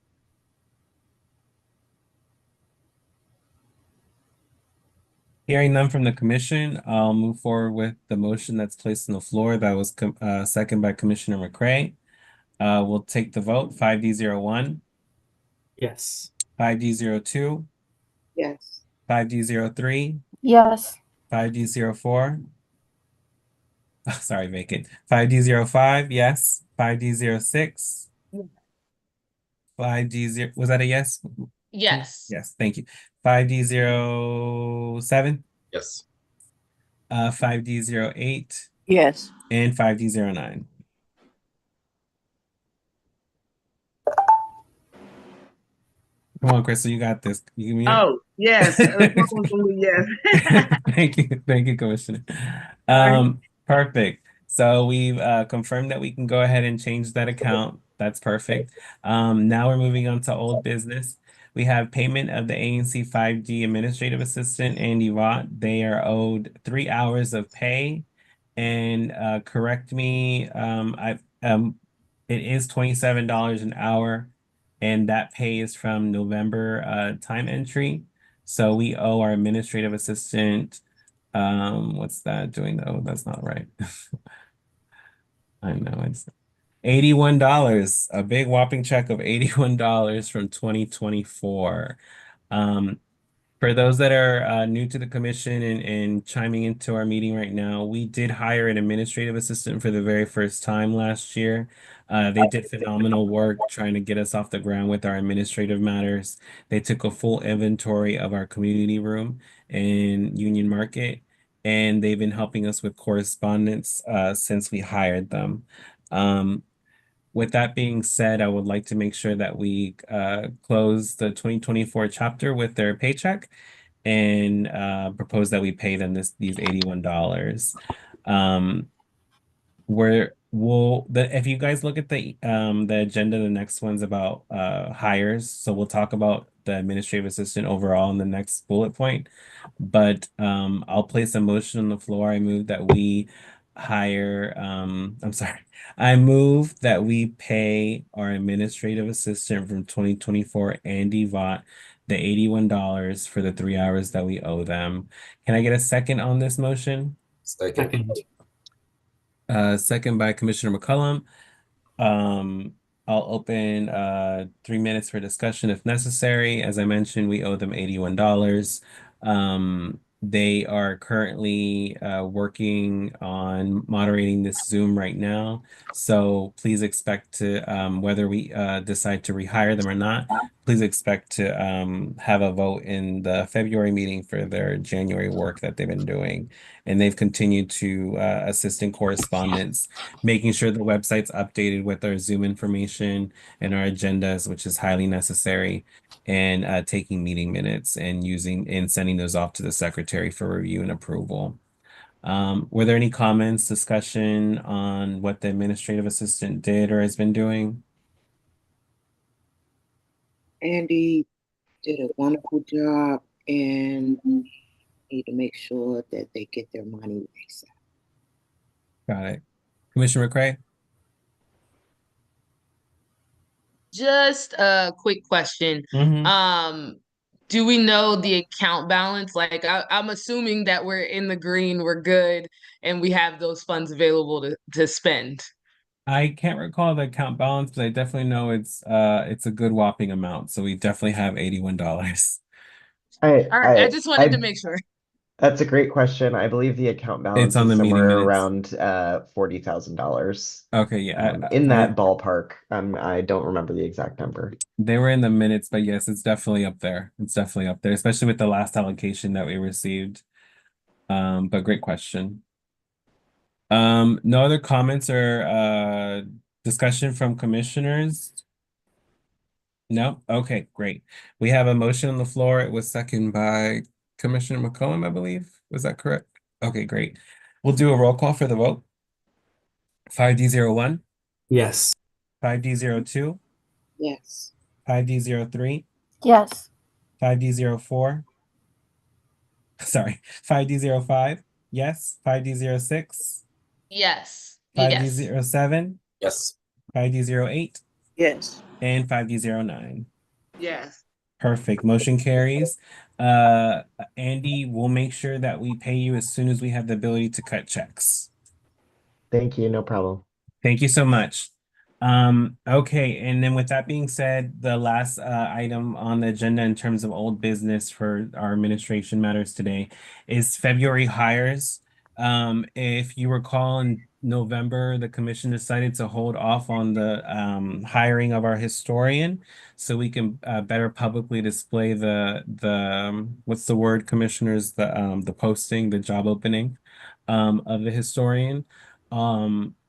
Hearing none from the commission, I'll move forward with the motion that's placed on the floor. That was second by Commissioner McCray. We'll take the vote. 5D01, Yes. 5D02, Yes. 5D03, Yes. 5D04. Sorry, vacant. 5D05, yes. 5D06, 5D0. Was that a yes? Yes. Yes, thank you. 5D07, Yes. 5D08, Yes. and 5D09. Come on, Crystal, you got this. You give me up. Oh, yes. Yes. Thank you. Thank you, Commissioner. Perfect. So we've confirmed that we can go ahead and change that account. That's perfect. Now we're moving on to old business. We have payment of the ANC 5D Administrative Assistant, Andy Vaught. They are owed 3 hours of pay. And correct me, it is $27 an hour, and that pay is from November time entry. So we owe our administrative assistant, what's that doing though? That's not right. I know it's $81, a big whopping check of $81 from 2024. For those that are new to the commission and chiming into our meeting right now, we did hire an administrative assistant for the very first time last year. They did phenomenal work trying to get us off the ground with our administrative matters. They took a full inventory of our community room in Union Market, and they've been helping us with correspondence since we hired them. With that being said, I would like to make sure that we close the 2024 chapter with their paycheck and propose that we pay them these $81. If you guys look at the agenda, the next one's about hires. So we'll talk about the administrative assistant overall in the next bullet point. But I'll place a motion on the floor. I move that we hire I'm sorry. I move that we pay our administrative assistant from 2024, Andy Vaught, the $81 for the 3 hours that we owe them. Can I get a second on this motion? Second. Second by Commissioner McCollum. I'll open 3 minutes for discussion if necessary. As I mentioned, we owe them $81. They are currently working on moderating this Zoom right now. So please expect to, whether we decide to rehire them or not, please expect to have a vote in the February meeting for their January work that they've been doing. And they've continued to assist in correspondence, making sure the website's updated with our Zoom information and our agendas, which is highly necessary, and taking meeting minutes and sending those off to the secretary for review and approval. Were there any comments, discussion on what the administrative assistant did or has been doing? Andy did a wonderful job, and need to make sure that they get their money ASAP. Got it. Commissioner McCray? Just a quick question. Do we know the account balance? Like I'm assuming that we're in the green, we're good, and we have those funds available to spend. I can't recall the account balance, but I definitely know it's a good whopping amount. So we definitely have $81. All right, I just wanted to make sure. That's a great question. I believe the account It's balance on is the meeting somewhere minutes. around $40,000. Okay, yeah. In that ballpark. I don't remember the exact number. They were in the minutes, but yes, it's definitely up there. It's definitely up there, especially with the last allocation that we received. But great question. No other comments or discussion from commissioners? No? Okay, great. We have a motion on the floor. It was seconded by Commissioner McCollum, I believe. Was that correct? Okay, great. We'll do a roll call for the vote. 5D01, Yes. 5D02, Yes. 5D03, Yes. 5D04. Sorry, 5D05. Yes. 5D06, Yes. Yes. 5D07, Yes. 5D08, Yes. and 5D09. Yes. Perfect. Motion carries. Andy, we'll make sure that we pay you as soon as we have the ability to cut checks. Thank you. No problem. Thank you so much. Okay, and then with that being said, the last item on the agenda in terms of old business for our administration matters today is February hires. If you recall, in November, the commission decided to hold off on the hiring of our historian so we can better publicly display the what's the word, commissioners, the posting, the job opening of the historian.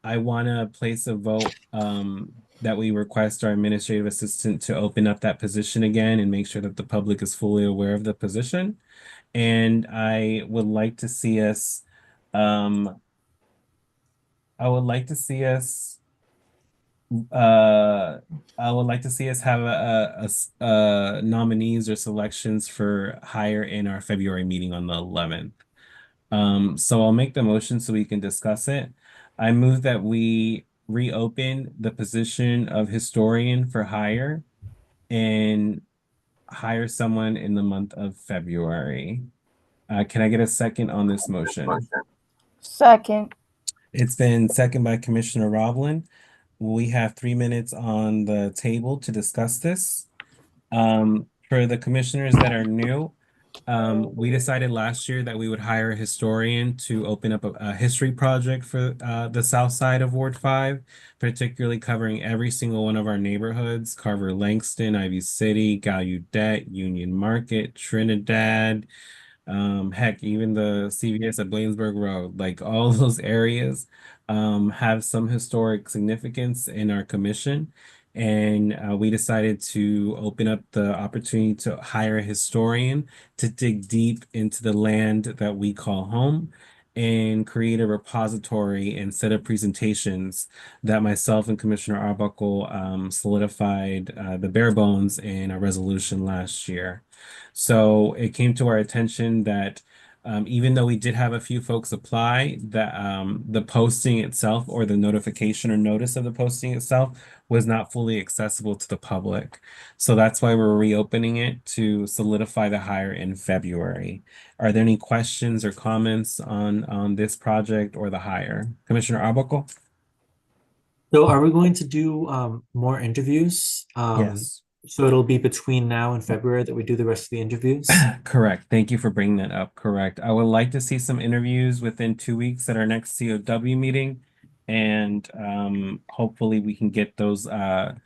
I want to place a vote that we request our administrative assistant to open up that position again and make sure that the public is fully aware of the position. And um, I would like to see us, uh, I would like to see us have nominees or selections for hire in our February meeting on the 11th. So I'll make the motion so we can discuss it. I move that we reopen the position of historian for hire and hire someone in the month of February. Can I get a second on this motion? Second. It's been seconded by Commissioner Roblin. We have 3 minutes on the table to discuss this. For the commissioners that are new, we decided last year that we would hire a historian to open up a history project for the south side of Ward 5, particularly covering every single one of our neighborhoods, Carver Langston, Ivy City, Gallaudet, Union Market, Trinidad, heck, even the CVS at Bladensburg Road, like all those areas have some historic significance in our commission. And we decided to open up the opportunity to hire a historian to dig deep into the land that we call home and create a repository and set of presentations that myself and Commissioner Arbuckle solidified the bare bones in a resolution last year. So it came to our attention that even though we did have a few folks apply, that the posting itself or the notification or notice of the posting itself was not fully accessible to the public. So that's why we're reopening it to solidify the hire in February. Are there any questions or comments on this project or the hire? Commissioner Arbuckle? So are we going to do more interviews? Yes. So it'll be between now and February that we do the rest of the interviews? Correct. Thank you for bringing that up. Correct. I would like to see some interviews within 2 weeks at our next COW meeting. And hopefully we can get those tie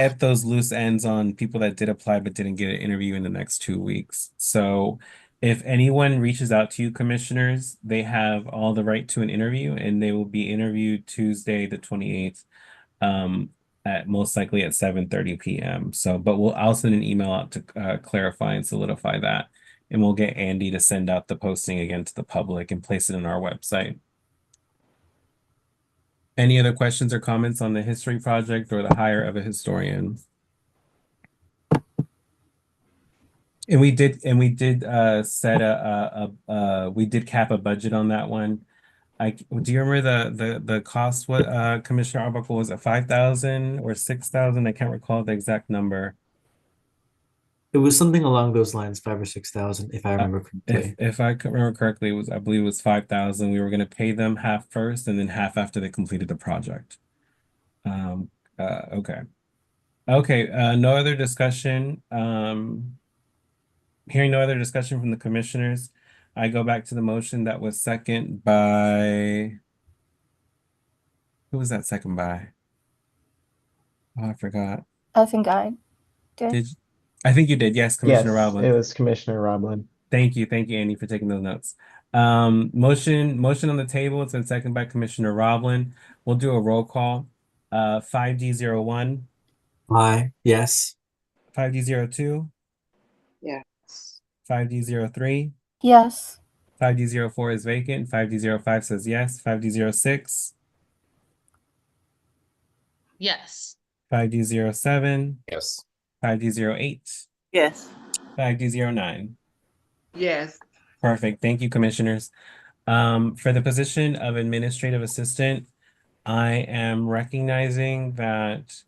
up those loose ends on people that did apply but didn't get an interview in the next 2 weeks. So if anyone reaches out to you, commissioners, they have all the right to an interview and they will be interviewed Tuesday, the 28th, at most likely at 7:30 p.m. So, but I'll send an email out to clarify and solidify that. And we'll get Andy to send out the posting again to the public and place it on our website. Any other questions or comments on the history project or the hire of a historian? And we did set we did cap a budget on that one. Do you remember the cost? What Commissioner Arbuckle, was it 5,000 or 6,000? I can't recall the exact number. It was something along those lines, 5 or 6 thousand, if I remember correctly. If I could remember correctly, I believe it was 5,000. We were going to pay them half first and then half after they completed the project. Um, okay. Okay, no other discussion. Hearing no other discussion from the commissioners, I go back to the motion that was second by, who was that second by? Oh, I forgot. I think I did. Did I think you did? Yes, Commissioner Yes, Roblin. it was Commissioner Roblin. Thank you, Andy, for taking those notes. Motion on the table. It's been seconded by Commissioner Roblin. We'll do a roll call. 5D01, Aye, yes. 5D02, Yes. 5D03, Yes. 5D04 is vacant, 5D05 says yes, 5D06, Yes. 5D07, Yes. 5D08, Yes. 5D09. Yes. Perfect. Thank you, commissioners. For the position of administrative assistant, I am recognizing that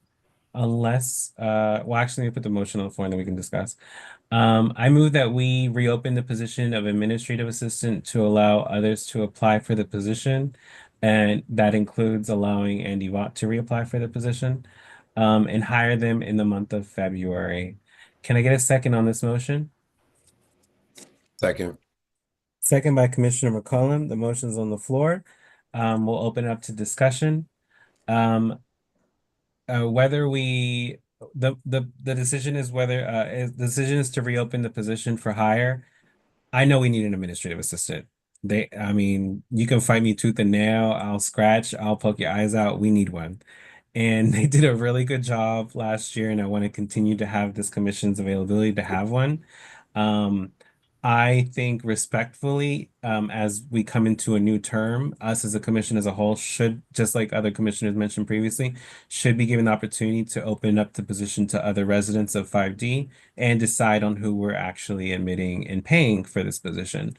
unless, well, actually, let me put the motion on the floor and then we can discuss. I move that we reopen the position of administrative assistant to allow others to apply for the position. And that includes allowing Andy Watt to reapply for the position, and hire them in the month of February. Can I get a second on this motion? Second. Second by Commissioner McCollum. The motion's on the floor. We'll open it up to discussion. Whether we the decision is whether the decision is to reopen the position for hire. I know we need an administrative assistant. I mean, you can fight me tooth and nail. I'll scratch. I'll poke your eyes out. We need one. And they did a really good job last year, and I want to continue to have this commission's availability to have one. Um, I think respectfully, as we come into a new term, us as a commission as a whole should, just like other commissioners mentioned previously, should be given the opportunity to open up the position to other residents of 5D and decide on who we're actually admitting and paying for this position.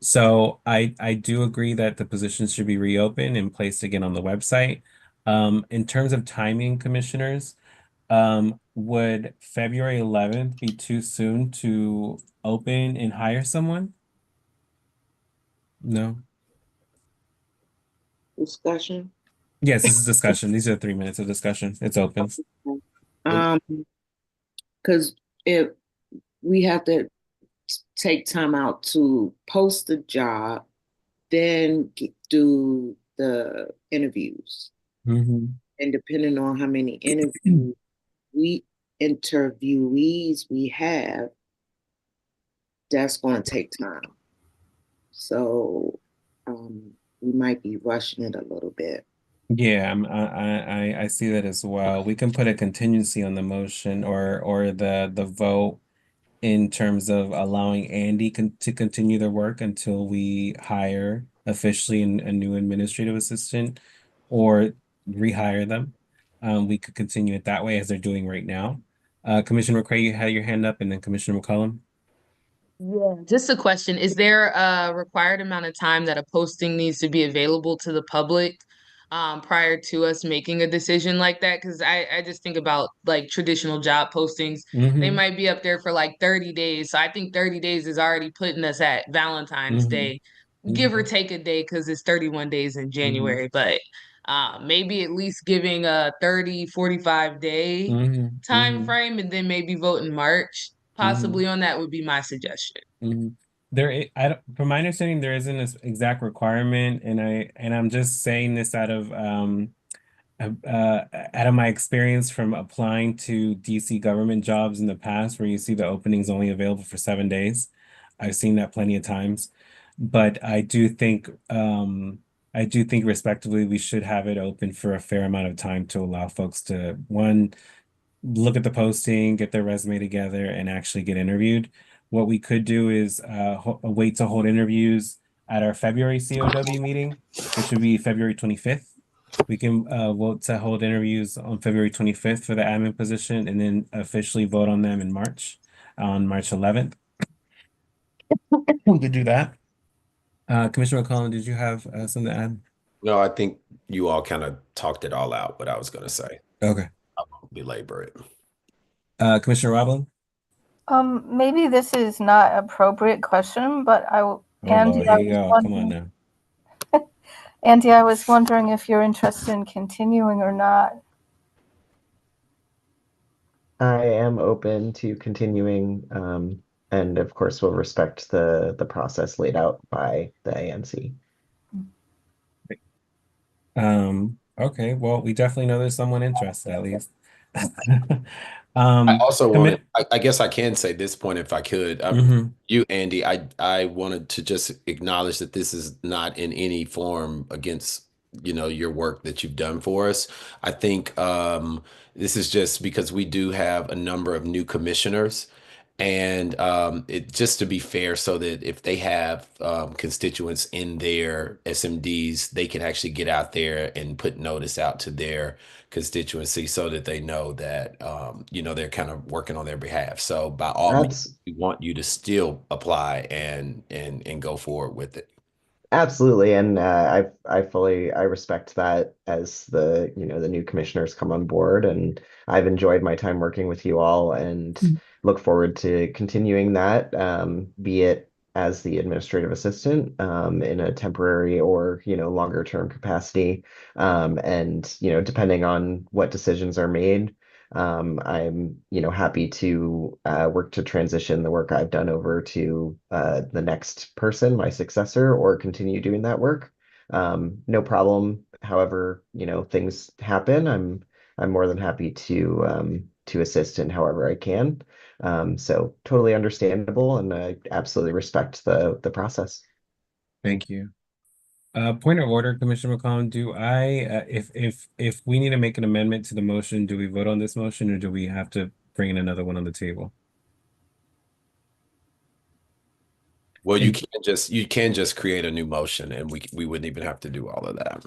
So I do agree that the positions should be reopened and placed again on the website. In terms of timing, commissioners, would February 11th be too soon to open and hire someone? No. Discussion. Yes, this is discussion. These are 3 minutes of discussion. It's open. Um, because if we have to take time out to post the job, then do the interviews. Mhm. And depending on how many interviewees we have, that's going to take time. So we might be rushing it a little bit. Yeah, I see that as well. We can put a contingency on the motion or the vote in terms of allowing Andy to continue their work until we hire officially a new administrative assistant or rehire them. We could continue it that way as they're doing right now. Commissioner McCray, you had your hand up, and then Commissioner McCollum. Yeah. Just a question. Is there a required amount of time that a posting needs to be available to the public prior to us making a decision like that? Because I just think about like traditional job postings. They might be up there for like 30 days. So I think 30 days is already putting us at Valentine's Day, give or take a day, because it's 31 days in January. But maybe at least giving a 30, 45 day time frame and then maybe vote in March possibly on that would be my suggestion. From my understanding, there isn't this exact requirement, and I'm just saying this out of my experience from applying to DC government jobs in the past, where you see the openings only available for 7 days. I've seen that plenty of times, but I do think respectively we should have it open for a fair amount of time to allow folks to, one, look at the posting, get their resume together, and actually get interviewed. What we could do is wait to hold interviews at our February COW meeting, which would be February 25th. We can vote to hold interviews on February 25th for the admin position and then officially vote on them in March, on March 11th. We could do that. Commissioner McCollum, did you have something to add? No, I think you all kind of talked it all out, what I was going to say. Okay. I won't belabor it. Commissioner Roblin? Maybe this is not appropriate question, but Andy, Lord, here you go. Come on now. Andy, I was wondering if you're interested in continuing or not. I am open to continuing, and of course, will respect the process laid out by the ANC. Okay, well, we definitely know there's someone interested at least. I also wanted, commit. I guess I can say this point if I could. Mhm. You, Andy, I wanted to just acknowledge that this is not in any form against, your work that you've done for us. I think this is just because we do have a number of new commissioners. And it just to be fair, so that if they have constituents in their SMDs, they can actually get out there and put notice out to their constituency so that they know that they're kind of working on their behalf. So by all means, That's we want you to still apply and go forward with it. Absolutely, and I respect that as the new commissioners come on board, and I've enjoyed my time working with you all, and look forward to continuing that, be it as the administrative assistant, in a temporary or longer term capacity, and depending on what decisions are made. I'm, happy to work to transition the work I've done over to the next person, my successor, or continue doing that work. No problem. However, things happen. I'm more than happy to assist in however I can. So totally understandable, and I absolutely respect the process. Thank you. Point of order, Commissioner McCollum, do I, if we need to make an amendment to the motion, do we vote on this motion or do we have to bring in another one on the table? Well, you can just create a new motion, and we wouldn't even have to do all of that.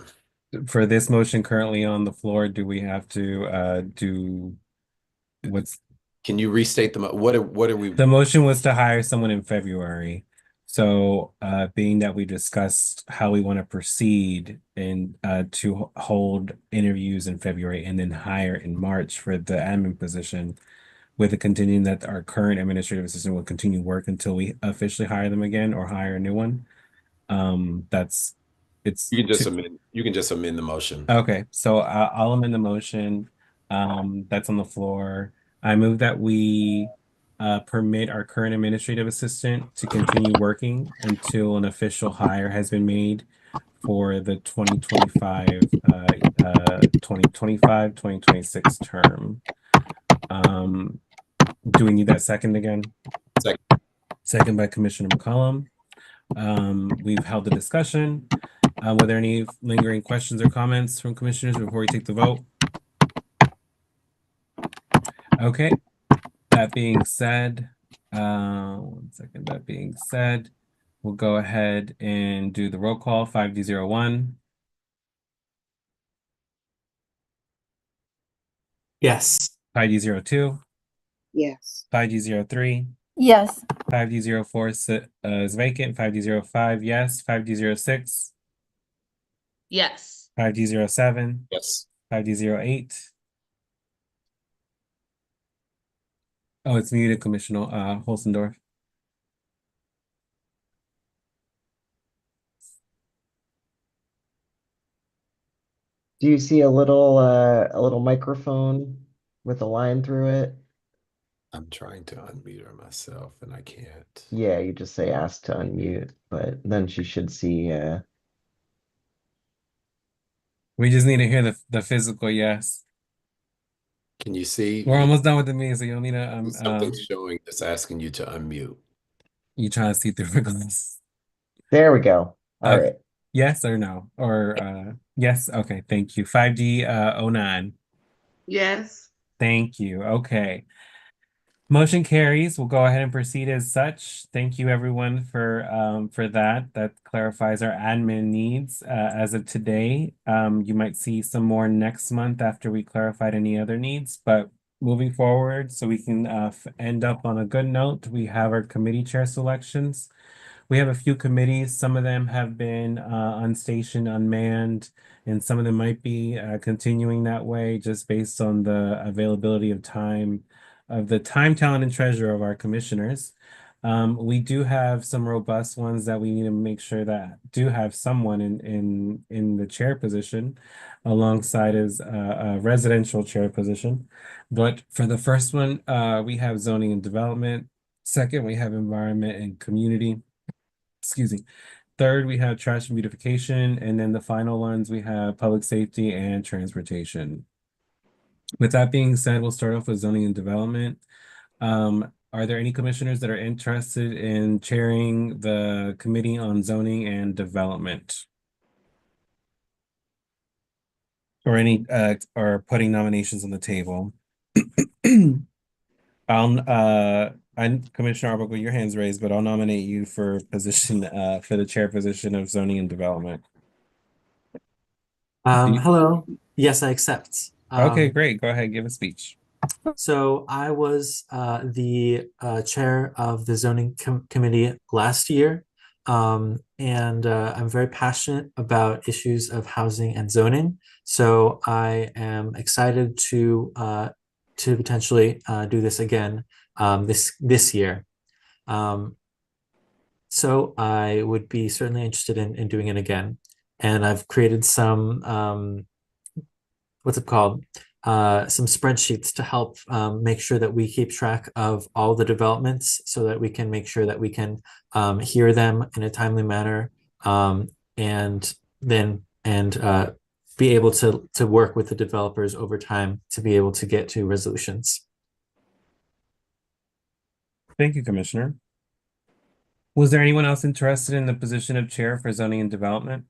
For this motion currently on the floor, do we have to do what's Can you restate what are we? the motion was to hire someone in February. So being that we discussed how we want to proceed and to hold interviews in February and then hire in March for the admin position, with the continuing that our current administrative assistant will continue work until we officially hire them again or hire a new one. That's it's You can just amend the motion. okay. So I'll amend the motion that's on the floor. I move that we permit our current administrative assistant to continue working until an official hire has been made for the 2026 term. Do we need that second again? Second. Second by Commissioner McCollum. We've held the discussion. Were there any lingering questions or comments from commissioners before we take the vote? Okay. That being said, one second. That being said, we'll go ahead and do the roll call. 5D01. Yes. 5D02. Yes. 5D03. Yes. 5D04 is vacant. 5D05, yes. 5D06. Yes. 5D07. Yes. 5D08. Oh, it's muted, Commissioner Holzendorf. Do you see a little microphone with a line through it? I'm trying to unmute her myself, and I can't. Yeah, you just say ask to unmute, but then she should see We just need to hear the physical yes. Can you see? We're almost done with the meeting, so you'll need to Something's showing that's asking you to unmute. you trying to see through the glass. There we go. All right. Yes or no? Or yes, okay, thank you. 5D 09. Yes. Thank you. Okay. Motion carries. We'll go ahead and proceed as such. Thank you everyone for that. That clarifies our admin needs as of today. You might see some more next month after we clarified any other needs, but moving forward so we can end up on a good note, we have our committee chair selections. We have a few committees. Some of them have been unstationed, unmanned, and some of them might be continuing that way just based on the availability of time of the time, talent, and treasure of our commissioners. We do have some robust ones that we need to make sure that do have someone in the chair position alongside his residential chair position. But for the first one, we have zoning and development. Second, we have environment and community. Excuse me. Third, we have trash and beautification. And then the final ones, we have public safety and transportation. With that being said, we'll start off with zoning and development. Are there any commissioners that are interested in chairing the committee on zoning and development? Or any or putting nominations on the table? Commissioner Arbuckle, your hand's raised, but I'll nominate you for position for the chair position of zoning and development. Hello. Yes, I accept. Okay, great. Go ahead, give a speech. So I was the chair of the zoning committee last year, and I'm very passionate about issues of housing and zoning. So I am excited to potentially do this again this year. So I would be certainly interested in doing it again. And I've created some what's it called? Some spreadsheets to help make sure that we keep track of all the developments so that we can make sure that we can hear them in a timely manner and then be able to work with the developers over time to be able to get to resolutions. Thank you, Commissioner. Was there anyone else interested in the position of chair for zoning and development?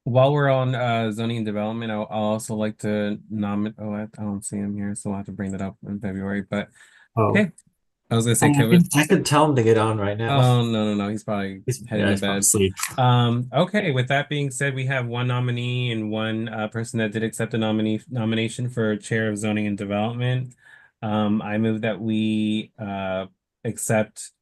While we're on zoning and development, I'll also like to nominate. Oh, I don't see him here, so I'll have to bring that up in February. But okay, I was gonna say, I could tell him to get on right now. Oh no, he's probably heading to bed. Okay. With that being said, we have one nominee and one person that did accept a nomination for chair of zoning and development. I move that we accept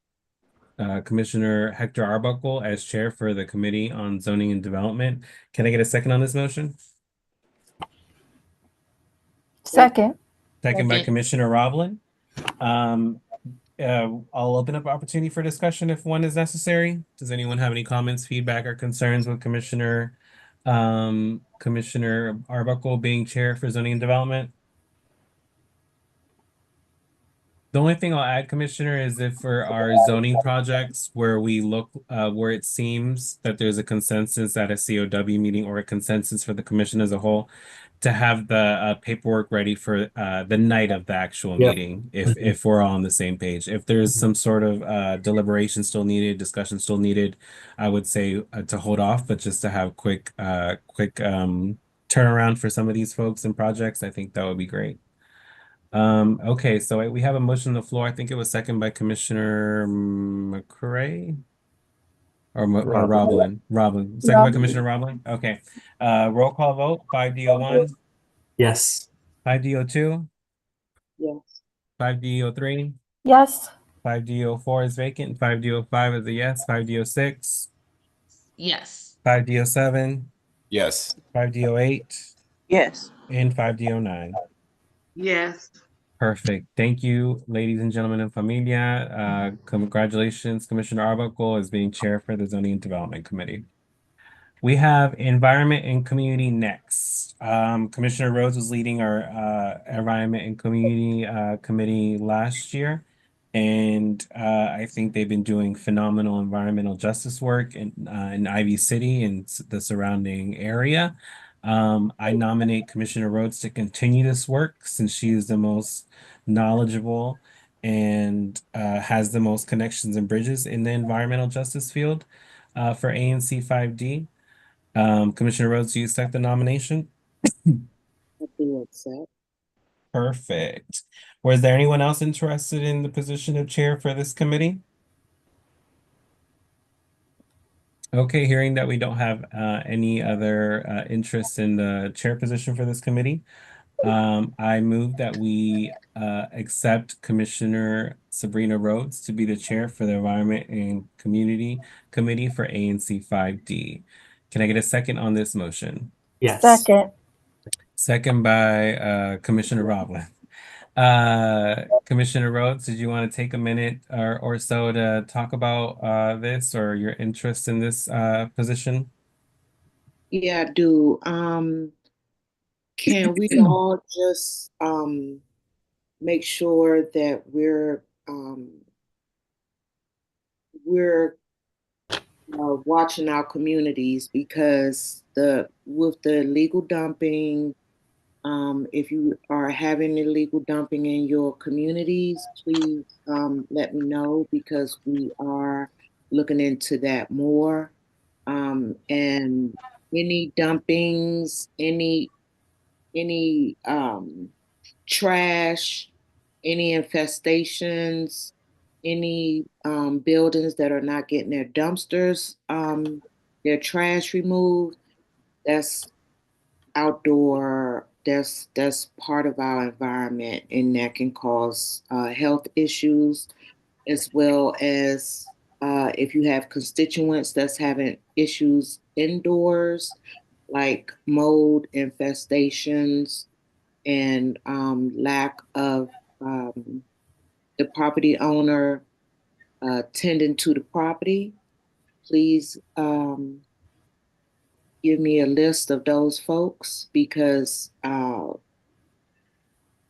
Commissioner Hector Arbuckle as chair for the Committee on Zoning and Development. Can I get a second on this motion? Second. Second by Commissioner Roblin. I'll open up opportunity for discussion if one is necessary. Does anyone have any comments, feedback, or concerns with Commissioner Arbuckle being chair for zoning and development? The only thing I'll add, Commissioner, is if for our zoning projects where we look where it seems that there's a consensus at a COW meeting or a consensus for the commission as a whole, to have the paperwork ready for the night of the actual meeting, if we're all on the same page. If there's some sort of deliberation still needed, discussion still needed, I would say to hold off, but just to have quick turnaround for some of these folks and projects, I think that would be great. Okay, so we have a motion on the floor. I think it was second by Commissioner McCray or Roblin. Second by Commissioner Roblin. Okay. Roll call vote. 5D01. Yes. 5D02. Yes. 5D03. Yes. 5D04 is vacant. 5D05 is a yes. 5D06. Yes. 5D07. Yes. 5D08. Yes. And 5D09. Yes. Perfect. Thank you, ladies and gentlemen and familia. Congratulations, Commissioner Arbuckle, as being chair for the Zoning and Development Committee. We have Environment and Community next. Commissioner Rhodes was leading our Environment and Community Committee last year. And I think they've been doing phenomenal environmental justice work in Ivy City and the surrounding area. I nominate Commissioner Rhodes to continue this work since she is the most knowledgeable and has the most connections and bridges in the environmental justice field for ANC 5D. Commissioner Rhodes, do you accept the nomination? I do accept. Perfect. Was there anyone else interested in the position of chair for this committee? Okay, hearing that we don't have any other interest in the chair position for this committee, I move that we accept Commissioner Sabrina Rhodes to be the chair for the Environment and Community Committee for ANC 5D. Can I get a second on this motion? Yes. Second. Second by Commissioner Roblin. Commissioner Rhodes, did you want to take a minute or so to talk about this or your interest in this position? Yeah, I do. Can we all just make sure that we're watching our communities because the with the illegal dumping, if you are having illegal dumping in your communities, please let me know because we are looking into that more. And any dumpings, any trash, any infestations, any buildings that are not getting their dumpsters, their trash removed. That's outdoor. That's part of our environment, and that can cause health issues as well as if you have constituents that's having issues indoors, like mold infestations and lack of the property owner tending to the property, please give me a list of those folks because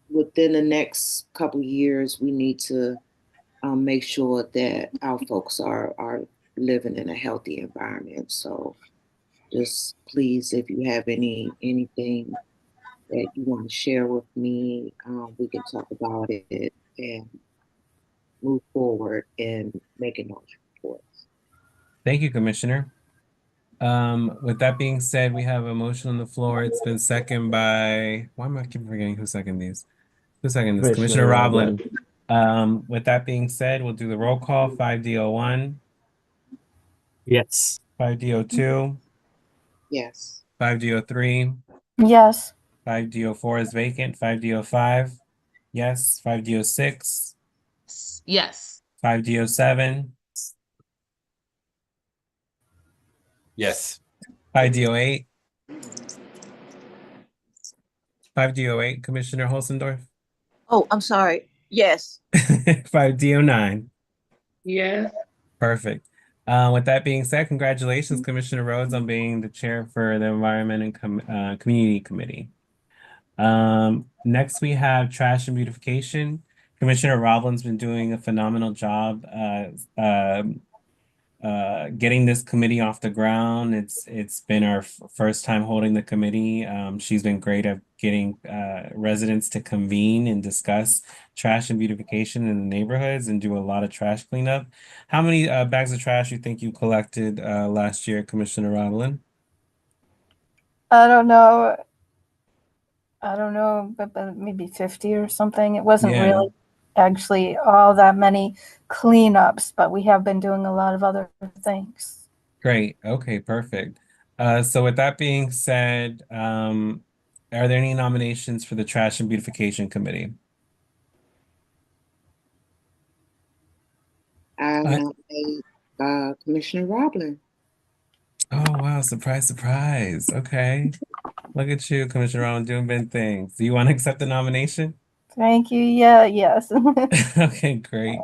within the next couple years, we need to make sure that our folks are living in a healthy environment. So just please, if you have anything that you want to share with me, we can talk about it and move forward in making those reports. Thank you, Commissioner. With that being said, we have a motion on the floor. It's been seconded by, why am I keep forgetting who seconded these? Who seconded this? Commissioner Roblin. With that being said, we'll do the roll call. 5D01. Yes. 5D02. Yes. 5D03. Yes. 5D04 is vacant. 5D05. Yes. 5D06. Yes. 5D07. Yes. 5D08. 5D08, Commissioner Holsendorf. Oh, I'm sorry. Yes. 5D09. Yes. Perfect. With that being said, congratulations, Commissioner Rhodes, on being the chair for the Environment and Community Committee. Next, we have Trash and Beautification. Commissioner Roblin's been doing a phenomenal job getting this committee off the ground. It's been our first time holding the committee. She's been great at getting residents to convene and discuss trash and beautification in the neighborhoods and do a lot of trash cleanup. How many bags of trash you think you collected last year, Commissioner Roblin? I don't know. But maybe 50 or something. It wasn't Yeah. really actually all that many cleanups, but we have been doing a lot of other things. Great. Okay, perfect. So with that being said, are there any nominations for the Trash and Beautification Committee? I nominate Commissioner Roblin. Oh, wow. Surprise, surprise. Okay. Look at you, Commissioner Rollins, doing big things. Do you want to accept the nomination? Thank you. Yeah, yes. Okay, great.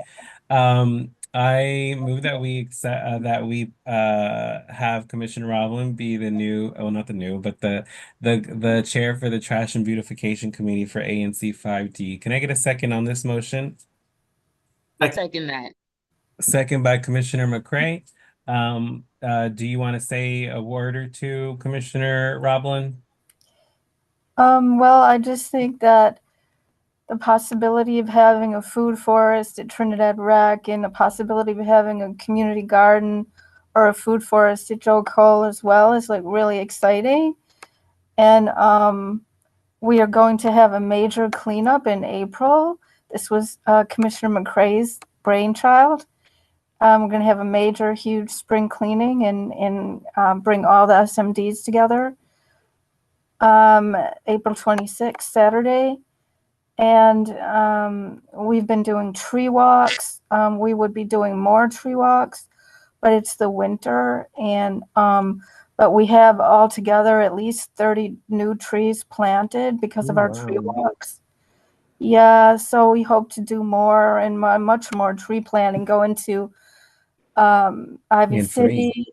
I move that we accept have Commissioner Roblin be the new, well, not the new, but the chair for the Trash and Beautification Committee for ANC 5D. Can I get a second on this motion? Second that. Second by Commissioner McCray. Do you want to say a word or two, Commissioner Roblin? Well, I just think that the possibility of having a food forest at Trinidad Rec and the possibility of having a community garden or a food forest at Joe Cole as well is like really exciting. And we are going to have a major cleanup in April. This was Commissioner McCray's brainchild. We're going to have a major, huge spring cleaning and bring all the SMDs together. April 26th, Saturday. And we've been doing tree walks. We would be doing more tree walks, but it's the winter. And but we have altogether at least 30 new trees planted because of our tree wow. walks. Yeah, so we hope to do more and much more tree planting, go into Ivy And three. City,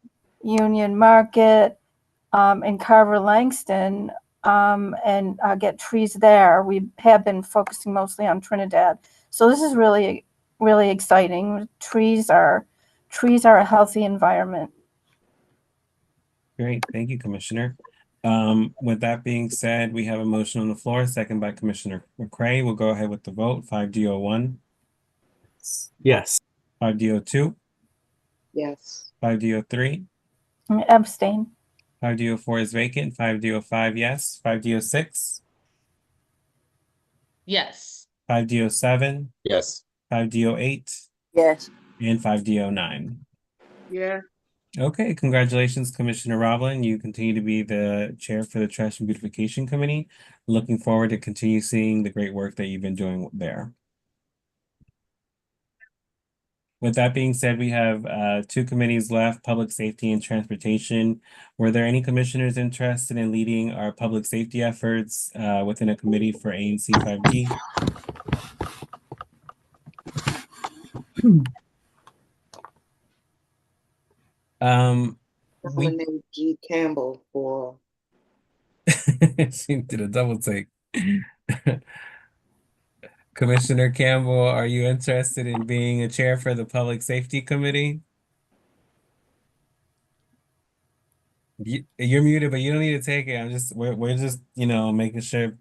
Union Market, and Carver Langston, and get trees there. We have been focusing mostly on Trinidad. So this is really, really exciting. Trees are a healthy environment. Great. Thank you, Commissioner. With that being said, we have a motion on the floor, second by Commissioner McCray. We'll go ahead with the vote. 5D01, Yes. 5D02, Yes. 5D03, Abstain. 5D04 is vacant, 5D05, yes, 5D06, Yes. 5D07, Yes. 5D08, Yes. and 5D09. Yeah. Okay, congratulations, Commissioner Roblin. You continue to be the chair for the Trash and Beautification Committee. Looking forward to continue seeing the great work that you've been doing there. With that being said, we have two committees left, Public Safety and Transportation. Were there any commissioners interested in leading our public safety efforts within a committee for ANC 5D? We Nominate G. Campbell for. she did a double take. Commissioner Campbell, are you interested in being a chair for the Public Safety Committee? You're muted, but you don't need to take it. We're just, making sure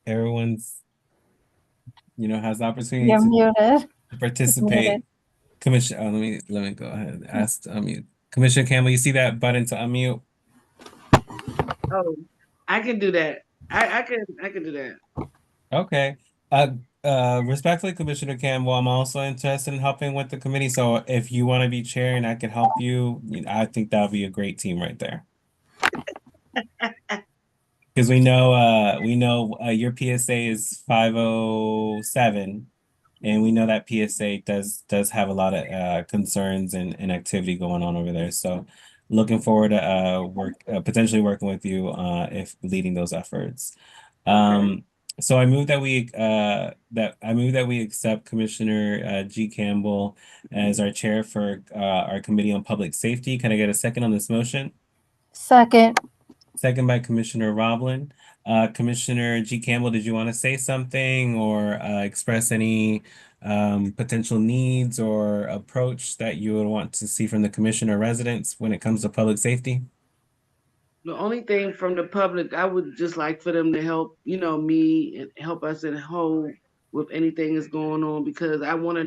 everyone's, has the opportunity You're to muted. participate. Commissioner, let me go ahead and ask to unmute. Commissioner Campbell, you see that button to unmute? Oh, I can do that. I can do that. Okay. Respectfully, Commissioner Campbell, I'm also interested in helping with the committee. So if you want to be chair and I can help you, I think that'll be a great team right there. Because we know your PSA is 507, and we know that PSA does have a lot of concerns and activity going on over there. So looking forward to potentially working with you if leading those efforts. So I move that we accept Commissioner G. Campbell as our chair for our Committee on Public Safety. Can I get a second on this motion? Second. Second by Commissioner Roblin. Commissioner G. Campbell, did you want to say something or express any potential needs or approach that you would want to see from the commission or residents when it comes to public safety? The only thing from the public, I would just like for them to help, me and help us at home with anything that's going on, because I want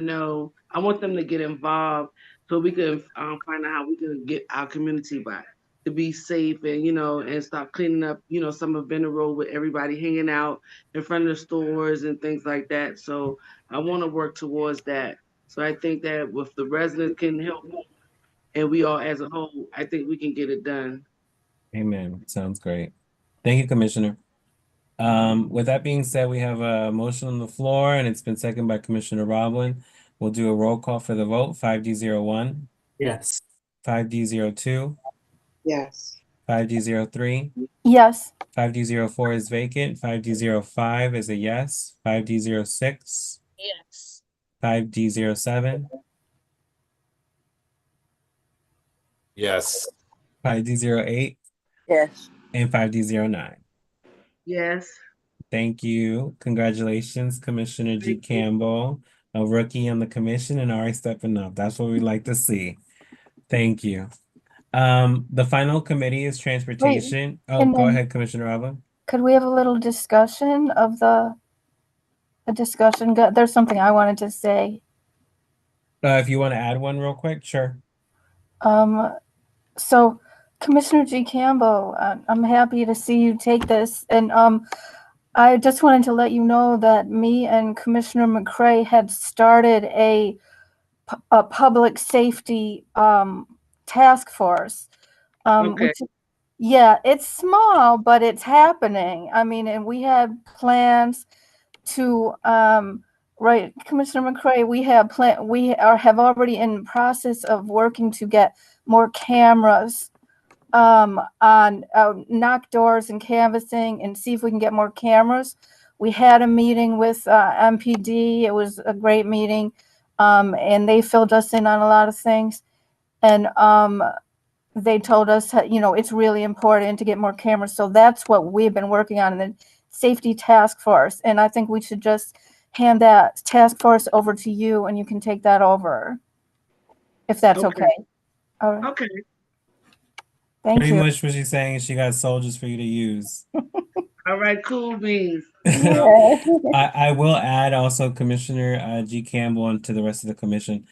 them to get involved so we can find out how we can get our community back to be safe and, and start cleaning up, some of Bennett Road with everybody hanging out in front of the stores and things like that. So I want to work towards that. So I think that if the residents can help and we all as a whole, I think we can get it done. Amen. Sounds great. Thank you, Commissioner. With that being said, we have a motion on the floor and it's been seconded by Commissioner Roblin. We'll do a roll call for the vote. 5D01, Yes. 5D02, Yes. 5D03, Yes. 5D04 is vacant, 5D05 is a yes, 5D06, Yes. 5D07, Yes. 5D08, Yes. and 5D09. Yes. Thank you. Congratulations, Commissioner G. Campbell, a rookie on the commission and already stepping up. That's what we like to see. Thank you. The final committee is transportation. Oh, and go then- ahead, Commissioner Roblin. Could we have a little discussion of a discussion? There's something I wanted to say. If you want to add one real quick, sure. So Commissioner G. Campbell, I'm happy to see you take this. And I just wanted to let you know that me and Commissioner McCray had started a public safety task force. Okay. Yeah, it's small, but it's happening. I mean, and we had plans to right, Commissioner McCray, we have have already in process of working to get more cameras on knock doors and canvassing and see if we can get more cameras. We had a meeting with MPD. It was a great meeting, and they filled us in on a lot of things. And they told us, it's really important to get more cameras. So that's what we've been working on in the safety task force. And I think we should just hand that task force over to you, and you can take that over, if that's okay. All right. Okay. Thank Pretty you. much what she's saying is she got soldiers for you to use. All right, cool beans. I will add also Commissioner G. Campbell and to the rest of the commission.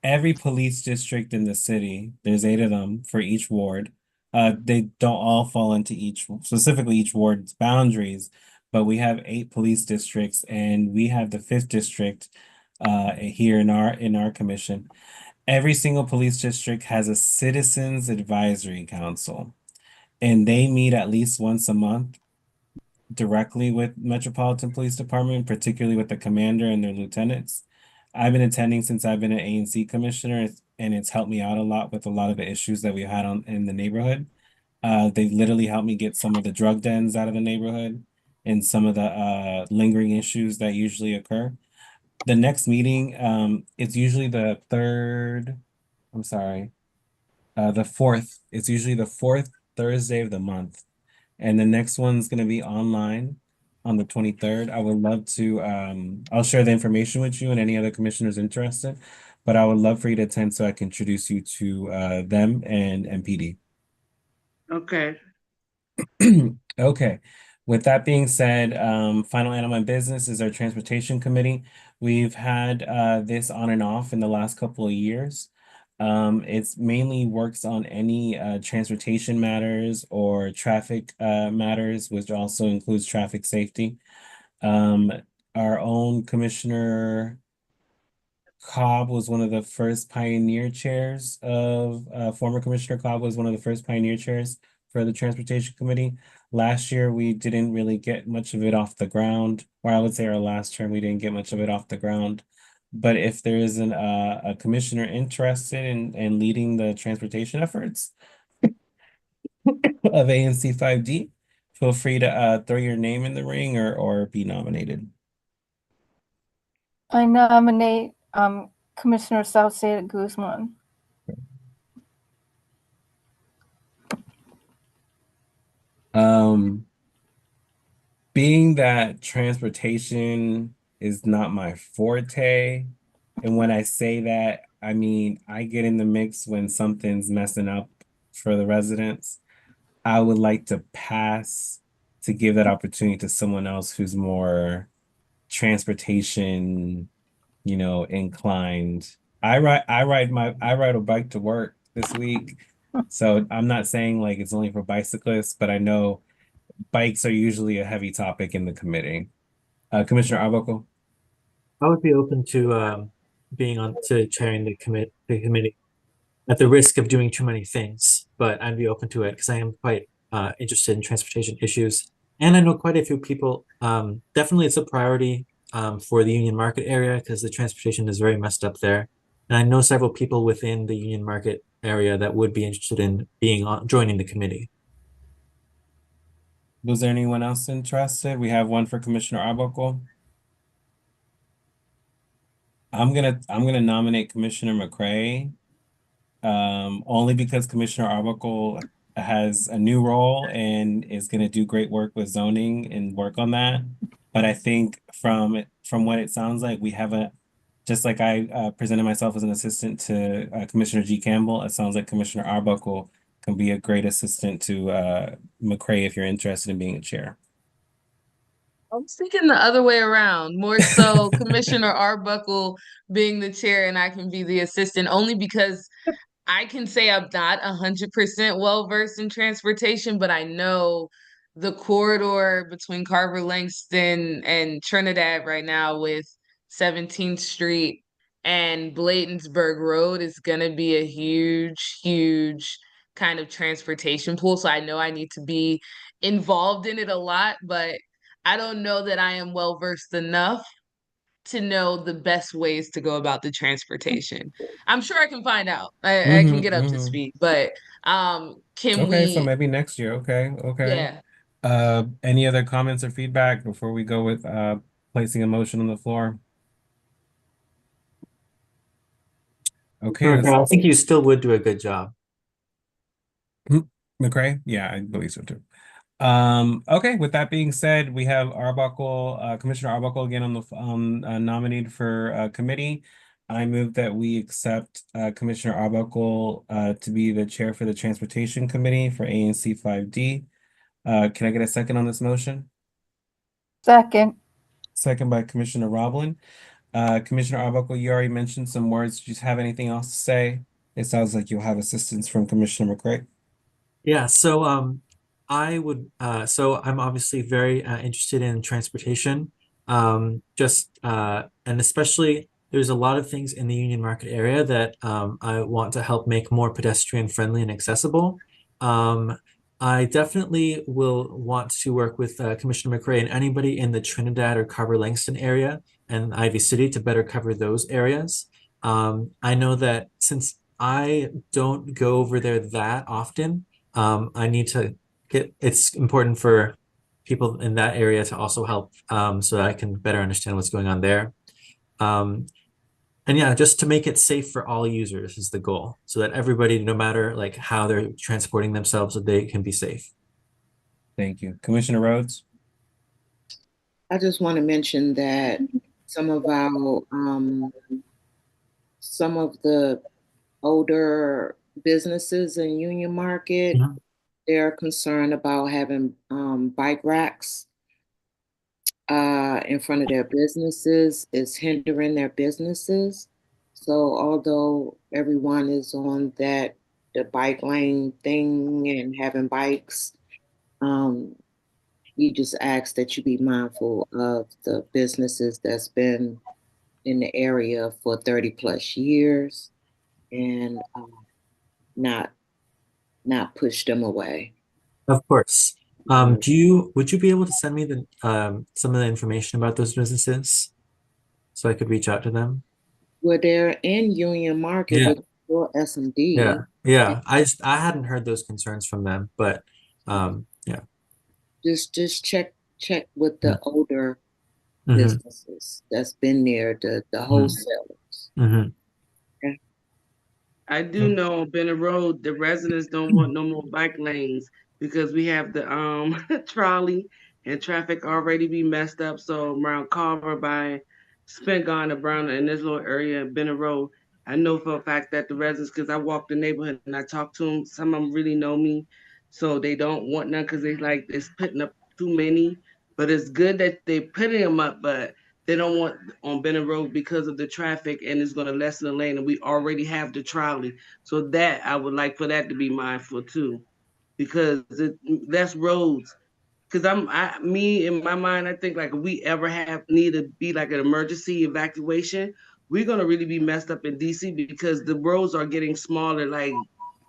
Every police district in the city, there's 8 of them for each ward. They don't all fall into specifically each ward's boundaries, but we have 8 police districts, and we have the 5th district here in our commission. Every single police district has a citizens advisory council, and they meet at least once a month directly with Metropolitan Police Department, particularly with the commander and their lieutenants. I've been attending since I've been an ANC commissioner, and it's helped me out a lot with a lot of the issues that we had in the neighborhood. They literally helped me get some of the drug dens out of the neighborhood and some of the lingering issues that usually occur. The next meeting, it's usually the third, I'm sorry, the fourth. It's usually the fourth Thursday of the month. And the next one's going to be online on the 23rd. I would love to, I'll share the information with you and any other commissioners interested, but I would love for you to attend so I can introduce you to them and MPD. Okay. Okay. With that being said, final item on business is our transportation committee. We've had this on and off in the last couple of years. It's mainly works on any transportation matters or traffic matters, which also includes traffic safety. Our own Commissioner Cobb was one of the first pioneer chairs of former Commissioner Cobb was one of the first pioneer chairs for the Transportation Committee. Last year, we didn't really get much of it off the ground, or I would say our last term, we didn't get much of it off the ground. But if there is a commissioner interested in leading the transportation efforts of ANC 5D, feel free to throw your name in the ring or be nominated. I nominate Commissioner Salcedo Guzman. Being that transportation is not my forte, and when I say that, I mean I get in the mix when something's messing up for the residents. I would like to pass to give that opportunity to someone else who's more transportation, inclined. I ride a bike to work this week. So I'm not saying like it's only for bicyclists, but I know bikes are usually a heavy topic in the committee. Commissioner Arbuckle? I would be open to being on to chairing the committee at the risk of doing too many things, but I'd be open to it because I am quite interested in transportation issues. And I know quite a few people. Definitely, it's a priority for the Union Market area because the transportation is very messed up there. And I know several people within the Union Market area that would be interested in joining the committee. Was there anyone else interested? We have one for Commissioner Arbuckle. I'm gonna nominate Commissioner McCray. Only because Commissioner Arbuckle has a new role and is going to do great work with zoning and work on that. But I think from what it sounds like, we have just like I presented myself as an assistant to Commissioner G. Campbell, it sounds like Commissioner Arbuckle can be a great assistant to McCray if you're interested in being a chair. I was thinking the other way around, more so Commissioner Arbuckle being the chair and I can be the assistant, only because I can say I'm not 100% well versed in transportation, but I know the corridor between Carver Langston and Trinidad right now with 17th Street and Bladensburg Road is going to be a huge, huge kind of transportation pool. So I know I need to be involved in it a lot, but I don't know that I am well versed enough to know the best ways to go about the transportation. I'm sure I can find out. I can get up to speed, but Can Okay, so we, maybe next year. Okay, okay. yeah. Any other comments or feedback before we go with placing a motion on the floor? Okay, I think you still would do a good job. McCray? Yeah, I believe so too. Okay, with that being said, we have Arbuckle, Commissioner Arbuckle again on the nominated for committee. I move that we accept Commissioner Arbuckle to be the chair for the Transportation Committee for ANC 5D. Can I get a second on this motion? Second. Second by Commissioner Roblin. Commissioner Arbuckle, you already mentioned some words. Do you have anything else to say? It sounds like you'll have assistance from Commissioner McCray. Yeah, so I'm obviously very interested in transportation. And especially there's a lot of things in the Union Market area that I want to help make more pedestrian friendly and accessible. I definitely will want to work with Commissioner McRae and anybody in the Trinidad or Carver Langston area and Ivy City to better cover those areas. I know that since I don't go over there that often, I need to it's important for people in that area to also help so that I can better understand what's going on there. And yeah, just to make it safe for all users is the goal, so that everybody, no matter like how they're transporting themselves, that they can be safe. Thank you. Commissioner Rhodes? I just want to mention that some of our some of the older businesses in Union Market, they're concerned about having bike racks in front of their businesses. Is hindering their businesses. So although everyone is on the bike lane thing and having bikes, we just ask that you be mindful of the businesses that's been in the area for 30 plus years and not not push them away. Of course. Would you be able to send me the some of the information about those businesses so I could reach out to them? Well, they're in Union Market, Yeah. but for S&D. Yeah. I hadn't heard those concerns from them, but yeah. Just check with the older Mhm. businesses that's been there, the wholesalers. Okay. I do know on Bennett Road, the residents don't want no more bike lanes because we have the trolley and traffic already be messed up. So around Carver by Spingarn and Brown in this little area in Bennett Road, I know for a fact that the residents, because I walk the neighborhood and I talk to them, some of them really know me, so they don't want none because they like it's putting up too many. But it's good that they putting them up, but they don't want on Bennett Road because of the traffic and it's going to lessen the lane. And we already have the trolley. So that I would like for that to be mindful too, because less roads. Because me in my mind, I think like if we ever need to be like an emergency evacuation, we're gonna really be messed up in DC because the roads are getting smaller, like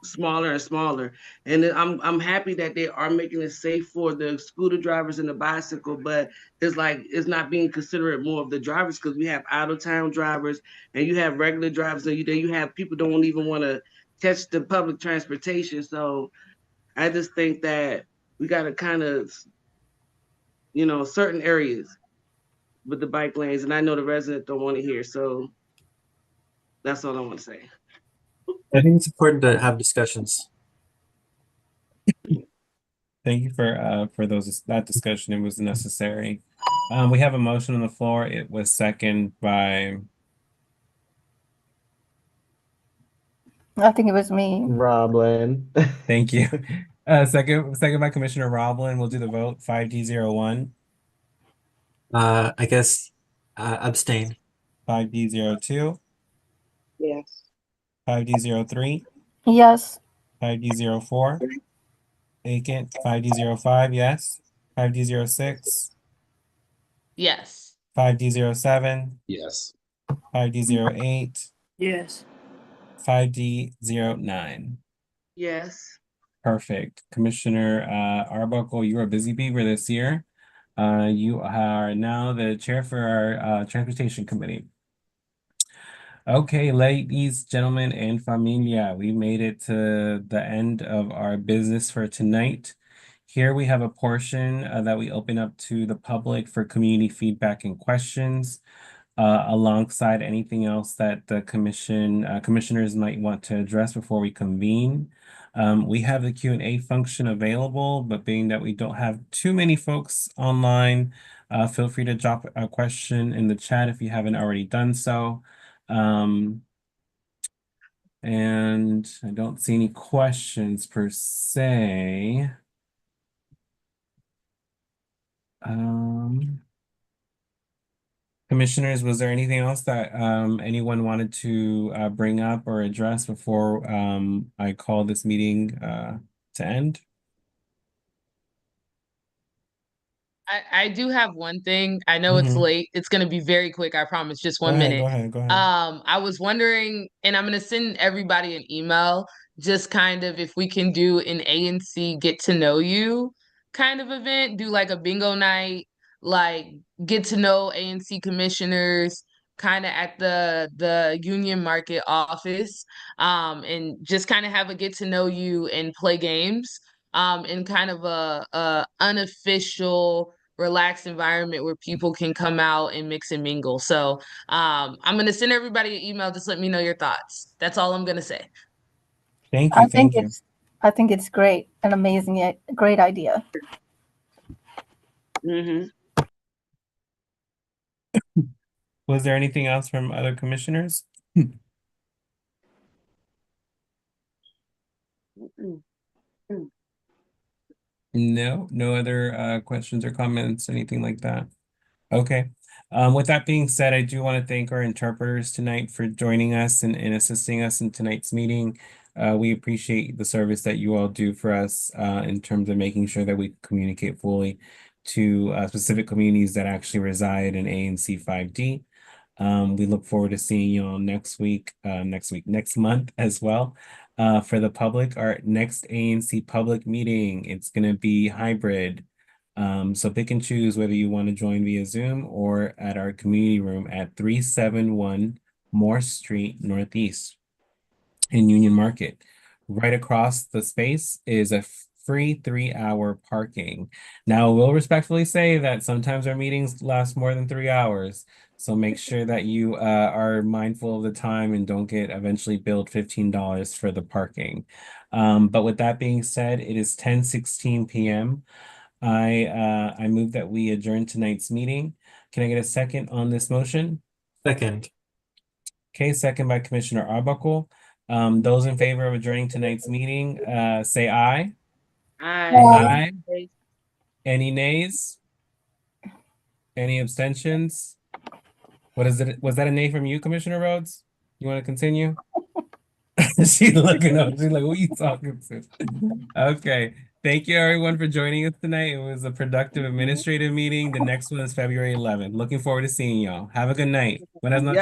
smaller and smaller. And I'm happy that they are making it safe for the scooter drivers and the bicycle, but it's like it's not being considerate more of the drivers because we have out of town drivers and you have regular drivers and you have people don't even want to catch the public transportation. So I just think that we got to kind of certain areas with the bike lanes, and I know the residents don't want to hear, so that's all I want to say. I think it's important to have discussions. Thank you for that discussion. It was necessary. We have a motion on the floor. It was second by I think it was me. Roblin. Thank you. Second by Commissioner Roblin. We'll do the vote. 5D01. I guess abstain. 5D02. Yes. 5D03. Yes. 5D04. Vacant. 5D05. Yes. 5D06. Yes. 5D07. Yes. 5D08. Yes. 5D09. Yes. Perfect. Commissioner Arbuckle, you're a busy beaver this year. You are now the chair for our Transportation Committee. Okay, ladies, gentlemen, and familia, we made it to the end of our business for tonight. Here we have a portion that we open up to the public for community feedback and questions, alongside anything else that the commissioners might want to address before we convene. We have the Q&A function available, but being that we don't have too many folks online, feel free to drop a question in the chat if you haven't already done so. And I don't see any questions per se. Commissioners, was there anything else that anyone wanted to bring up or address before I call this meeting to end? I do have one thing. I know it's late. It's gonna be very quick, I promise, just Go 1 minute. go ahead, go ahead. I was wondering, and I'm gonna send everybody an email, just kind of if we can do an ANC get to know you kind of event, do like a bingo night, like get to know ANC commissioners kind of at the Union Market office, and just kind of have a get to know you and play games, in kind of a unofficial relaxed environment where people can come out and mix and mingle. So I'm gonna send everybody an email. Just let me know your thoughts. That's all I'm gonna say. Thank I you, think thank you. I think it's great, an amazing, great idea. Was there anything else from other commissioners? No, no other questions or comments, anything like that. Okay. With that being said, I do want to thank our interpreters tonight for joining us and assisting us in tonight's meeting. We appreciate the service that you all do for us in terms of making sure that we communicate fully to specific communities that actually reside in ANC 5D. We look forward to seeing you all next month as well. For the public, our next ANC public meeting, it's going to be hybrid. So pick and choose whether you want to join via Zoom or at our community room at 371 Morse Street Northeast in Union Market. Right across the space is a free 3-hour parking. Now, we'll respectfully say that sometimes our meetings last more than 3 hours. So make sure that you are mindful of the time and don't get eventually billed $15 for the parking. But with that being said, it is 10:16 p.m. I move that we adjourn tonight's meeting. Can I get a second on this motion? Second. Okay, second by Commissioner Arbuckle. Those in favor of adjourning tonight's meeting, say aye. Aye. Aye. Any nays? Any abstentions? What is it? Was that a nay from you, Commissioner Rhodes? You want to continue? She's looking up. She's like, "Who are you talking to?" Okay. Thank you, everyone, for joining us tonight. It was a productive administrative meeting. The next one is February 11th. Looking forward to seeing y'all. Have a good night. Buenas noches.